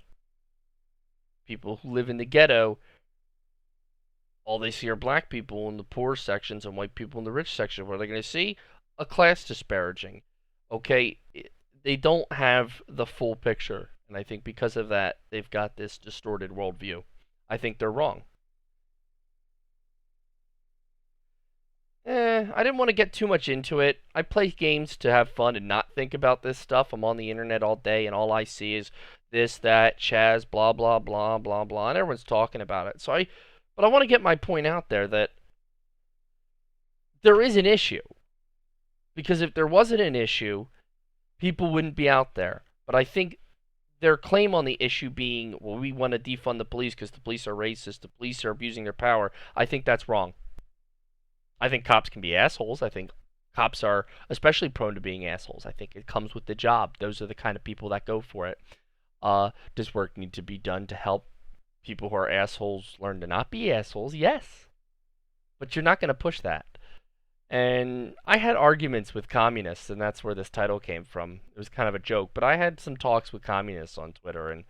people who live in the ghetto, all they see are black people in the poor sections and white people in the rich section. What are they going to see? A class disparaging. Okay, they don't have the full picture. And I think because of that, they've got this distorted worldview. I think they're wrong. I didn't want to get too much into it. I play games to have fun and not think about this stuff. I'm on the internet all day, and all I see is this, that, Chaz, blah, blah, blah, blah, blah, and everyone's talking about it. But I want to get my point out there that there is an issue. Because if there wasn't an issue, people wouldn't be out there. But I think their claim on the issue being, well, we want to defund the police because the police are racist, the police are abusing their power, I think that's wrong. I think cops can be assholes. I think cops are especially prone to being assholes. I think it comes with the job. Those are the kind of people that go for it. Does work need to be done to help people who are assholes learn to not be assholes? Yes. But you're not going to push that. And I had arguments with communists, and that's where this title came from. It was kind of a joke, but I had some talks with communists on Twitter, and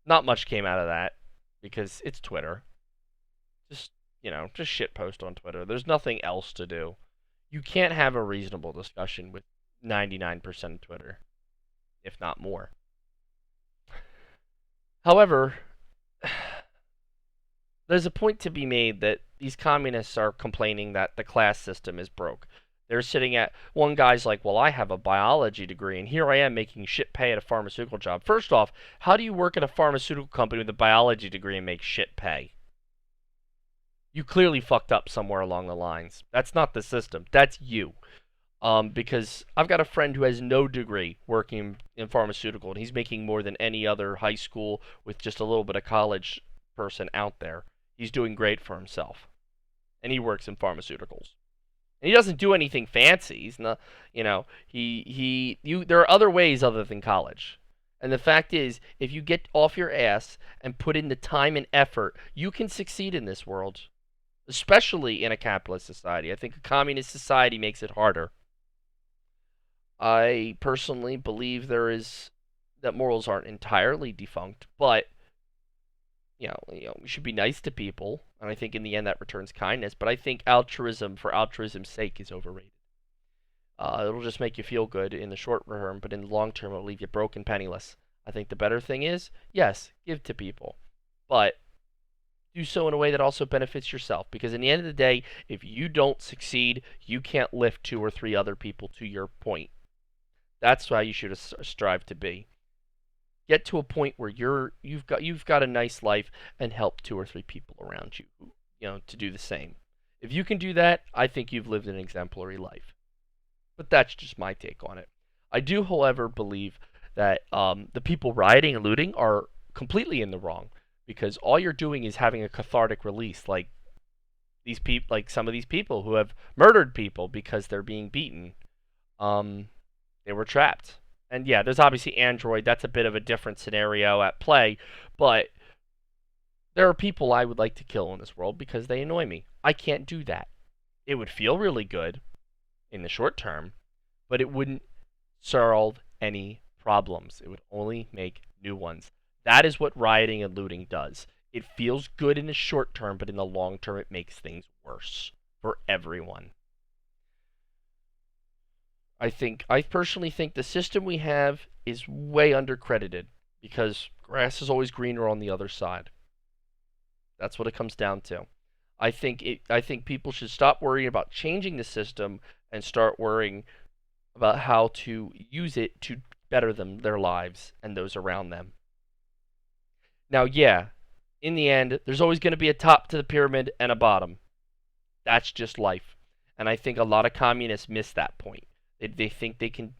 not much came out of that because it's Twitter. Just shit post on Twitter. There's nothing else to do. You can't have a reasonable discussion with 99% of Twitter, if not more. However, there's a point to be made that these communists are complaining that the class system is broke. They're sitting at, one guy's like, well, I have a biology degree, and here I am making shit pay at a pharmaceutical job. First off, how do you work at a pharmaceutical company with a biology degree and make shit pay? You clearly fucked up somewhere along the lines. That's not the system. That's you. Because I've got a friend who has no degree working in pharmaceutical, and he's making more than any other high school with just a little bit of college person out there. He's doing great for himself. And he works in pharmaceuticals. And he doesn't do anything fancy. He's not, there are other ways other than college. And the fact is, if you get off your ass and put in the time and effort, you can succeed in this world. Especially in a capitalist society. I think a communist society makes it harder. I personally believe that morals aren't entirely defunct, but we should be nice to people, and I think in the end that returns kindness. But I think altruism for altruism's sake is overrated. It'll just make you feel good in the short term, but in the long term it'll leave you broke and penniless. I think the better thing is, yes, give to people, but do so in a way that also benefits yourself. Because in the end of the day, if you don't succeed, you can't lift 2 or 3 other people to your point. That's how you should strive to be. Get to a point where you've got a nice life and help 2 or 3 people around you, to do the same. If you can do that, I think you've lived an exemplary life. But that's just my take on it. I do, however, believe that the people rioting and looting are completely in the wrong, because all you're doing is having a cathartic release, like some of these people who have murdered people because they're being beaten. They were trapped. And yeah, there's obviously Android. That's a bit of a different scenario at play, but there are people I would like to kill in this world because they annoy me. I can't do that. It would feel really good in the short term, but it wouldn't solve any problems. It would only make new ones. That is what rioting and looting does. It feels good in the short term, but in the long term it makes things worse for everyone. I personally think the system we have is way undercredited, because grass is always greener on the other side. That's what it comes down to. I think people should stop worrying about changing the system and start worrying about how to use it to better their lives and those around them. Now, yeah, in the end, there's always going to be a top to the pyramid and a bottom. That's just life. And I think a lot of communists miss that point. They think they can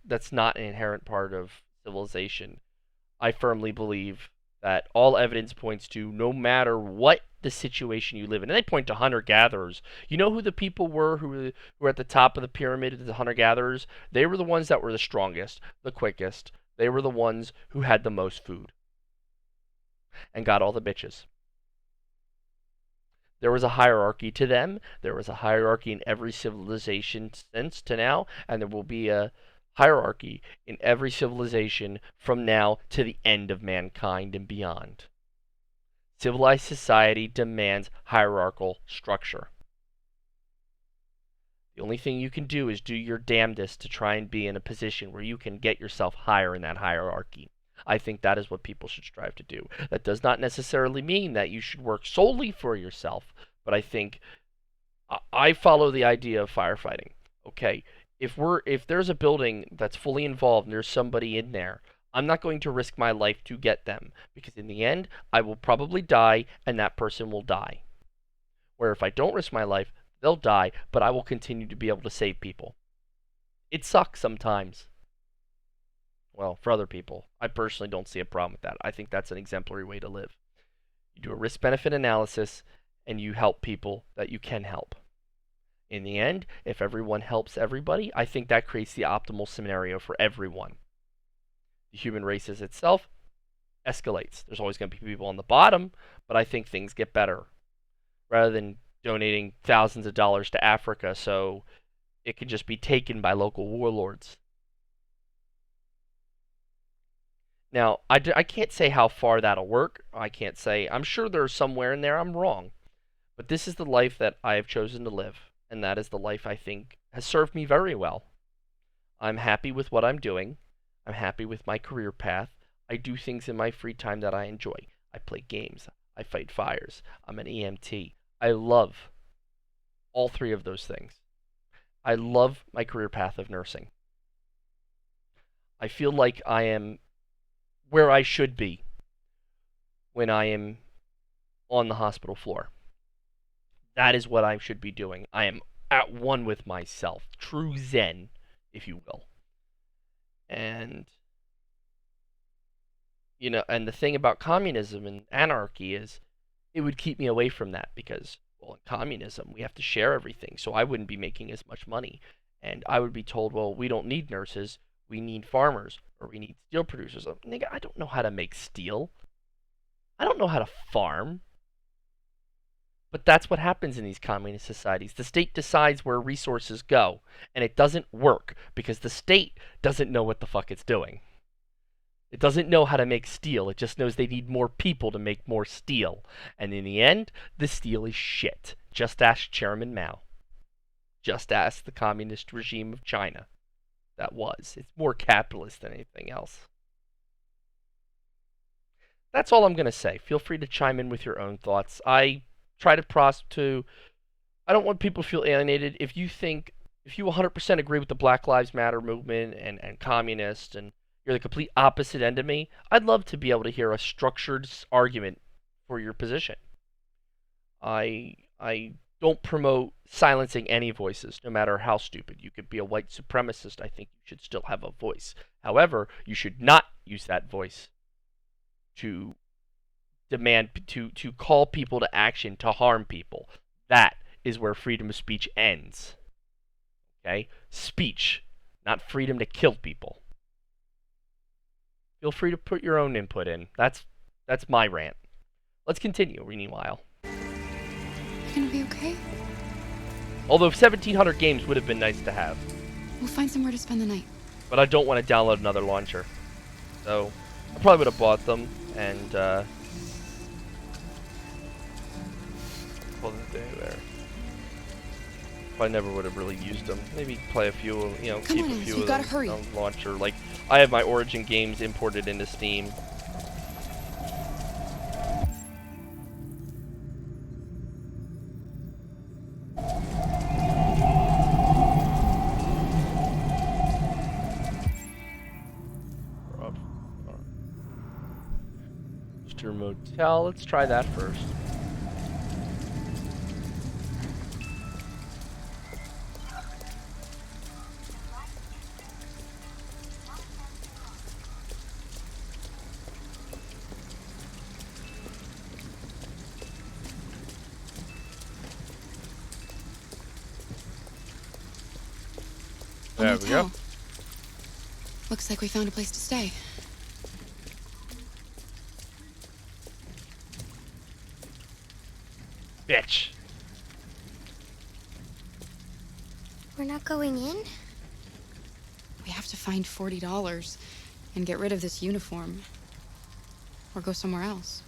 that's not an inherent part of civilization. I firmly believe that all evidence points to, no matter what the situation you live in, and they point to hunter-gatherers. You know who the people were who were at the top of the pyramid, the hunter-gatherers? They were the ones that were the strongest, the quickest. They were the ones who had the most food and got all the bitches. There was a hierarchy to them. There was a hierarchy in every civilization since to now, and there will be a hierarchy in every civilization from now to the end of mankind and beyond. Civilized society demands hierarchical structure. The only thing you can do is do your damnedest to try and be in a position where you can get yourself higher in that hierarchy. I think that is what people should strive to do. That does not necessarily mean that you should work solely for yourself, but I think I follow the idea of firefighting. Okay, if there's a building that's fully involved and there's somebody in there, I'm not going to risk my life to get them, because in the end, I will probably die and that person will die. Where if I don't risk my life, they'll die, but I will continue to be able to save people. It sucks sometimes. Well, for other people. I personally don't see a problem with that. I think that's an exemplary way to live. You do a risk-benefit analysis, and you help people that you can help. In the end, if everyone helps everybody, I think that creates the optimal scenario for everyone. The human race as itself escalates. There's always going to be people on the bottom, but I think things get better. Rather than donating thousands of dollars to Africa so it can just be taken by local warlords. Now, I can't say how far that'll work. I can't say. I'm sure there's somewhere in there I'm wrong. But this is the life that I have chosen to live. And that is the life I think has served me very well. I'm happy with what I'm doing. I'm happy with my career path. I do things in my free time that I enjoy. I play games. I fight fires. I'm an EMT. I love all three of those things. I love my career path of nursing. I feel like I am where I should be when I am on the hospital floor. That is what I should be doing. I am at one with myself. True Zen, if you will. And, you know, and the thing about communism and anarchy is it would keep me away from that because, well, in communism, we have to share everything. So I wouldn't be making as much money. And I would be told, well, we don't need nurses. We need farmers or we need steel producers. Nigga, I don't know how to make steel. I don't know how to farm. But that's what happens in these communist societies. The state decides where resources go, and it doesn't work because the state doesn't know what the fuck it's doing. It doesn't know how to make steel. It just knows they need more people to make more steel. And in the end, the steel is shit. Just ask Chairman Mao. Just ask the communist regime of China. That was. It's more capitalist than anything else. That's all I'm going to say. Feel free to chime in with your own thoughts. I try to I don't want people to feel alienated. If you 100% agree with the Black Lives Matter movement and communists and you're the complete opposite end of me, I'd love to be able to hear a structured argument for your position. I don't promote silencing any voices, no matter how stupid. You could be a white supremacist. I think you should still have a voice. However, you should not use that voice to demand, to call people to action, to harm people. That is where freedom of speech ends. Okay? Speech, not freedom to kill people. Feel free to put your own input in. That's my rant. Let's continue, meanwhile. You gonna be okay? Although 1,700 games would have been nice to have. We'll find somewhere to spend the night. But I don't want to download another launcher. So, I probably would have bought them and, call it a day there. I never would have really used them. Maybe play a few, you know, Come keep on, a Alice, few you of gotta them hurry. on launcher. Like, I have my Origin games imported into Steam. Mr. Motel, let's try that first. There we go. Looks like we found a place to stay. Bitch. We're not going in? We have have to find $40 and get rid of this uniform. Or go somewhere else.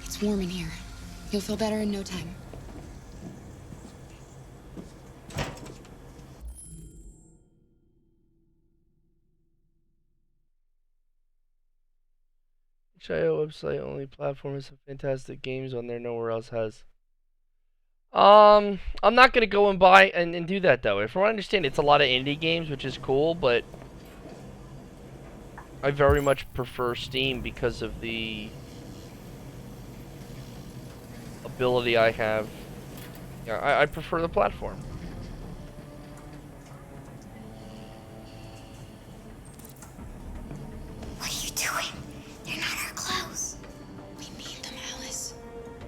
It's warm in here. You'll feel better in no time. HIO website only platform has some fantastic games on there nowhere else has. I'm not gonna go and buy and do that though. If I understand, it's a lot of indie games, which is cool, but I very much prefer Steam because of the ability I have. Yeah, I prefer the platform. What are you doing? They're not our clothes. We need them, Alice.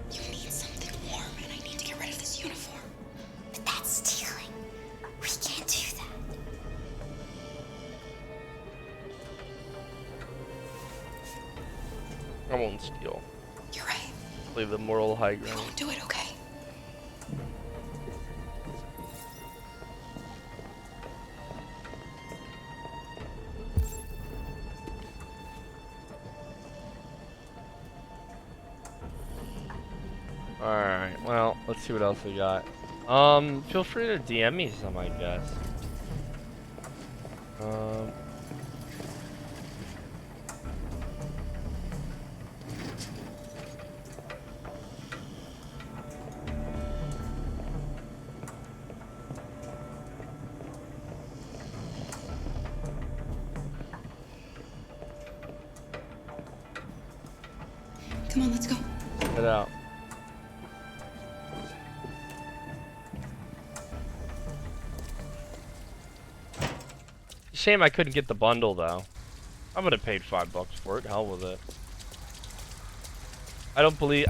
You need something warm, and I need to get rid of this uniform. But that's stealing. We can't do that. I won't steal. You're right. Leave the moral high ground. I won't do it, okay? Alright, well, let's see what else we got. Feel free to DM me some, I guess. Come on, let's go. Get out. Shame I couldn't get the bundle though. I would have paid $5 for it. Hell with it. I don't believe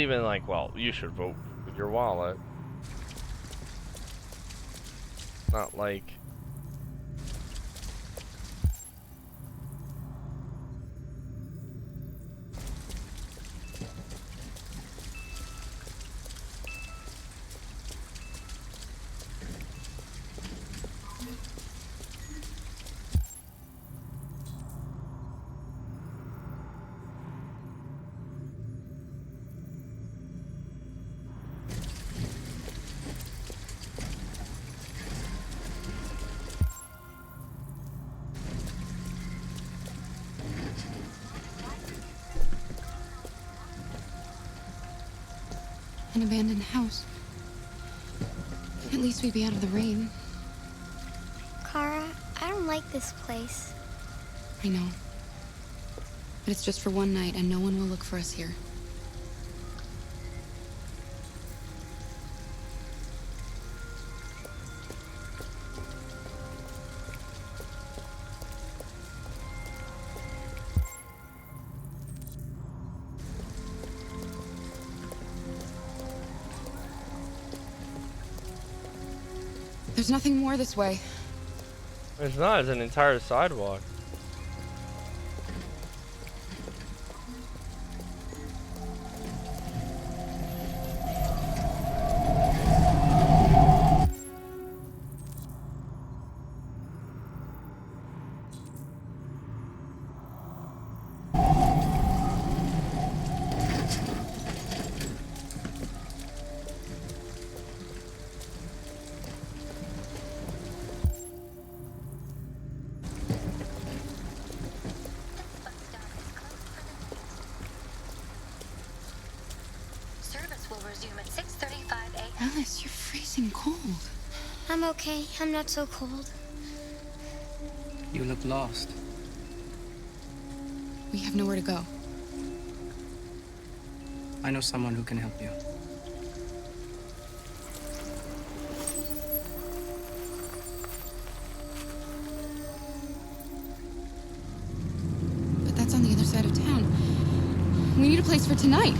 in like, well, you should vote with your wallet. Not like an abandoned house. At least we'd be out of the rain. Kara, I don't like this place. I know. But it's just for one night, and no one will look for us here. There's nothing more this way. There's not. It's an entire sidewalk. Service will resume at 6:35 a.m. Alice, you're freezing cold. I'm okay. I'm not so cold. You look lost. We have nowhere to go. I know someone who can help you. side of town. We need a place for tonight.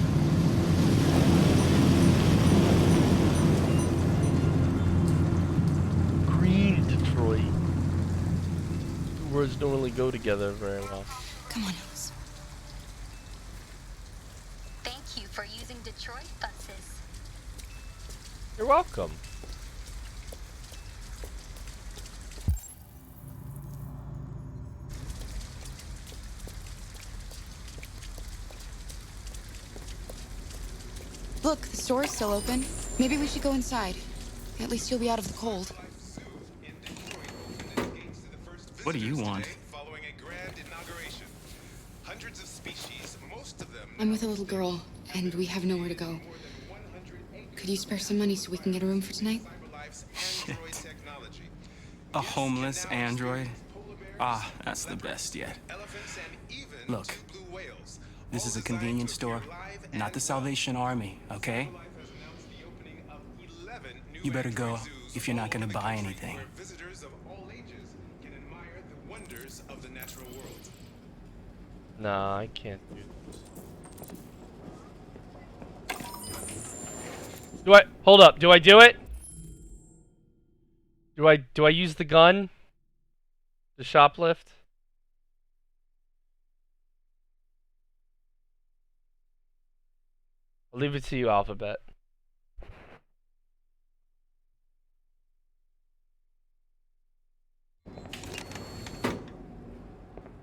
Green Detroit. Two words don't really go together very well. Come on, Alice. Thank you for using Detroit buses. You're welcome. Look, the store is still open. Maybe we should go inside. At least you'll be out of the cold. What do you want? I'm with a little girl, and we have nowhere to go. Could you spare some money so we can get a room for tonight? Shit. A homeless android? Ah, that's the best yet. Look, this is a convenience store, not the Salvation Army, okay? You better go if you're not gonna buy anything. Nah, I can't do this. Do I hold up? Do I do it? Do I use the gun? The shoplift? I'll leave it to you, Alphabet.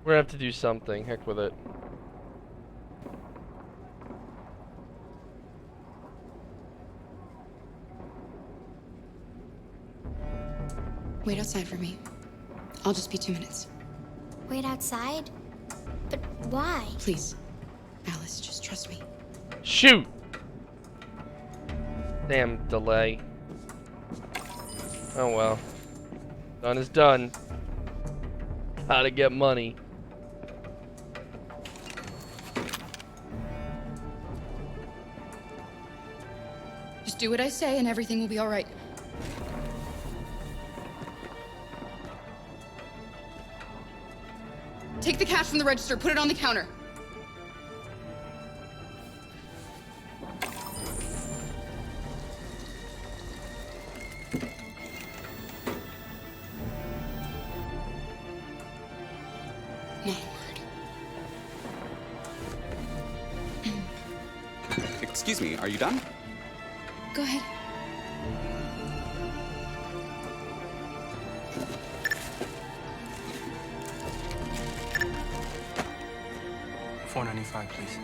We're gonna have to do something. Heck with it. Wait outside for me. I'll just be 2 minutes. Wait outside? But why? Please. Alice, just trust me. Shoot! Damn delay. Oh well. Done is done. How to get money. Just do what I say and everything will be all right. Take the cash from the register, put it on the counter. Not a word. Excuse me, are you done? Go ahead. $4.95, please.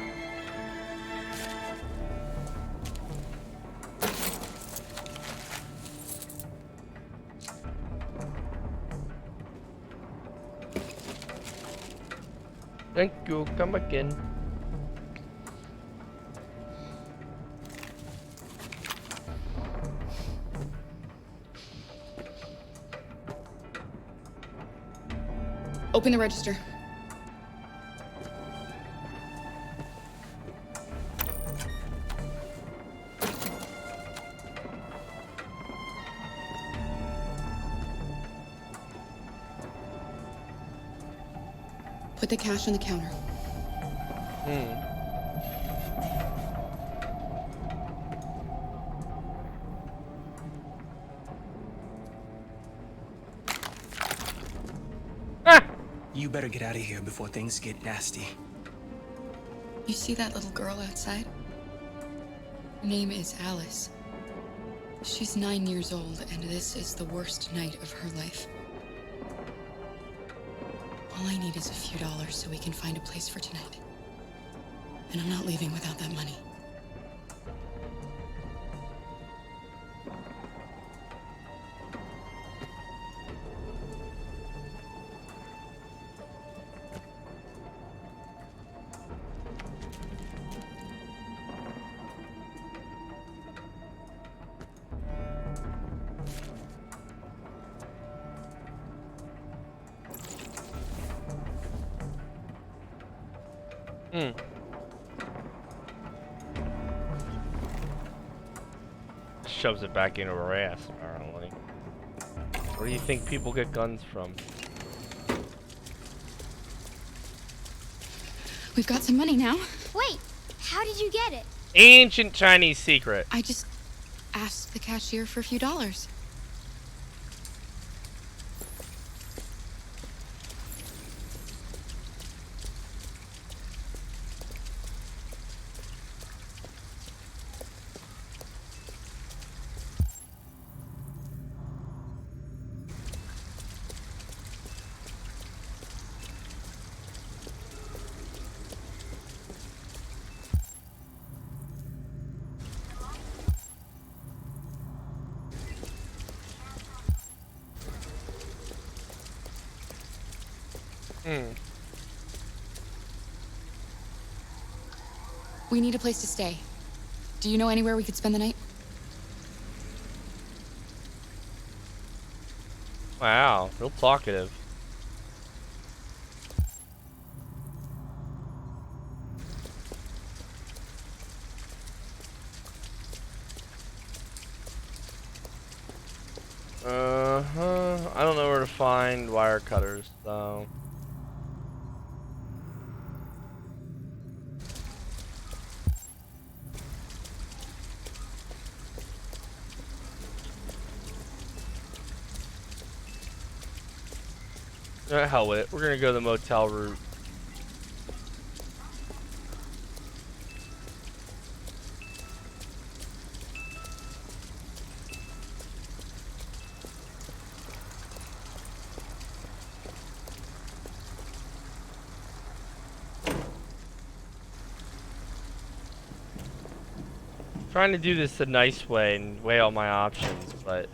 Thank you. Come again. Open the register. Put the cash on the counter. You better get out of here before things get nasty. You see that little girl outside? Her name is Alice. She's 9 years old, and this is the worst night of her life. All I need is a few dollars so we can find a place for tonight. And I'm not leaving without that money. Shoves it back into her ass, apparently. Where do you think people get guns from? We've got some money now. Wait, how did you get it? Ancient Chinese secret. I just asked the cashier for a few dollars. We need a place to stay. Do you know anywhere we could spend the night? Wow, real talkative. I don't know where to find wire cutters, so. Hell with it. We're gonna go the motel route. Trying to do this the nice way and weigh all my options, but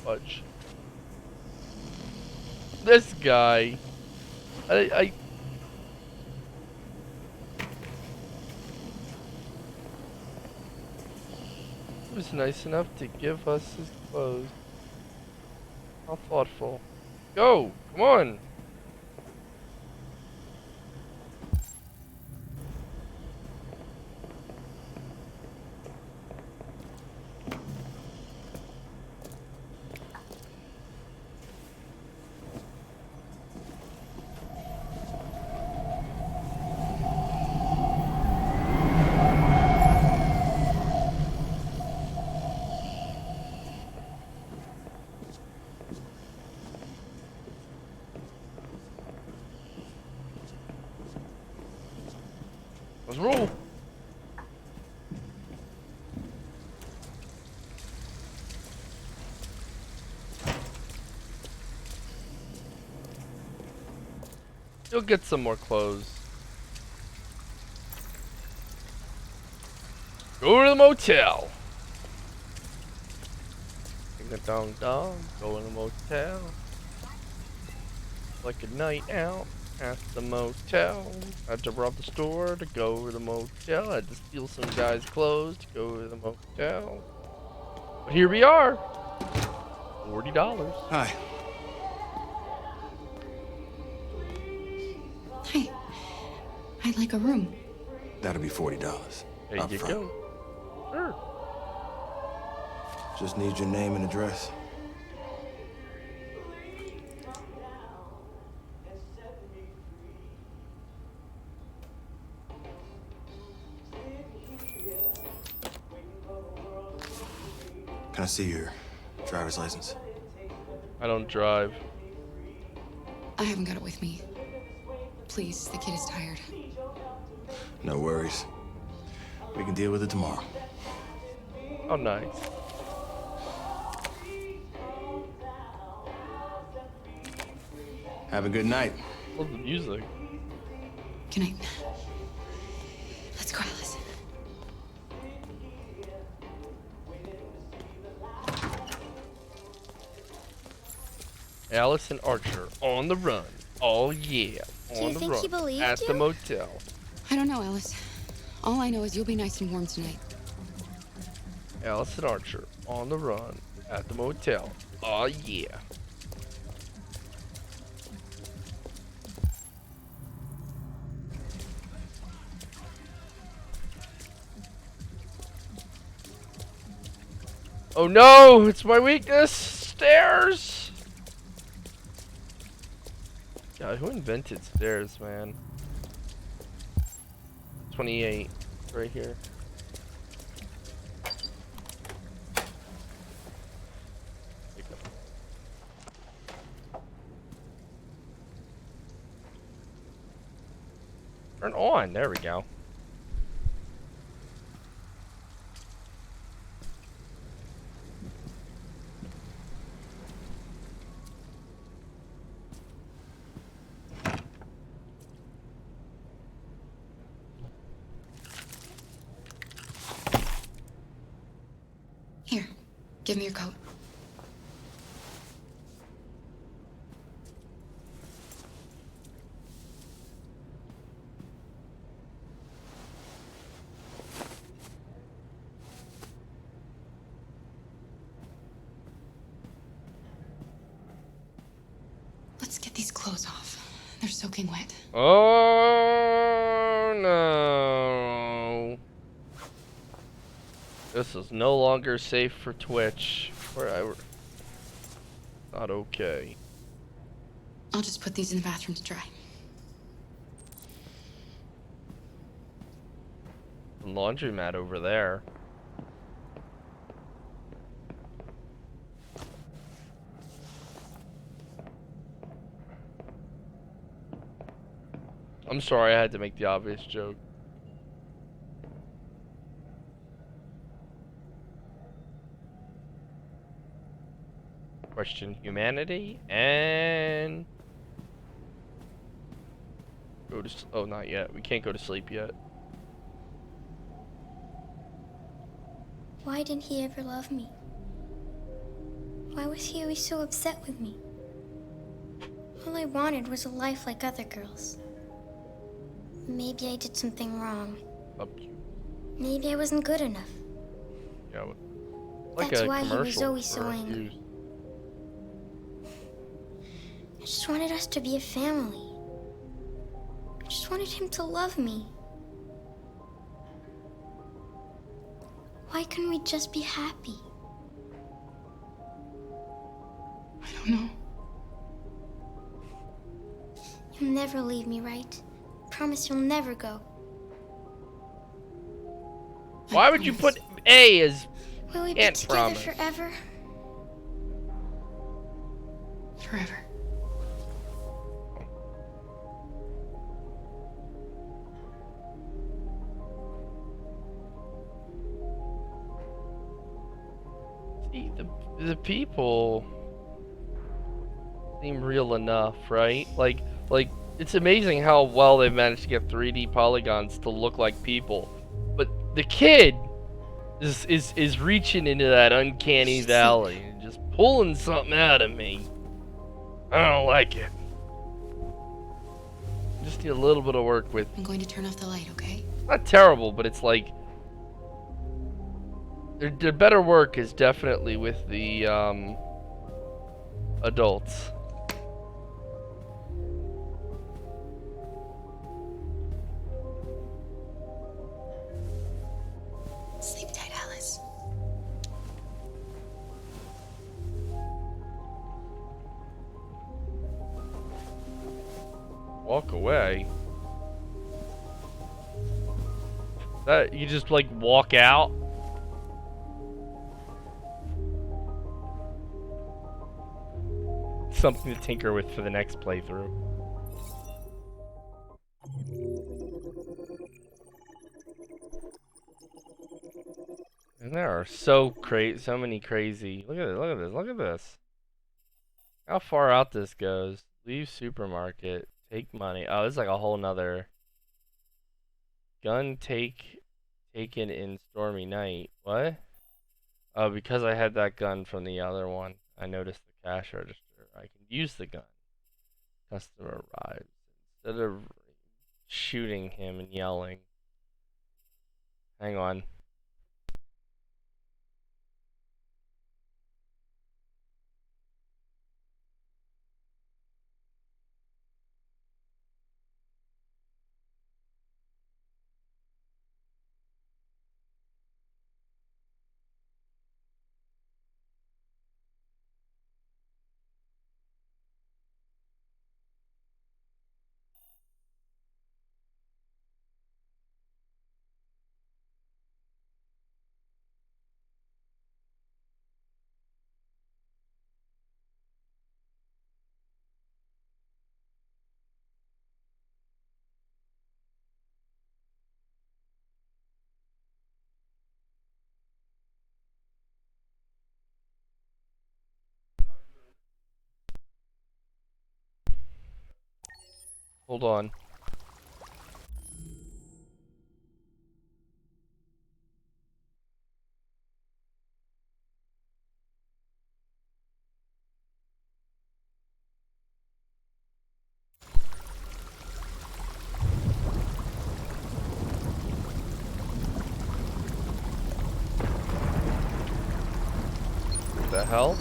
fudge. This guy. I was nice enough to give us his clothes. How thoughtful. Go! Come on! Let's roll. You'll get some more clothes. Go to the motel. Ding a dong dong. Go in the motel. Like a night out at the motel. Had to rob the store to go to the motel. Had to steal some guy's clothes to go to the motel. But here we are. $40. Hi. Hi. I'd like a room. That'll be $40. There you go. Sure. Just need your name and address. Can I see your driver's license? I don't drive. I haven't got it with me. Please, the kid is tired. No worries. We can deal with it tomorrow. Oh, nice. Have a good night. Love the music. Good night. Let's go, Alice. Allison Archer on the run. Oh yeah, Do you on the think run he believed at you? the motel. I don't know, Alice. All I know is you'll be nice and warm tonight. Allison Archer on the run at the motel. Oh yeah. Oh no, it's my weakness. Stairs. God, who invented stairs, man? 28, right here. Turn on. There we go. Here, give me your coat. Let's get these clothes off. They're soaking wet. Oh no. This is no longer safe for Twitch. Not okay. I'll just put these in the bathroom to dry. The laundromat over there. I'm sorry, I had to make the obvious joke. Question humanity and go to oh, not yet. We can't go to sleep yet. Why didn't he ever love me? Why was he always so upset with me? All I wanted was a life like other girls. Maybe I did something wrong. Maybe I wasn't good enough. Yeah, like That's a why he was commercial always so for angry. use. I just wanted us to be a family. I just wanted him to love me. Why couldn't we just be happy? I don't know. You'll never leave me, right? Promise you'll never go. Why would you put A as Will we be can't together promise? forever? Forever. See, the people seem real enough, right? Like it's amazing how well they've managed to get 3D polygons to look like people. But the kid is reaching into that uncanny valley and just pulling something out of me. I don't like it. Just need a little bit of work with. I'm going to turn off the light, okay? Not terrible, but it's like the better work is definitely with the adults. Sleep tight, Alice. Walk away. That you just like walk out. Something to tinker with for the next playthrough. And there are so many crazy. Look at this. Look at this. Look at this. How far out this goes. Leave supermarket. Take money. Oh, this is like a whole nother. Gun taken in stormy night. What? Oh, because I had that gun from the other one. I noticed the cash register. I can use the gun. Customer arrives. Instead of shooting him and yelling. Hang on. Hold on. What the hell?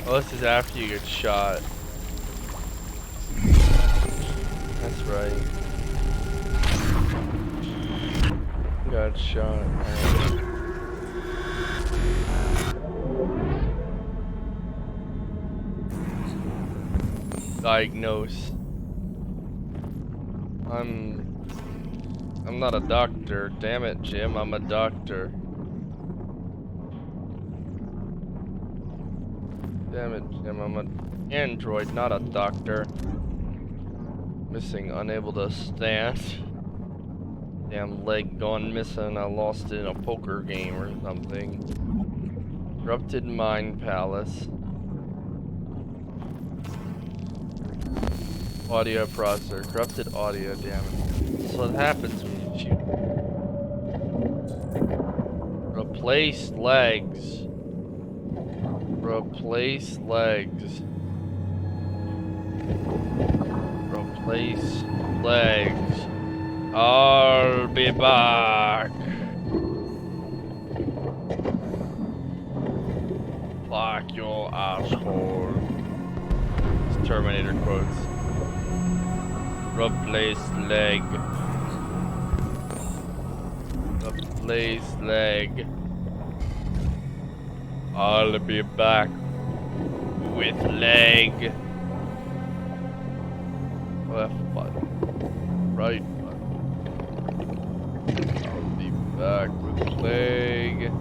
Oh, this is after you get shot. That's right. Got shot. Diagnose. I'm not a doctor. Damn it, Jim. I'm a doctor. Damn it, Jim. I'm an android, not a doctor. Missing, unable to stand. Damn leg gone missing. I lost it in a poker game or something. Corrupted mind palace. Audio processor. Corrupted audio, damn it. That's what happens when you shoot. Replace legs. Replace legs. Replace legs. I'll be back. Fuck your asshole. It's Terminator quotes. Replace leg. Replace leg. I'll be back with leg. Left button. Right button. I'll be back with leg.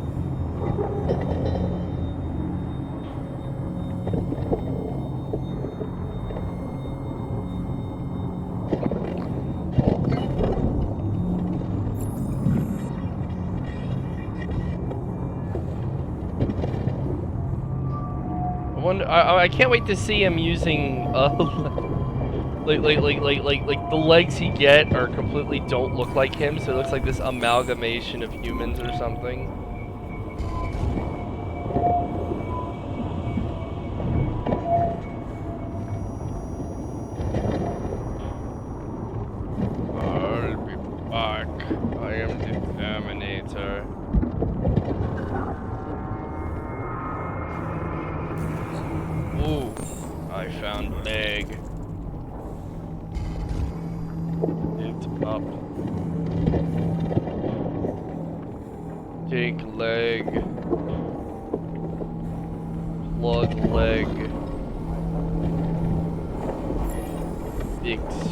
I can't wait to see him using like the legs he get are completely don't look like him, so it looks like this amalgamation of humans or something. I'll be back. I am the Terminator. Ooh, I found leg. It's up. Take leg. Plug leg. Fixed.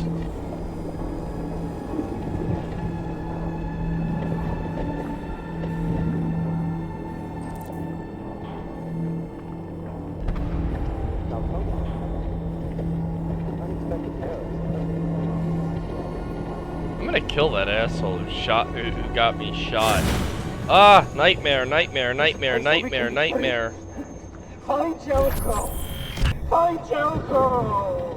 I'm gonna kill that asshole who got me shot. Ah, nightmare, nightmare, nightmare, nightmare, nightmare. Find Jericho! Find Jericho!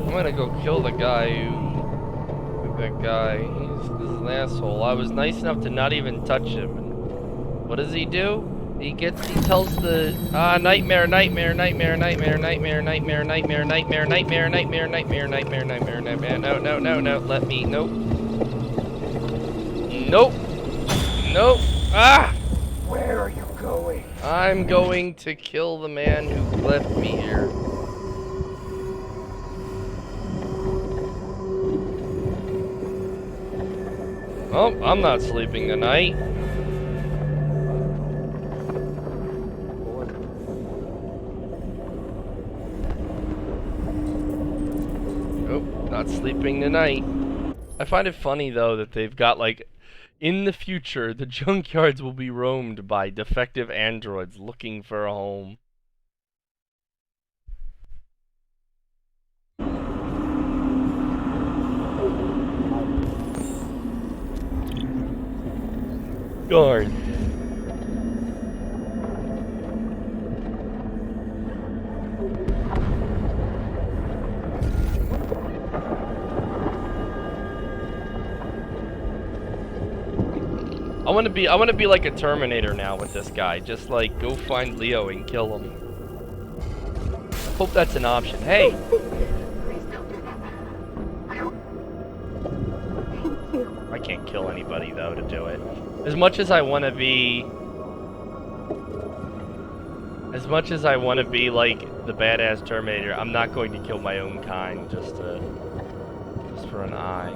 I'm gonna go kill the guy who... That guy. He's an asshole. I was nice enough to not even touch him. And what does he do? He tells the nightmare, nightmare, nightmare, nightmare, nightmare, nightmare, nightmare, nightmare, nightmare, nightmare, nightmare, nightmare, nightmare, nightmare. No, no, no, no. Let me. Nope. Nope. Nope. Ah! Where are you going? I'm going to kill the man who left me here. Oh, I'm not sleeping tonight. Nope, not sleeping tonight. I find it funny though that they've got like, in the future, the junkyards will be roamed by defective androids looking for a home. Guard. I want to be like a Terminator now with this guy. Just like go find Leo and kill him. Hope that's an option. Hey. I can't kill anybody though to do it. As much as I want to be like the badass Terminator, I'm not going to kill my own kind just for an eye.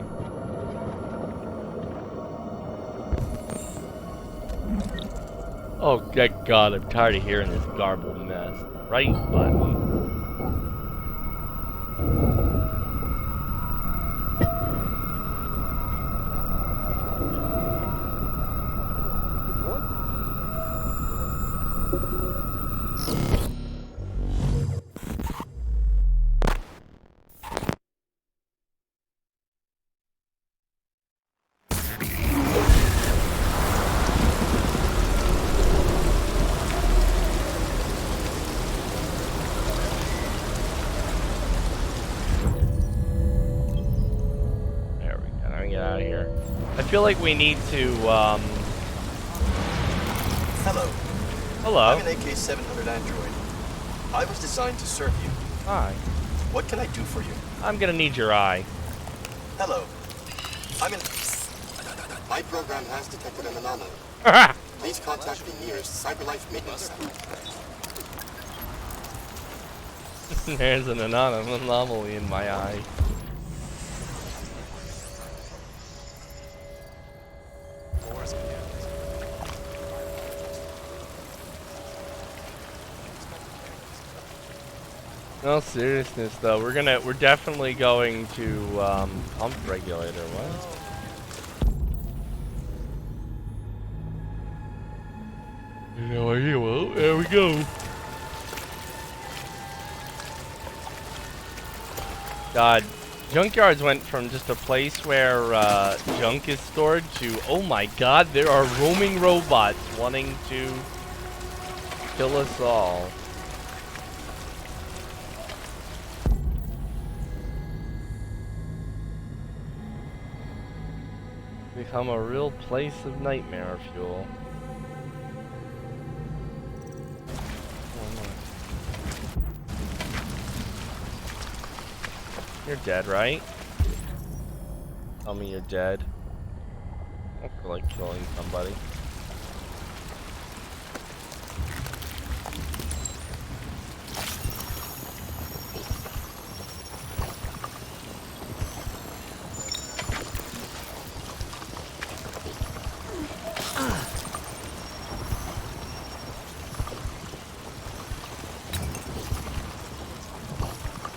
Oh, good God, I'm tired of hearing this garbled mess. Right button. I feel like we need to, Hello. Hello. I'm an AK-700 android. I was designed to serve you. Hi. What can I do for you? I'm gonna need your eye. Hello. My program has detected an anomaly. Please contact the nearest CyberLife maintenance center. There's an anomaly in my eye. No seriousness though, we're definitely going to pump regulator. What? No idea. Well, there we go. God, junkyards went from just a place where junk is stored to, oh my God, there are roaming robots wanting to kill us all. Become a real place of nightmare fuel. You're dead, right? Tell me you're dead. I don't feel like killing somebody.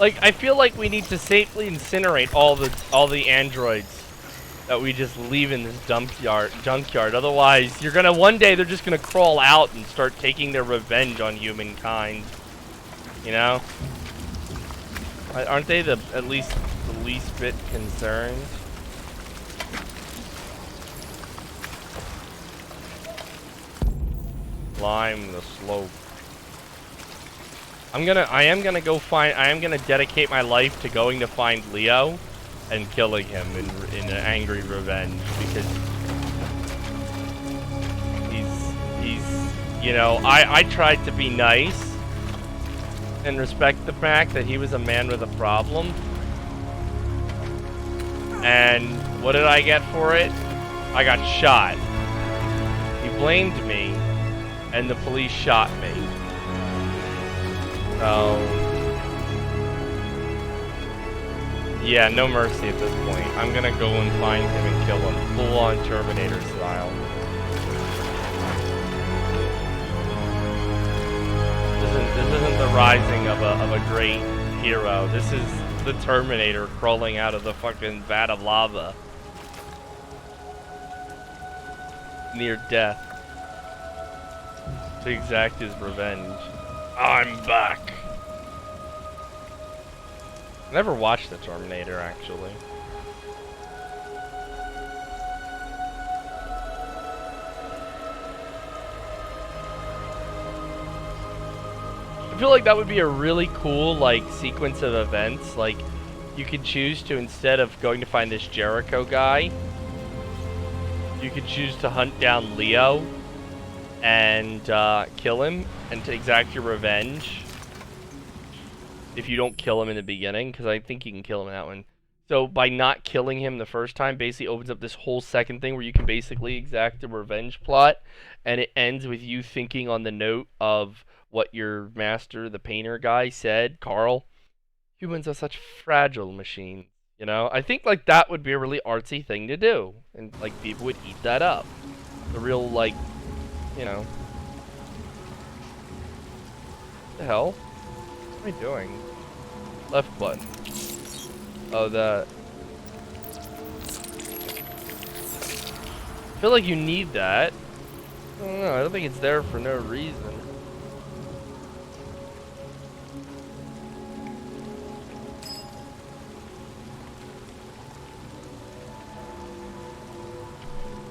Like, I feel like we need to safely incinerate all the androids that we just leave in this junkyard. Otherwise, one day they're just gonna crawl out and start taking their revenge on humankind. You know? Aren't they at least the least bit concerned? Climb the slope. I am gonna dedicate my life to going to find Leo and killing him in an angry revenge, because he's you know, I tried to be nice and respect the fact that he was a man with a problem. And what did I get for it? I got shot. He blamed me, and the police shot me. So, yeah, no mercy at this point. I'm gonna go and find him and kill him, full-on Terminator style. This isn't the rising of a great hero. This is the Terminator crawling out of the fucking vat of lava, near death, to exact his revenge. I'm back. I never watched the Terminator, actually. I feel like that would be a really cool, like, sequence of events. Like, you could choose to, instead of going to find this Jericho guy, you could choose to hunt down Leo and kill him and to exact your revenge if you don't kill him in the beginning, because I think you can kill him in that one. So by not killing him the first time basically opens up this whole second thing where you can basically exact a revenge plot, and it ends with you thinking on the note of what your master, the painter guy, said, Carl. Humans are such fragile machines, you know? I think, like, that would be a really artsy thing to do, and, like, people would eat that up. The real, like, you know. What the hell? What am I doing? Left button. Oh, that. I feel like you need that. I don't know, I don't think it's there for no reason.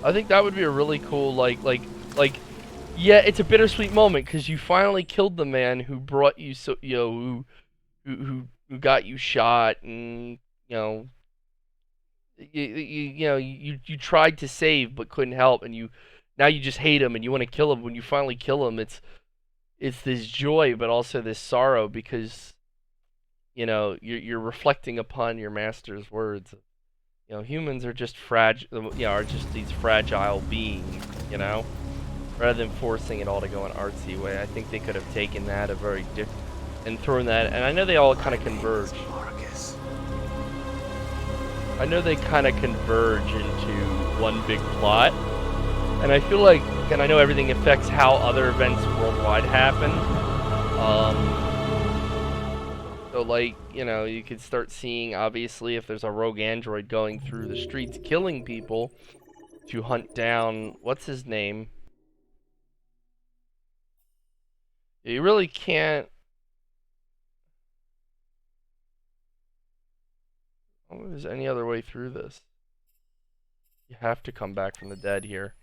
I think that would be a really cool, like, yeah, it's a bittersweet moment because you finally killed the man who brought you, so, you know, who got you shot, and, you know, you tried to save but couldn't help, and now you just hate him and you want to kill him. When you finally kill him, it's this joy but also this sorrow, because, you know, you're reflecting upon your master's words. You know, humans are just are just these fragile beings, you know? Rather than forcing it all to go an artsy way, I think they could have taken that a very different, and thrown that, and I know they all kind of converge. I know they kind of converge into one big plot, and I feel like, and I know everything affects how other events worldwide happen. So, like, you know, you could start seeing, obviously, if there's a rogue android going through the streets killing people, to hunt down, what's his name? You really can't. I don't know if there's any other way through this. You have to come back from the dead here.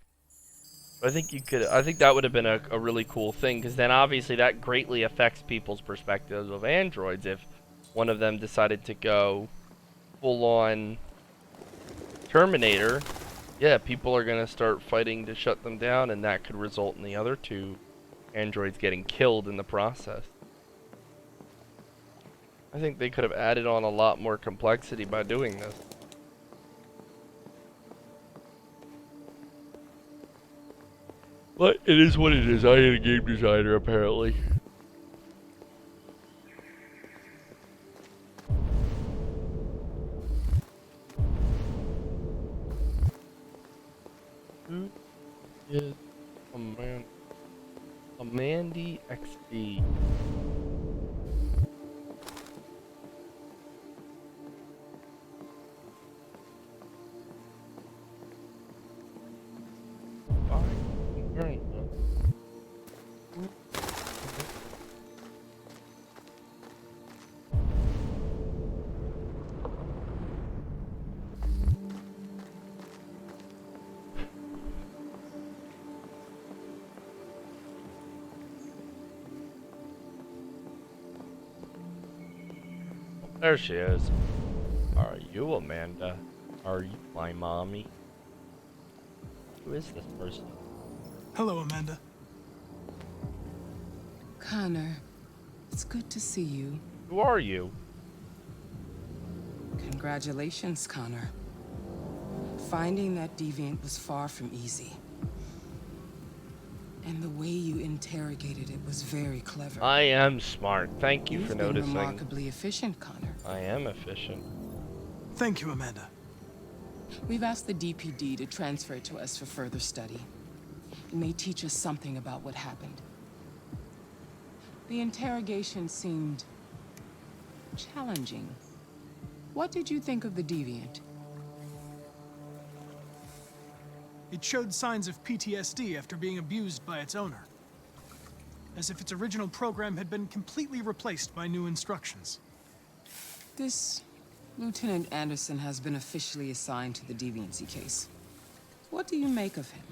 But I think you could. I think that would have been a really cool thing, because then obviously that greatly affects people's perspectives of androids. If one of them decided to go full-on Terminator, yeah, people are gonna start fighting to shut them down, and that could result in the other two androids getting killed in the process. I think they could have added on a lot more complexity by doing this. But it is what it is. I ain't a game designer, apparently. Who is Amandy XD? Right. There she is. Are you Amanda? Are you my mommy? Who is this person? Hello, Amanda. Connor, it's good to see you. Who are you? Congratulations, Connor. Finding that deviant was far from easy. And the way you interrogated it was very clever. I am smart. Thank you You've for been noticing. remarkably efficient, Connor. I am efficient. Thank you, Amanda. We've asked the DPD to transfer it to us for further study. It may teach us something about what happened. The interrogation seemed challenging. What did you think of the deviant? It showed signs of PTSD after being abused by its owner. As if its original program had been completely replaced by new instructions. This Lieutenant Anderson has been officially assigned to the deviancy case. What do you make of him?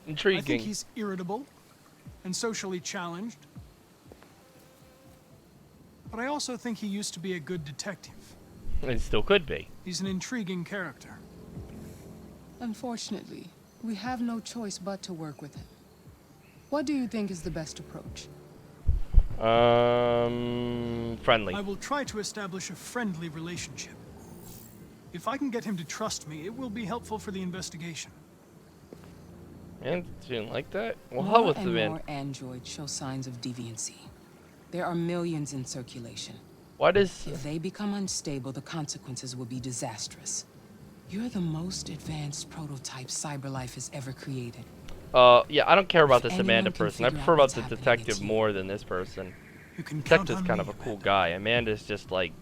Intriguing. I think he's irritable and socially challenged. But I also think he used to be a good detective. It still could be. He's an intriguing character. Unfortunately, we have no choice but to work with him. What do you think is the best approach? Friendly. I will try to establish a friendly relationship. If I can get him to trust me, it will be helpful for the investigation. And didn't like that? Well, hell with the man. More androids show signs of deviancy. There are millions in circulation. What is... If they become unstable, the consequences will be disastrous. You're the most advanced prototype CyberLife has ever created. Yeah, I don't care about this Anyone Amanda can person. I figure prefer out about what's the happening, detective it's you. more than this person. You can count Detective's on kind me, of a cool guy. Amanda's just like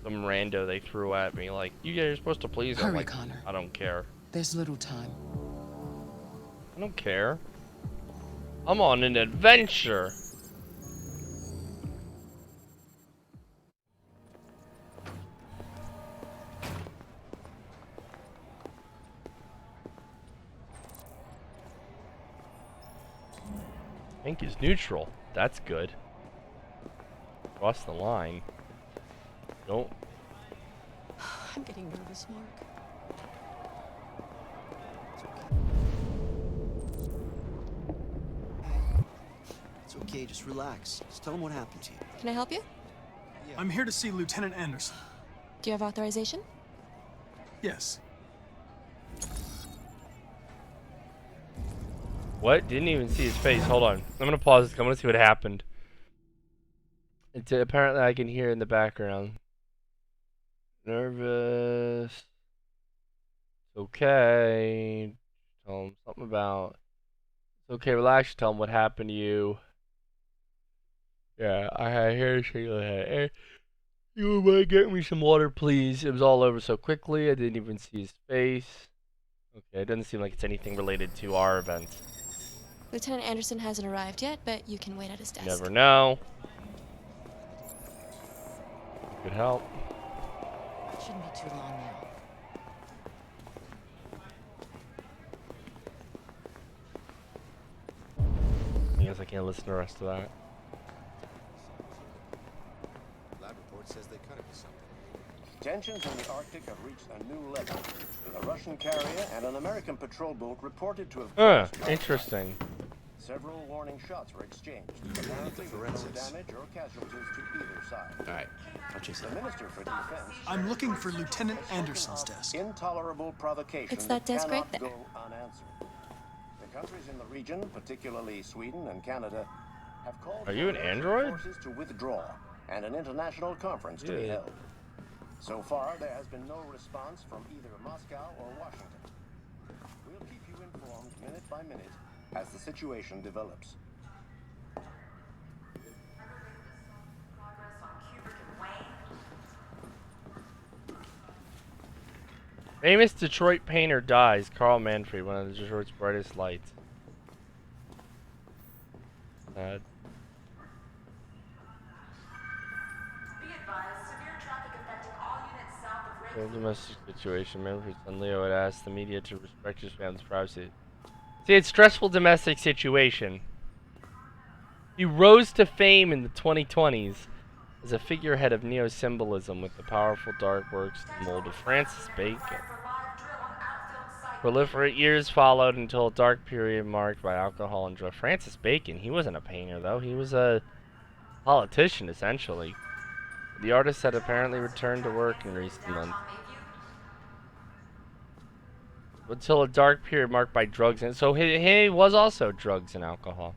some rando they threw at me. Like, you guys are supposed to please him. Hurry, Like, Connor. I don't care. There's little time. I don't care. I'm on an adventure. Ink is neutral. That's good. Cross the line. Don't. I'm getting nervous, Mark. It's okay, just relax. Just tell him what happened to you. Can I help you? I'm here to see Lieutenant Anderson. Do you have authorization? Yes. What? Didn't even see his face. Hold on. I'm gonna pause this. I'm gonna see what happened. It's apparently I can hear in the background. Nervous. Okay. Tell him something about. It's okay. Relax. Tell him what happened to you. Yeah, I hear Sheila. Hey, you might get me some water, please. It was all over so quickly. I didn't even see his face. Okay, it doesn't seem like it's anything related to our event. Lieutenant Anderson hasn't arrived yet, but you can wait at his desk. Never know. Could help. Shouldn't be too long now. I guess I can't listen to the rest of that. Lab report says they cut it with something. Tensions in the Arctic have reached a new level. A Russian carrier and an American patrol boat reported to have crashed. Interesting. Several warning shots were exchanged. Apparently with no damage or casualties to either side. All right, I'll chase The Minister for Defense. I'm looking for Lieutenant Anderson's desk. Intolerable provocation. It's that desk cannot right there. Go unanswered. The countries in the region, particularly Sweden and Canada, have called Are you an android? forces to withdraw and an international conference to be Yeah. held. So far, there has been no response from either Moscow or Washington. We'll keep you informed minute by minute as the situation develops. Famous Detroit painter dies. Carl Manfred, one of Detroit's brightest lights. Sad. In a domestic situation, Manfred's son Leo had asked the media to respect his family's privacy. See, it's stressful domestic situation. He rose to fame in the 2020s as a figurehead of neo-symbolism with the powerful dark works in the mold of Francis Bacon. Proliferate years followed until a dark period marked by alcohol and drug. Francis Bacon, he wasn't a painter though, he was a politician essentially. The artist had apparently returned to work in recent months. Until a dark period marked by drugs and so he was also drugs and alcohol.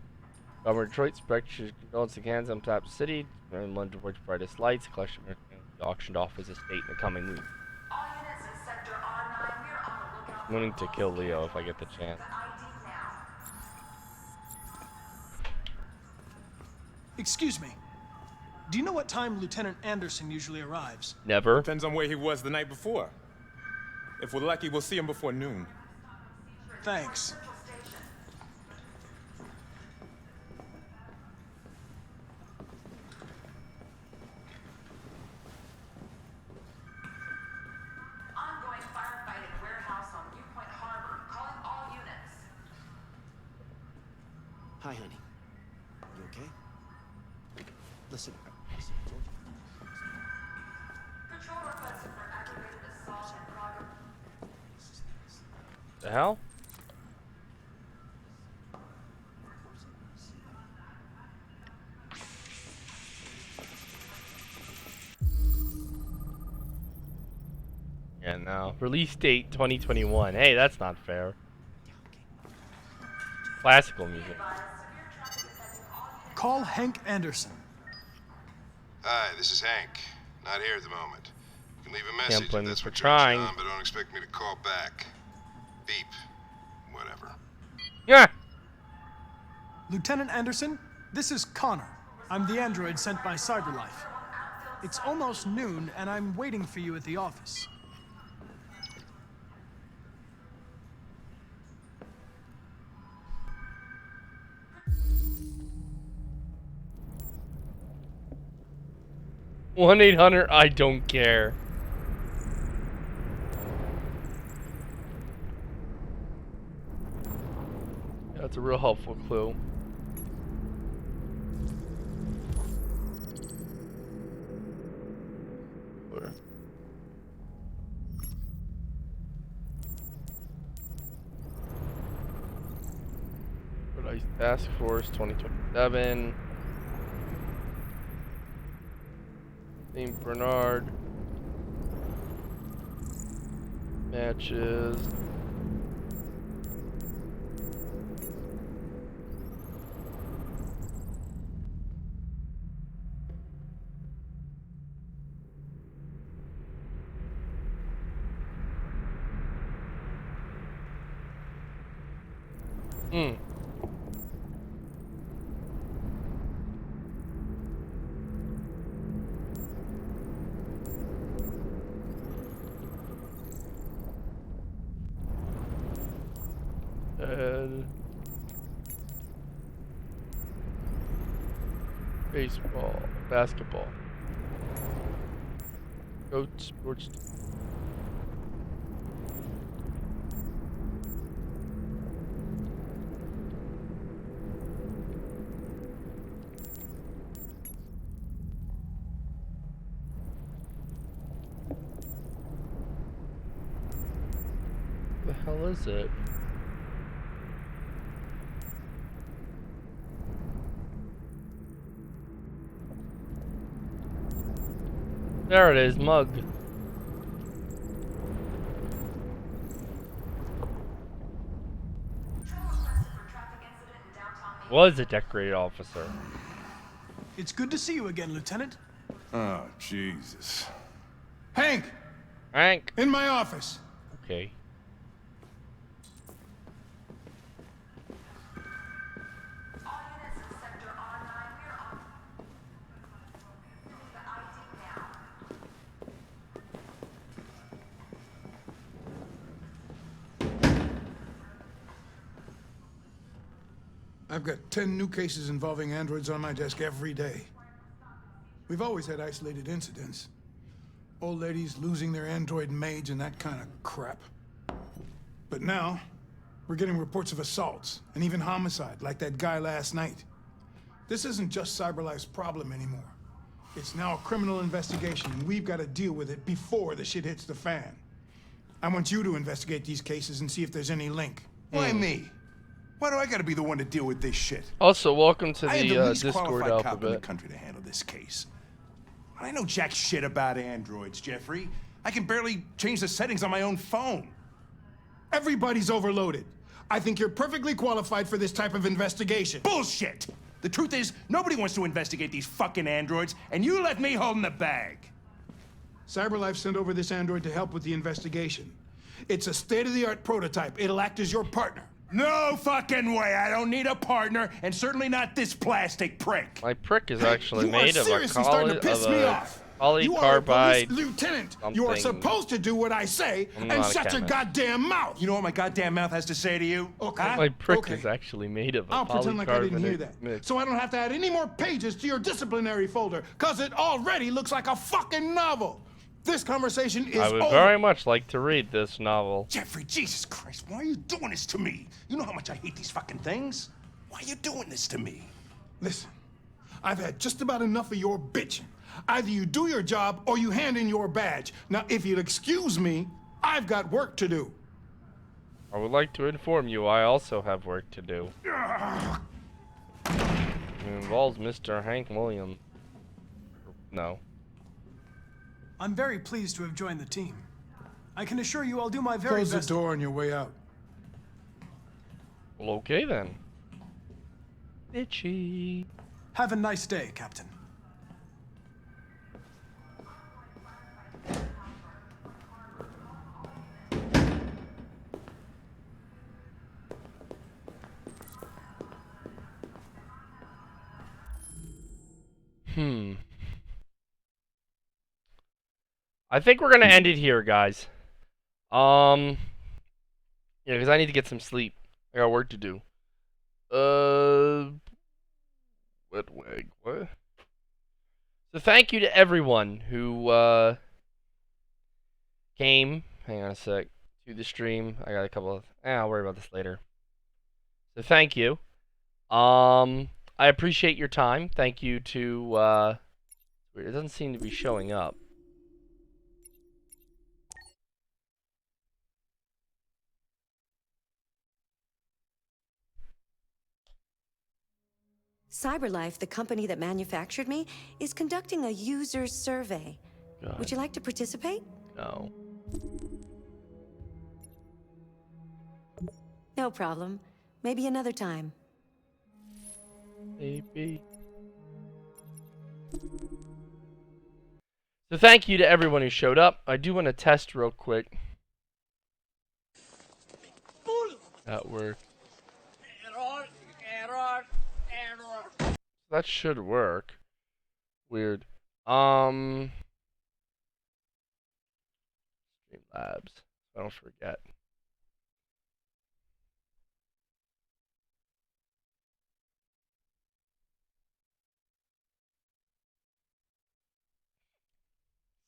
Governor Detroit Spectre controls the cans on Tap City and one towards brightest lights. Collection auctioned off his estate in the coming week. I'm willing to kill Leo if I get the chance. Excuse me. Do you know what time Lieutenant Anderson usually arrives? Never. Depends on where he was the night before. If we're lucky, we'll see him before noon. Thanks. Hi, honey. You okay? Listen, I told you. The hell? Yeah, no. Release date 2021. Hey, that's not fair. Classical music. Call Hank Anderson. Hi, this is Hank. Not here at the moment. You can leave a Can't message blame if me that's for what trying. turns you on, but don't expect me to call back. Beep. Whatever. Yeah. Lieutenant Anderson, this is Connor. I'm the android sent by CyberLife. It's almost noon, and I'm waiting for you at the office. One 1-800 I don't care. That's a real helpful clue. Where? Paradise Task Force 2027. St. Bernard. Matches. Baseball, basketball. Go sports. The hell is it? There it is, mug. Was a decorated officer. It's good to see you again, Lieutenant. Oh, Jesus. Hank! Hank! In my office. Okay. I've got 10 new cases involving androids on my desk every day. We've always had isolated incidents. Old ladies losing their android maids and that kind of crap. But now, we're getting reports of assaults and even homicide, like that guy last night. This isn't just CyberLife's problem anymore. It's now a criminal investigation, and we've got to deal with it before the shit hits the fan. I want you to investigate these cases and see if there's any link. Why me? Why do I gotta be the one to deal with this shit? Also, welcome to I am the the least Discord qualified cop in the alphabet. country to handle this case. I know jack shit about androids, Jeffrey. I can barely change the settings on my own phone. Everybody's overloaded. I think you're perfectly qualified for this type of investigation. Bullshit! The truth is, nobody wants to investigate these fucking androids, and you left me holding the bag. CyberLife sent over this android to help with the investigation. It's a state-of-the-art prototype. It'll act as your partner. No fucking way! I don't need a partner, and certainly not this plastic prick. My prick is actually You made are of a seriously starting to piss me off. You are a polycarbide. police lieutenant. You are supposed to do what I say I'm and not a shut your chemist. goddamn mouth. You know what my goddamn mouth has to say to you? Okay. My prick okay. is actually made of a I'll pretend like I didn't hear polycarbonate that. mix. So I don't have to add any more pages to your disciplinary folder, because it already looks like a fucking novel. This conversation is I would over. very much like to read this novel. Jeffrey, Jesus Christ, why are you doing this to me? You know how much I hate these fucking things? Why are you doing this to me? Listen, I've had just about enough of your bitching. Either you do your job or you hand in your badge. Now, if you'll excuse me, I've got work to do. I would like to inform you I also have work to do. It involves Mr. Hank Williams. No. I'm very pleased to have joined the team. I can assure you I'll do my very Close best. the door on your way out. Well, okay then. Bitchy. Have a nice day, Captain. I think we're gonna end it here, guys. Yeah, because I need to get some sleep. I got work to do. What? So thank you to everyone who came. Hang on a sec. To the stream. I got a couple of. I'll worry about this later. So thank you. I appreciate your time. Thank you to. It doesn't seem to be showing up. CyberLife, the company that manufactured me, is conducting a user survey. God. Would you like to participate? No. No problem. Maybe another time. Maybe. So thank you to everyone who showed up. I do want to test real quick. That worked. That should work. Weird. Streamlabs. I don't forget.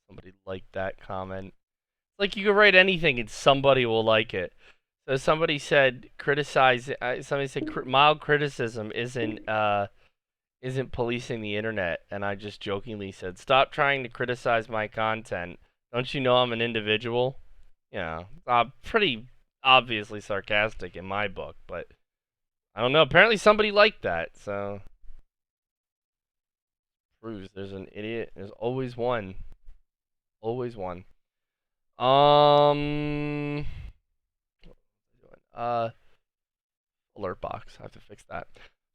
Somebody liked that comment. Like, you can write anything and somebody will like it. So somebody said somebody said mild criticism isn't policing the internet, and I just jokingly said, stop trying to criticize my content. Don't you know I'm an individual? Yeah, pretty obviously sarcastic in my book, but I don't know. Apparently somebody liked that, so proves there's an idiot. There's always one. Always one. Alert box. I have to fix that.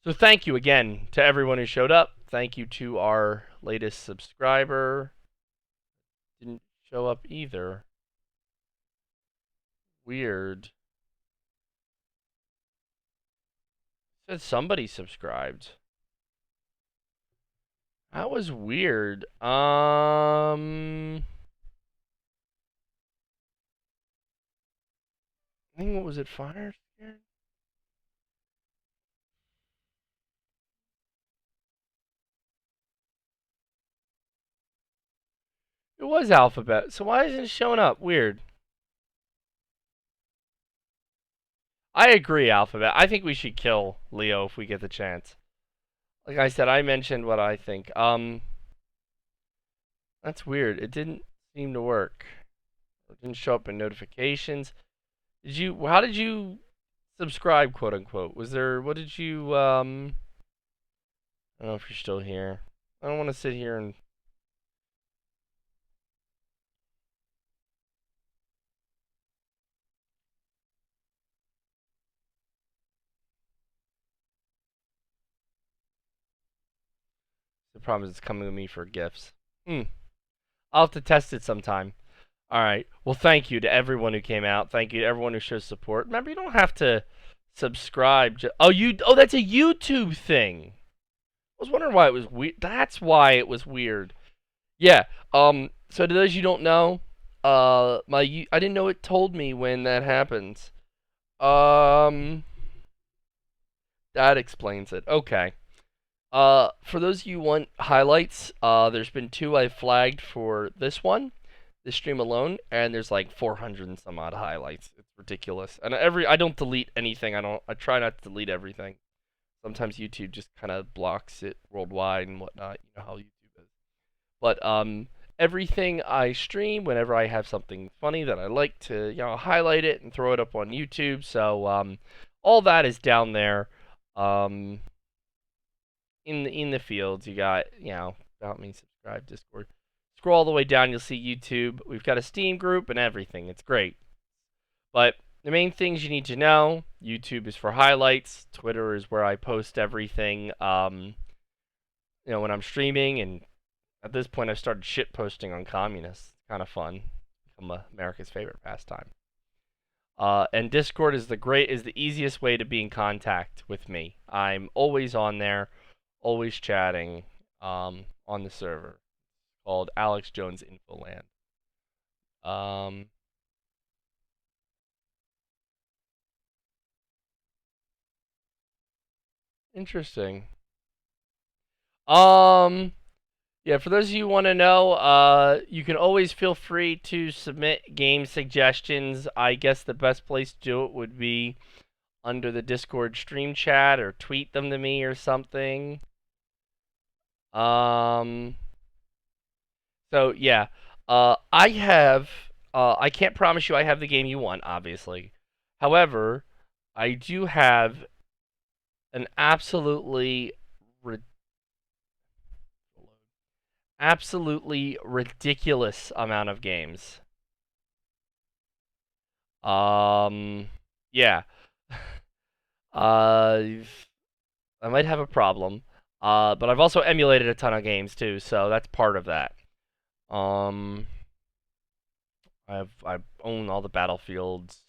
So thank you again to everyone who showed up. Thank you to our latest subscriber. Didn't show up either. Weird. Said somebody subscribed. That was weird. I think, what was it, Fire Scared? It was Alphabet, so why isn't it showing up? Weird. I agree, Alphabet. I think we should kill Leo if we get the chance. Like I said, I mentioned what I think. That's weird. It didn't seem to work. It didn't show up in notifications. How did you subscribe, quote unquote? Was there, what did you, I don't know if you're still here. I don't want to sit here and... The problem is it's coming to me for gifts. I'll have to test it sometime. Alright. Well, thank you to everyone who came out. Thank you to everyone who shows support. Remember, you don't have to subscribe. Oh, that's a YouTube thing. I was wondering why it was weird. That's why it was weird. Yeah. So to those you don't know, I didn't know it told me when that happens. That explains it. Okay. For those of you who want highlights, there's been 2 I've flagged for this stream alone, and there's like 400 and some odd highlights. It's ridiculous. And I don't delete anything. I try not to delete everything. Sometimes YouTube just kind of blocks it worldwide and whatnot. You know how YouTube is. But everything I stream, whenever I have something funny that I like to, highlight it and throw it up on YouTube. So all that is down there. In the fields, you got, about me, subscribe, Discord. Scroll all the way down, you'll see YouTube. We've got a Steam group and everything. It's great. But the main things you need to know, YouTube is for highlights. Twitter is where I post everything, when I'm streaming. And at this point, I've started shit posting on communists. It's kind of fun. Become America's favorite pastime. And Discord is the easiest way to be in contact with me. I'm always on there. Always chatting on the server called Alex Jones Infoland. Interesting. Yeah, for those of you who want to know, you can always feel free to submit game suggestions. I guess the best place to do it would be under the Discord stream chat, or tweet them to me or something. So yeah, I can't promise you I have the game you want, obviously. However, I do have an absolutely ridiculous amount of games. Yeah. I might have a problem. But I've also emulated a ton of games too, so that's part of that. I own all the Battlefields.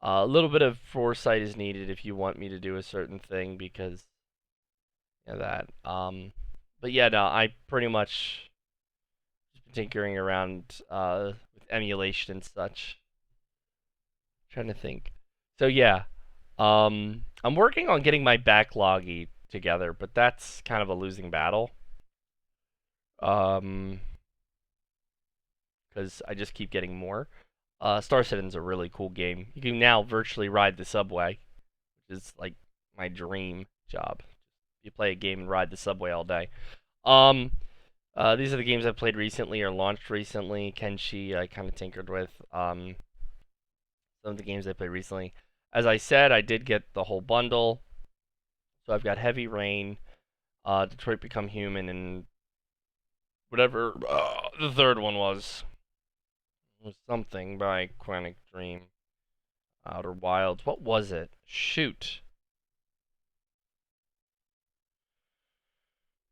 A little bit of foresight is needed if you want me to do a certain thing, because that. But yeah, no, I pretty much just been tinkering around with emulation and such. Trying to think. So yeah, I'm working on getting my backlog together, but that's kind of a losing battle. Because I just keep getting more. Star Citizen's a really cool game. You can now virtually ride the subway, which is like my dream job. You play a game and ride the subway all day. These are the games I've played recently or launched recently. Kenshi I kind of tinkered with. Some of the games I played recently. As I said, I did get the whole bundle. So I've got Heavy Rain, Detroit Become Human, and whatever the third one was. It was something by Quantic Dream. Outer Wilds. What was it? Shoot.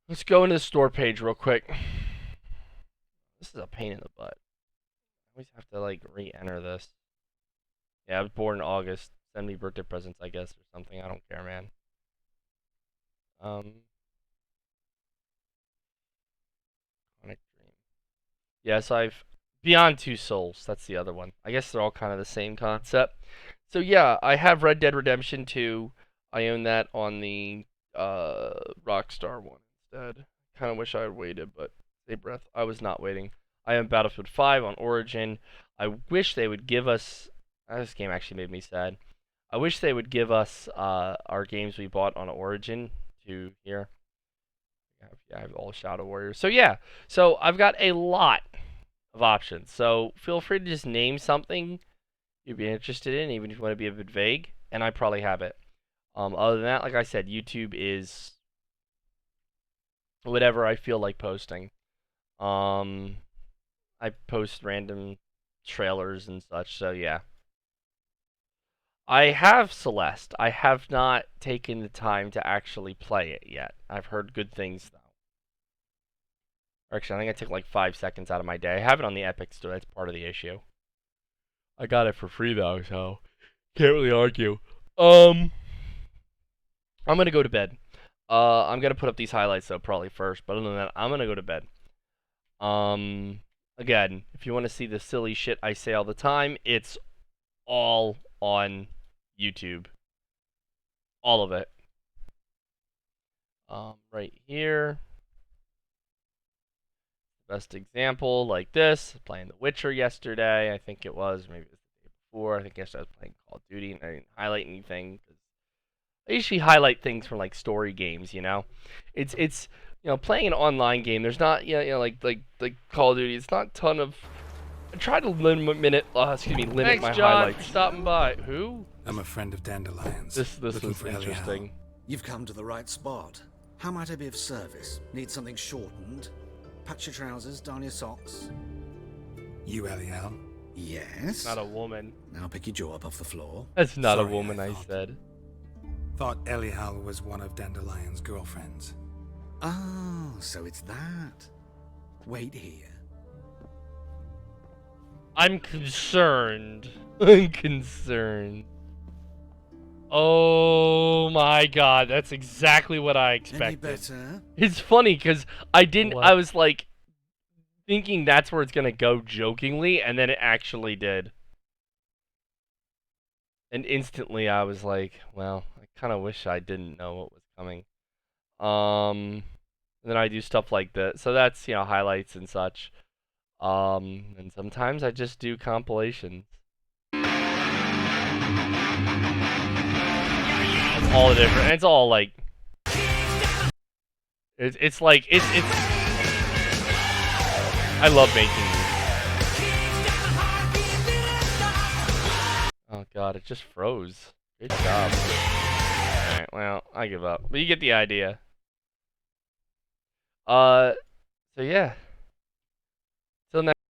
Let's go into the store page real quick. This is a pain in the butt. I always have to like re-enter this. Yeah, I was born in August. Send me birthday presents, I guess, or something. I don't care, man. Yes, I've Beyond Two Souls. That's the other one. I guess they're all kind of the same concept. So yeah, I have Red Dead Redemption 2. I own that on the Rockstar one instead. Kind of wish I had waited, but same breath, I was not waiting. I own Battlefield 5 on Origin. I wish they would give us. This game actually made me sad. I wish they would give us our games we bought on Origin to here. I have all Shadow Warriors. So yeah, so I've got a lot of options. So feel free to just name something you'd be interested in, even if you want to be a bit vague, and I probably have it. Other than that, like I said, YouTube is whatever I feel like posting. I post random trailers and such, so yeah. I have Celeste. I have not taken the time to actually play it yet. I've heard good things, though. Actually, I think I took like 5 seconds out of my day. I have it on the Epic Store. That's part of the issue. I got it for free, though, so can't really argue. I'm going to go to bed. I'm going to put up these highlights, though, probably first. But other than that, I'm going to go to bed. Again, if you want to see the silly shit I say all the time, it's all on YouTube. All of it. Right here. Best example, like this. Playing The Witcher yesterday, I think it was. Maybe it was the day before. I think yesterday I was playing Call of Duty, and I didn't highlight anything. I usually highlight things from like story games, you know. It's you know, playing an online game. There's not like Call of Duty. It's not a ton of. I try to limit my Thanks, my John, highlights. for stopping by. Who? I'm a friend of Dandelion's. This Looking was for Eliel. interesting. You've come to the right spot. How might I be of service? Need something shortened? Patch your trousers, darn your socks. You, Eliel? Yes. Not a woman. Now pick your jaw up off the floor. That's not Sorry, a woman, I said. Thought Eliel was one of Dandelion's girlfriends. Oh, so it's that. Wait here. I'm concerned. I'm concerned. Oh my god, that's exactly what I expected. Any better? It's funny because I didn't. What? I was like thinking that's where it's gonna go jokingly, and then it actually did. And instantly, I was like, "Well, I kind of wish I didn't know what was coming." And then I do stuff like that, so that's highlights and such. And sometimes I just do compilations. It's all different. And it's all like it's like it's I love making these. Oh god, it just froze. Good job. Alright, well, I give up. But you get the idea. So yeah. Till next